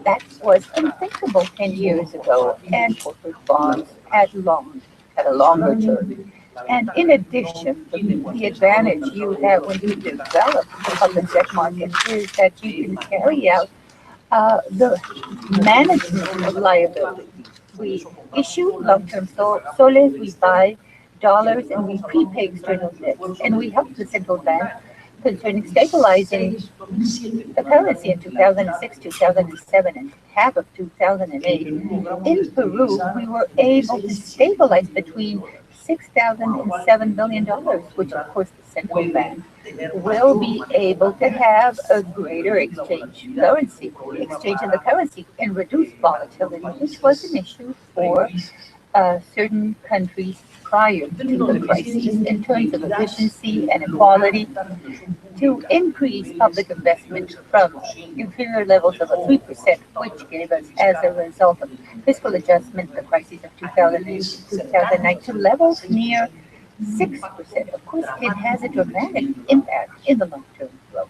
That was unthinkable 10 years ago. And corporate bonds had a longer term. And in addition, the advantage you have when you develop the public debt market is that you can carry out the management of liability. We issue long-term soles, we buy dollars, and we prepay external debt. And we help the central bank concerning stabilizing the currency in 2006, 2007, and half of 2008. In Peru, we were able to stabilize between $6,000 and $7 billion, which of course the central bank will be able to have a greater exchange in the currency, and reduce volatility, which was an issue for certain countries prior to the crisis in terms of efficiency and equality, to increase public investment from inferior levels of 3%, which gave us, as a result of fiscal adjustment, the crisis of 2009, to levels near 6%. Of course, it has a dramatic impact in the long-term growth.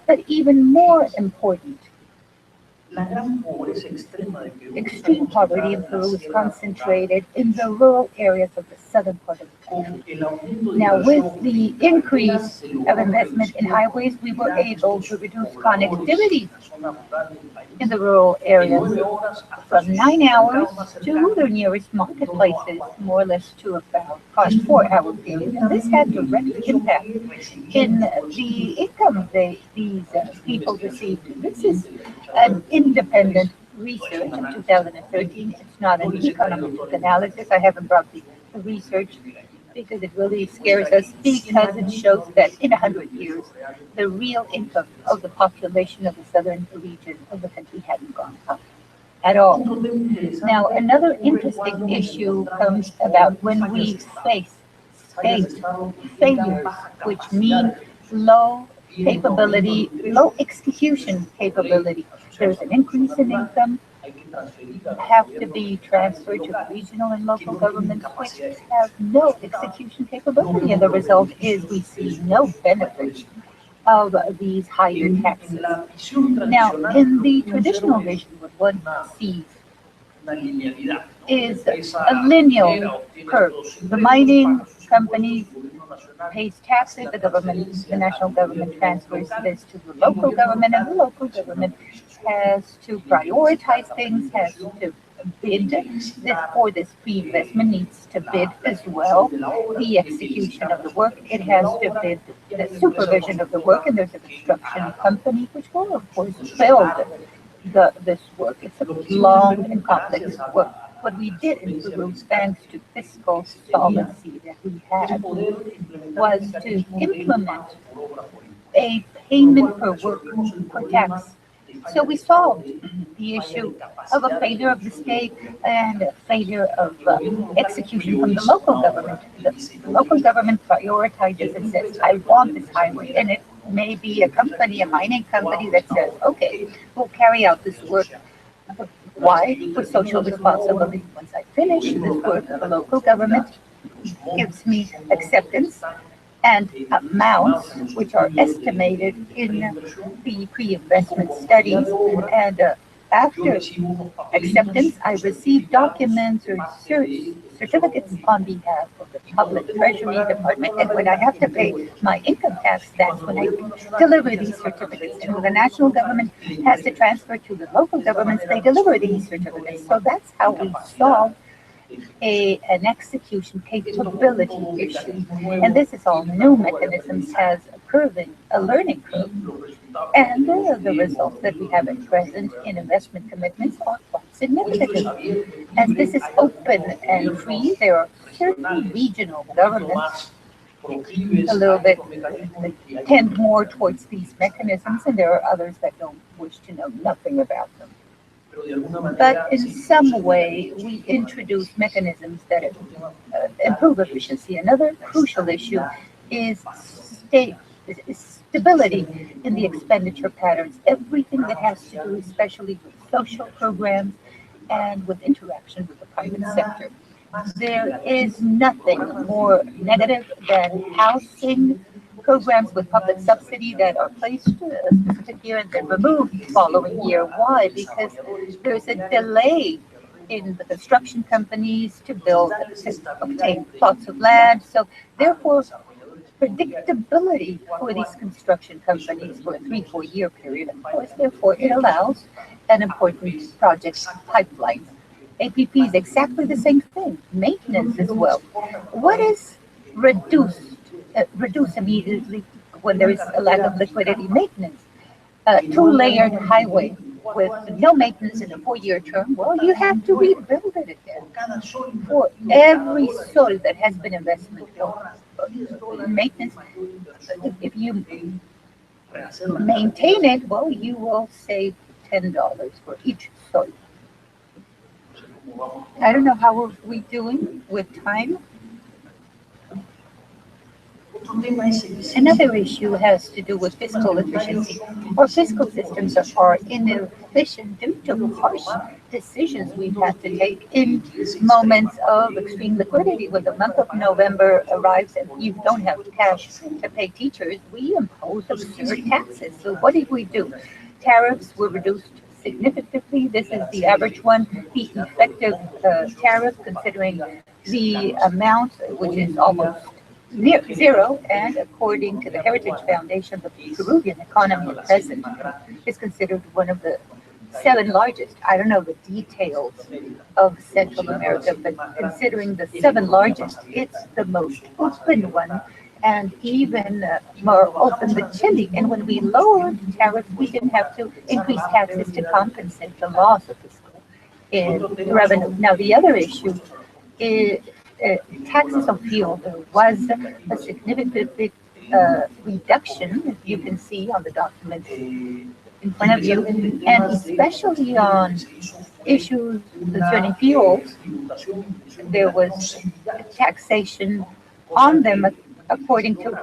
But even more important, extreme poverty in Peru is concentrated in the rural areas of the southern part of the country. Now, with the increase of investment in highways, we were able to reduce connectivity in the rural areas from 9 hours to the nearest marketplaces, more or less to about 4-hour period. And this had direct impact in the income these people received. This is an independent research of 2013. It's not an economic analysis. I haven't brought the research because it really scares us, because it shows that in 100 years, the real income of the population of the southern region of the country hadn't gone up at all. Now, another interesting issue comes about when we face state failures, which mean low capability, low execution capability. There's an increase in income, have to be transferred to regional and local governments, which have no execution capability. And the result is we see no benefit of these higher taxes. Now, in the traditional vision, what one sees is a linear curve. The mining company pays taxes, the national government transfers this to the local government, and the local government has to prioritize things, has to bid for this pre-investment, needs to bid as well the execution of the work. It has to bid the supervision of the work, and there's a construction company which will, of course, build this work. It's a long and complex work. What we did in Peru, thanks to fiscal solvency that we had, was to implement a payment per work per tax. So we solved the issue of a failure of the state and a failure of execution from the local government. The local government prioritizes and says, I want this highway. And it may be a company, a mining company, that says, okay, we'll carry out this work. Why? For social responsibility. Once I finish this work, the local government gives me acceptance and amounts which are estimated in the pre-investment studies. And after acceptance, I receive documents or certificates on behalf of the Public Treasury Department. And when I have to pay my income tax, that's when I deliver these certificates. And when the national government has to transfer to the local governments, they deliver these certificates. So that's how we solve an execution capability issue. And this is all new mechanisms, has a learning curve. And the results that we have at present in investment commitments are quite significant. As this is open and free, there are certain regional governments a little bit tend more towards these mechanisms, and there are others that don't wish to know nothing about them. But in some way, we introduce mechanisms that improve efficiency. Another crucial issue is stability in the expenditure patterns. Everything that has to do, especially with social programs and with interaction with the private sector. There is nothing more negative than housing programs with public subsidy that are placed a specific year and then removed the following year. Why? Because there's a delay in the construction companies to build, to obtain plots of land. So therefore, predictability for these construction companies for a 3-4 year period, of course, therefore it allows an important project pipeline. APP is exactly the same thing, maintenance as well. What is reduce immediately when there is a lack of liquidity? Maintenance. Two-layered highway with no maintenance in a 4-year term, well, you have to rebuild it again. For every sol that has been invested maintenance. If you maintain it, well, you will save $10 for each soy. I don't know how are we doing with time. Another issue has to do with fiscal efficiency. Our fiscal systems are inefficient due to harsh decisions we've had to take in moments of extreme liquidity. When the month of November arrives and you don't have cash to pay teachers, we impose absurd taxes. So what did we do? Tariffs were reduced significantly. This is the average one. The effective tariff, considering the amount, which is almost near zero, and according to the Heritage Foundation, the Peruvian economy at present is considered one of the 7 largest. I don't know the details of Central America, but considering the 7 largest, it's the most open one, and even more open than Chile. And when we lowered tariffs, we didn't have to increase taxes to compensate the loss of fiscal revenue. Now, the other issue is taxes on fuel. There was a significant reduction, as you can see on the document in front of you, and especially on issues concerning fuels, there was taxation on them according to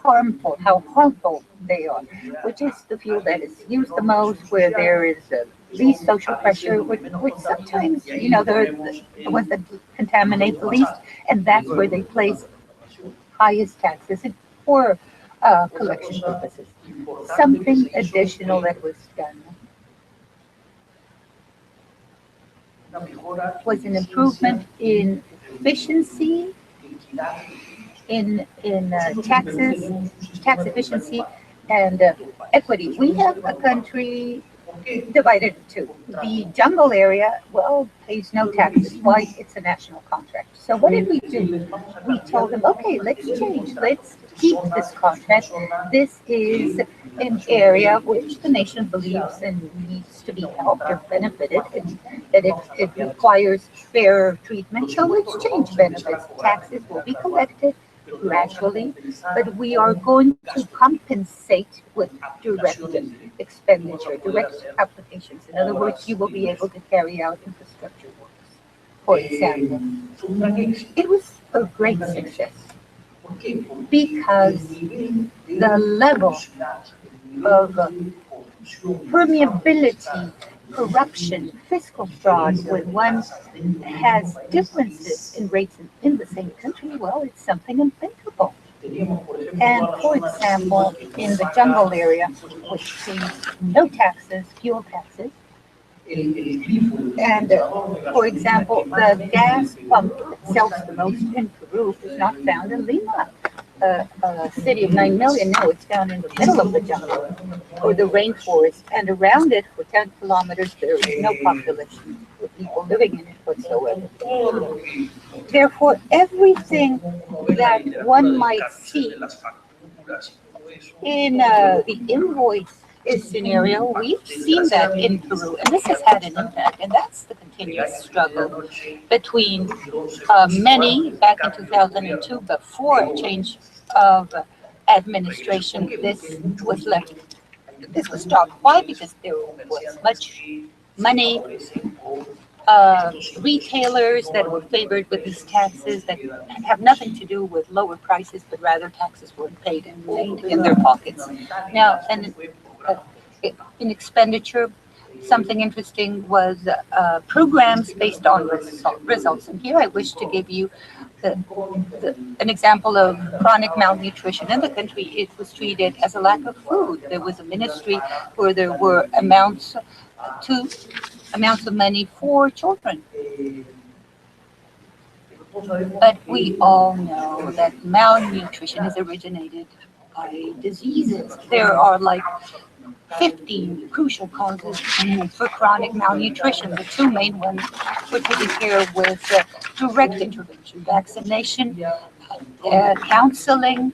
how harmful they are, which is the fuel that is used the most, where there is least social pressure, which sometimes, they're the ones that contaminate the least, and that's where they place highest taxes for collection purposes. Something additional that was done was an improvement in efficiency, in taxes, tax efficiency, and equity. We have a country divided in 2. The jungle area, well, pays no taxes. Why? It's a national contract. So what did we do? We told them, okay, let's change. Let's keep this contract. This is an area which the nation believes and needs to be helped or benefited, and that it requires fair treatment. So let's change benefits. Taxes will be collected gradually, but we are going to compensate with direct expenditure, direct applications. In other words, you will be able to carry out infrastructure works, for example. It was a great success because the level of permeability, corruption, fiscal fraud, when one has differences in rates in the same country, well, it's something unthinkable. And for example, in the jungle area, which pays no taxes, fuel taxes, and for example, the gas pump that sells the most in Peru is not found in Lima, a city of 9 million. No, it's down in the middle of the jungle or the rainforest, and around it for 10 kilometers there is no population with people living in it whatsoever. Therefore, everything that one might see in the invoice scenario, we've seen that in Peru, and this has had an impact, and that's the continuous struggle between many back in 2002, before a change of administration. This was stopped. Why? Because there was much money, retailers that were favored with these taxes that have nothing to do with lower prices, but rather taxes were paid and made in their pockets. Now, and in expenditure, something interesting was programs based on results. And here I wish to give you an example of chronic malnutrition in the country. It was treated as a lack of food. There was a ministry where there were amounts of money for children. But we all know that malnutrition is originated by diseases. There are like 15 crucial causes for chronic malnutrition. The 2 main ones we're taking care of with direct intervention: vaccination, counseling,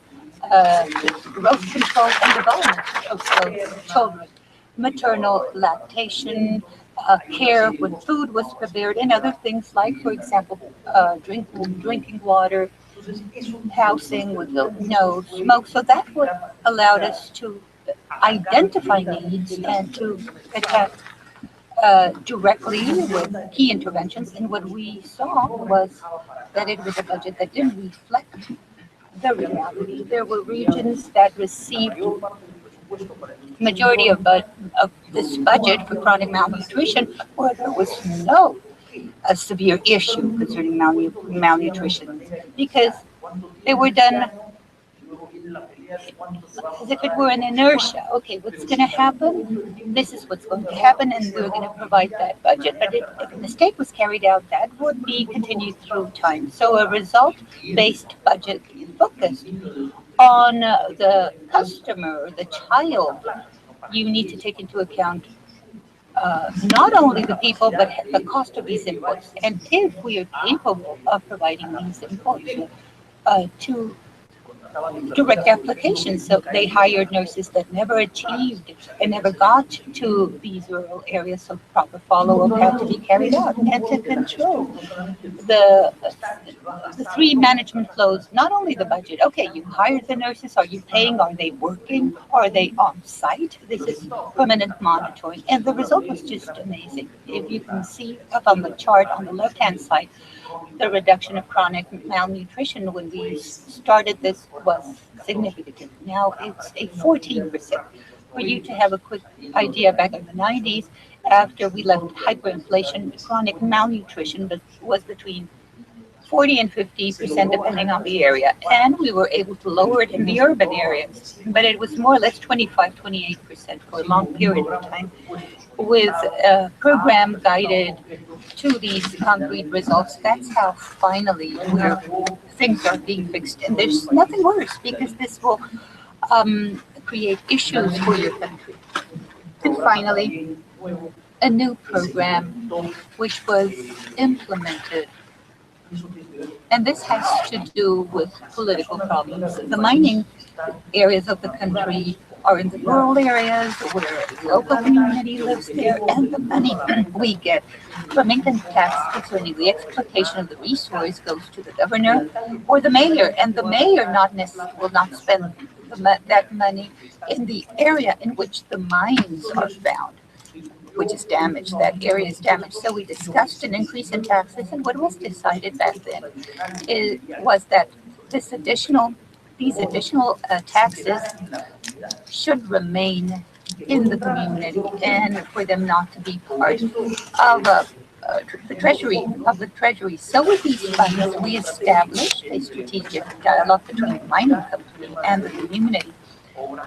growth control and development of children, maternal lactation, care when food was prepared, and other things like, for example, drinking water, housing with no smoke. So that would allowed us to identify needs and to attack directly with key interventions. And what we saw was that it was a budget that didn't reflect the reality. There were regions that received majority of this budget for chronic malnutrition where there was no severe issue concerning malnutrition because they were done as if it were an inertia. Okay, what's going to happen? This is what's going to happen, and we're going to provide that budget. But if a mistake was carried out, that would be continued through time. So a result-based budget focused on the customer, the child. You need to take into account not only the people, but the cost of these inputs. And if we are capable of providing these inputs to direct applications. So they hired nurses that never achieved and never got to these rural areas. So proper follow-up had to be carried out and to control the three management flows, not only the budget. Okay, you hired the nurses. Are you paying? Are they working? Are they on site? This is permanent monitoring. And the result was just amazing. If you can see up on the chart on the left-hand side, the reduction of chronic malnutrition when we started this was significant. Now it's a 14%. For you to have a quick idea, back in the 90s, after we left hyperinflation, chronic malnutrition was between 40 and 50% depending on the area. And we were able to lower it in the urban areas, but it was more or less 25, 28% for a long period of time, with a program guided to these concrete results. That's how finally things are being fixed. And there's nothing worse because this will create issues for your country. And finally, a new program which was implemented. And this has to do with political problems. The mining areas of the country are in the rural areas where the local community lives there, and the money we get from income tax concerning the exploitation of the resource goes to the governor or the mayor, and the mayor will not spend that money in the area in which the mines are found, which is damaged. That area is damaged. So we discussed an increase in taxes, and what was decided back then was that these additional taxes should remain in the community and for them not to be part of the treasury, public treasury. So with these funds, we established a strategic dialogue between the mining company and the community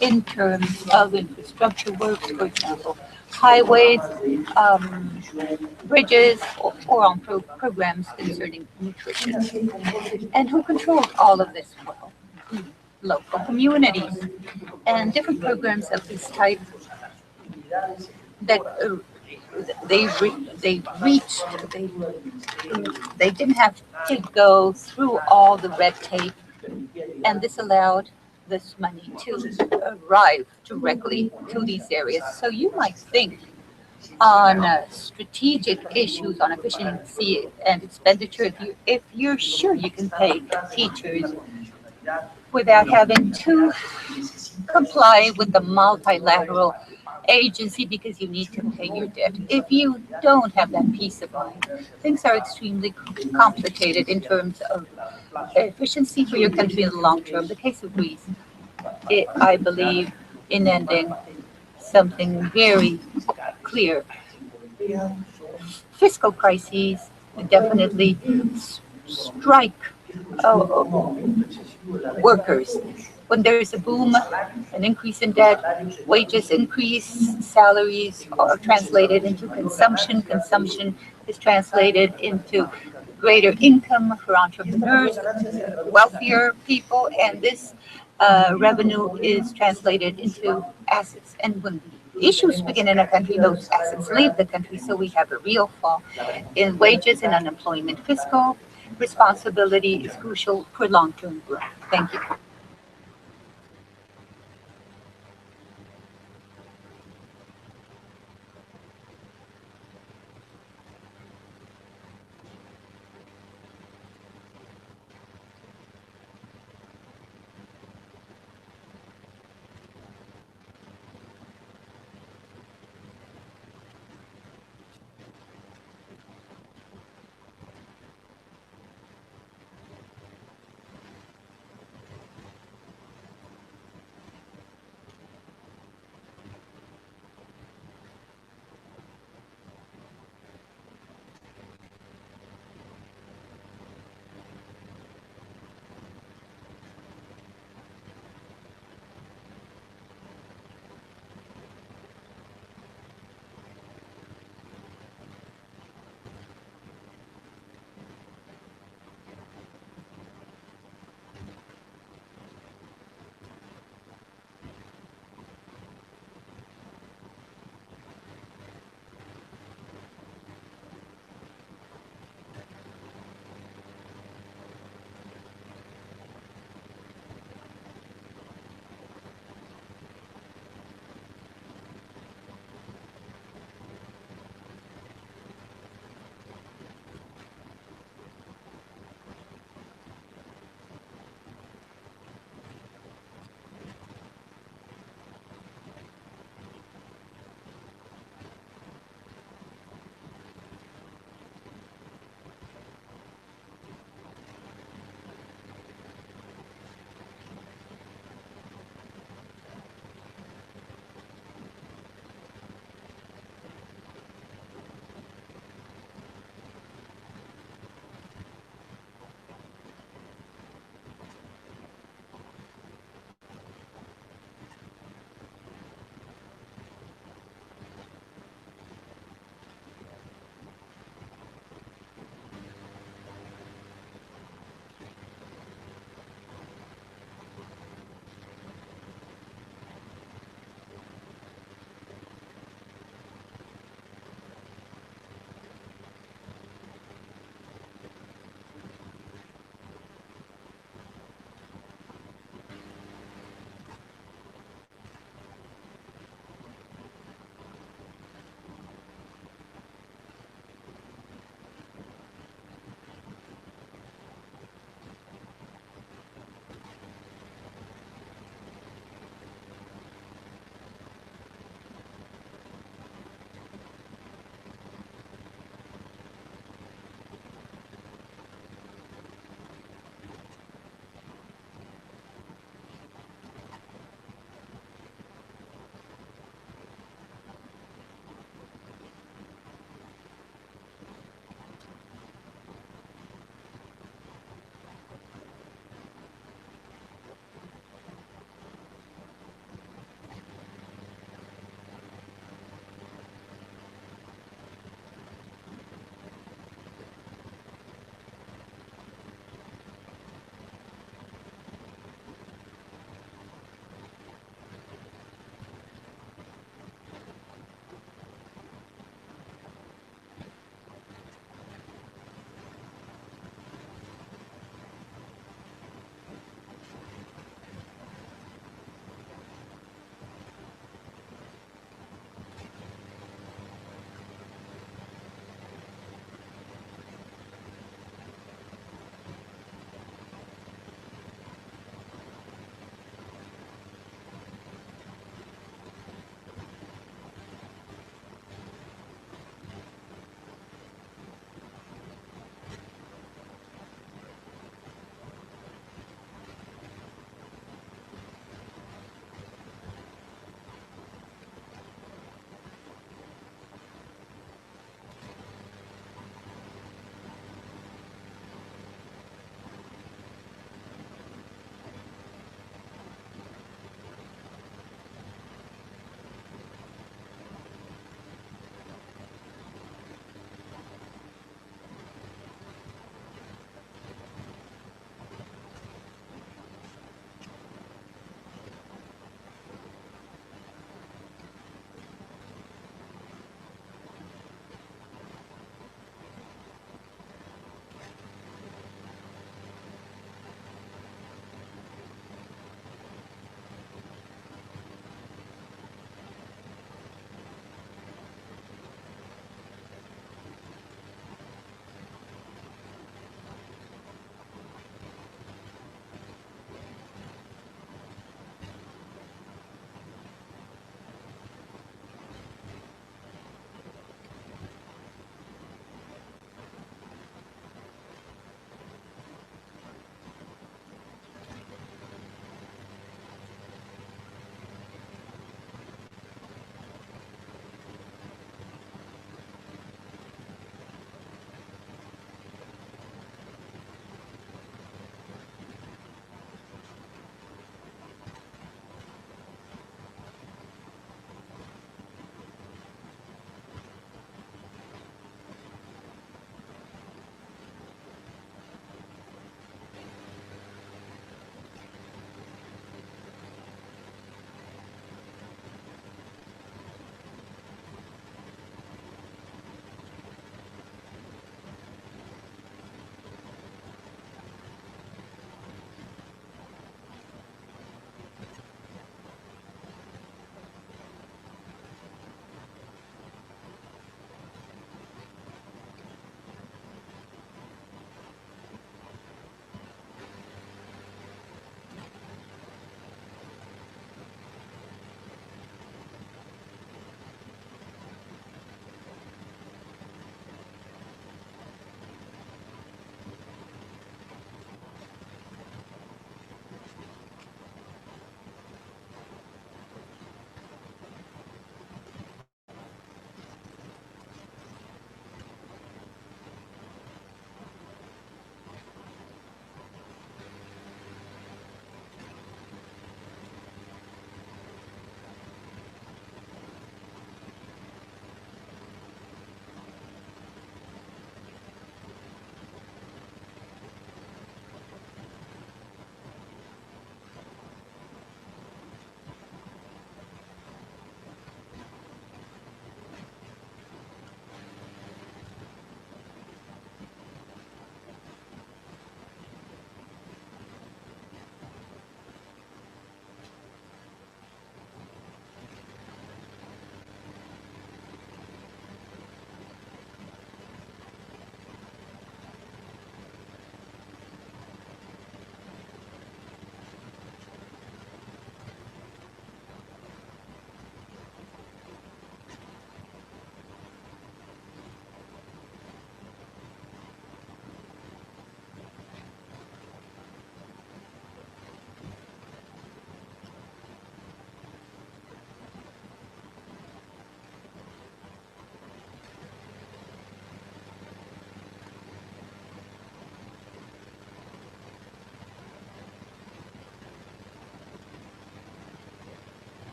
in terms of infrastructure works, for example, highways, bridges, or on programs concerning nutrition. And who controlled all of this? Well, local communities. And different programs of this type that they didn't have to go through all the red tape, and this allowed this money to arrive directly to these areas. So you might think on strategic issues on efficiency and expenditure, if you're sure you can pay teachers without having to comply with the multilateral agency because you need to pay your debt. If you don't have that peace of mind, things are extremely complicated in terms of efficiency for your country in the long term. The case of Greece, I believe in ending something very clear. Fiscal crises definitely strike workers. When there is a boom, an increase in debt, wages increase, salaries are translated into consumption. Consumption is translated into greater income for entrepreneurs, wealthier people, and this revenue is translated into assets. And when issues begin in a country, those assets leave the country. So we have a real fall in wages and unemployment. Fiscal responsibility is crucial for long-term growth. Thank you.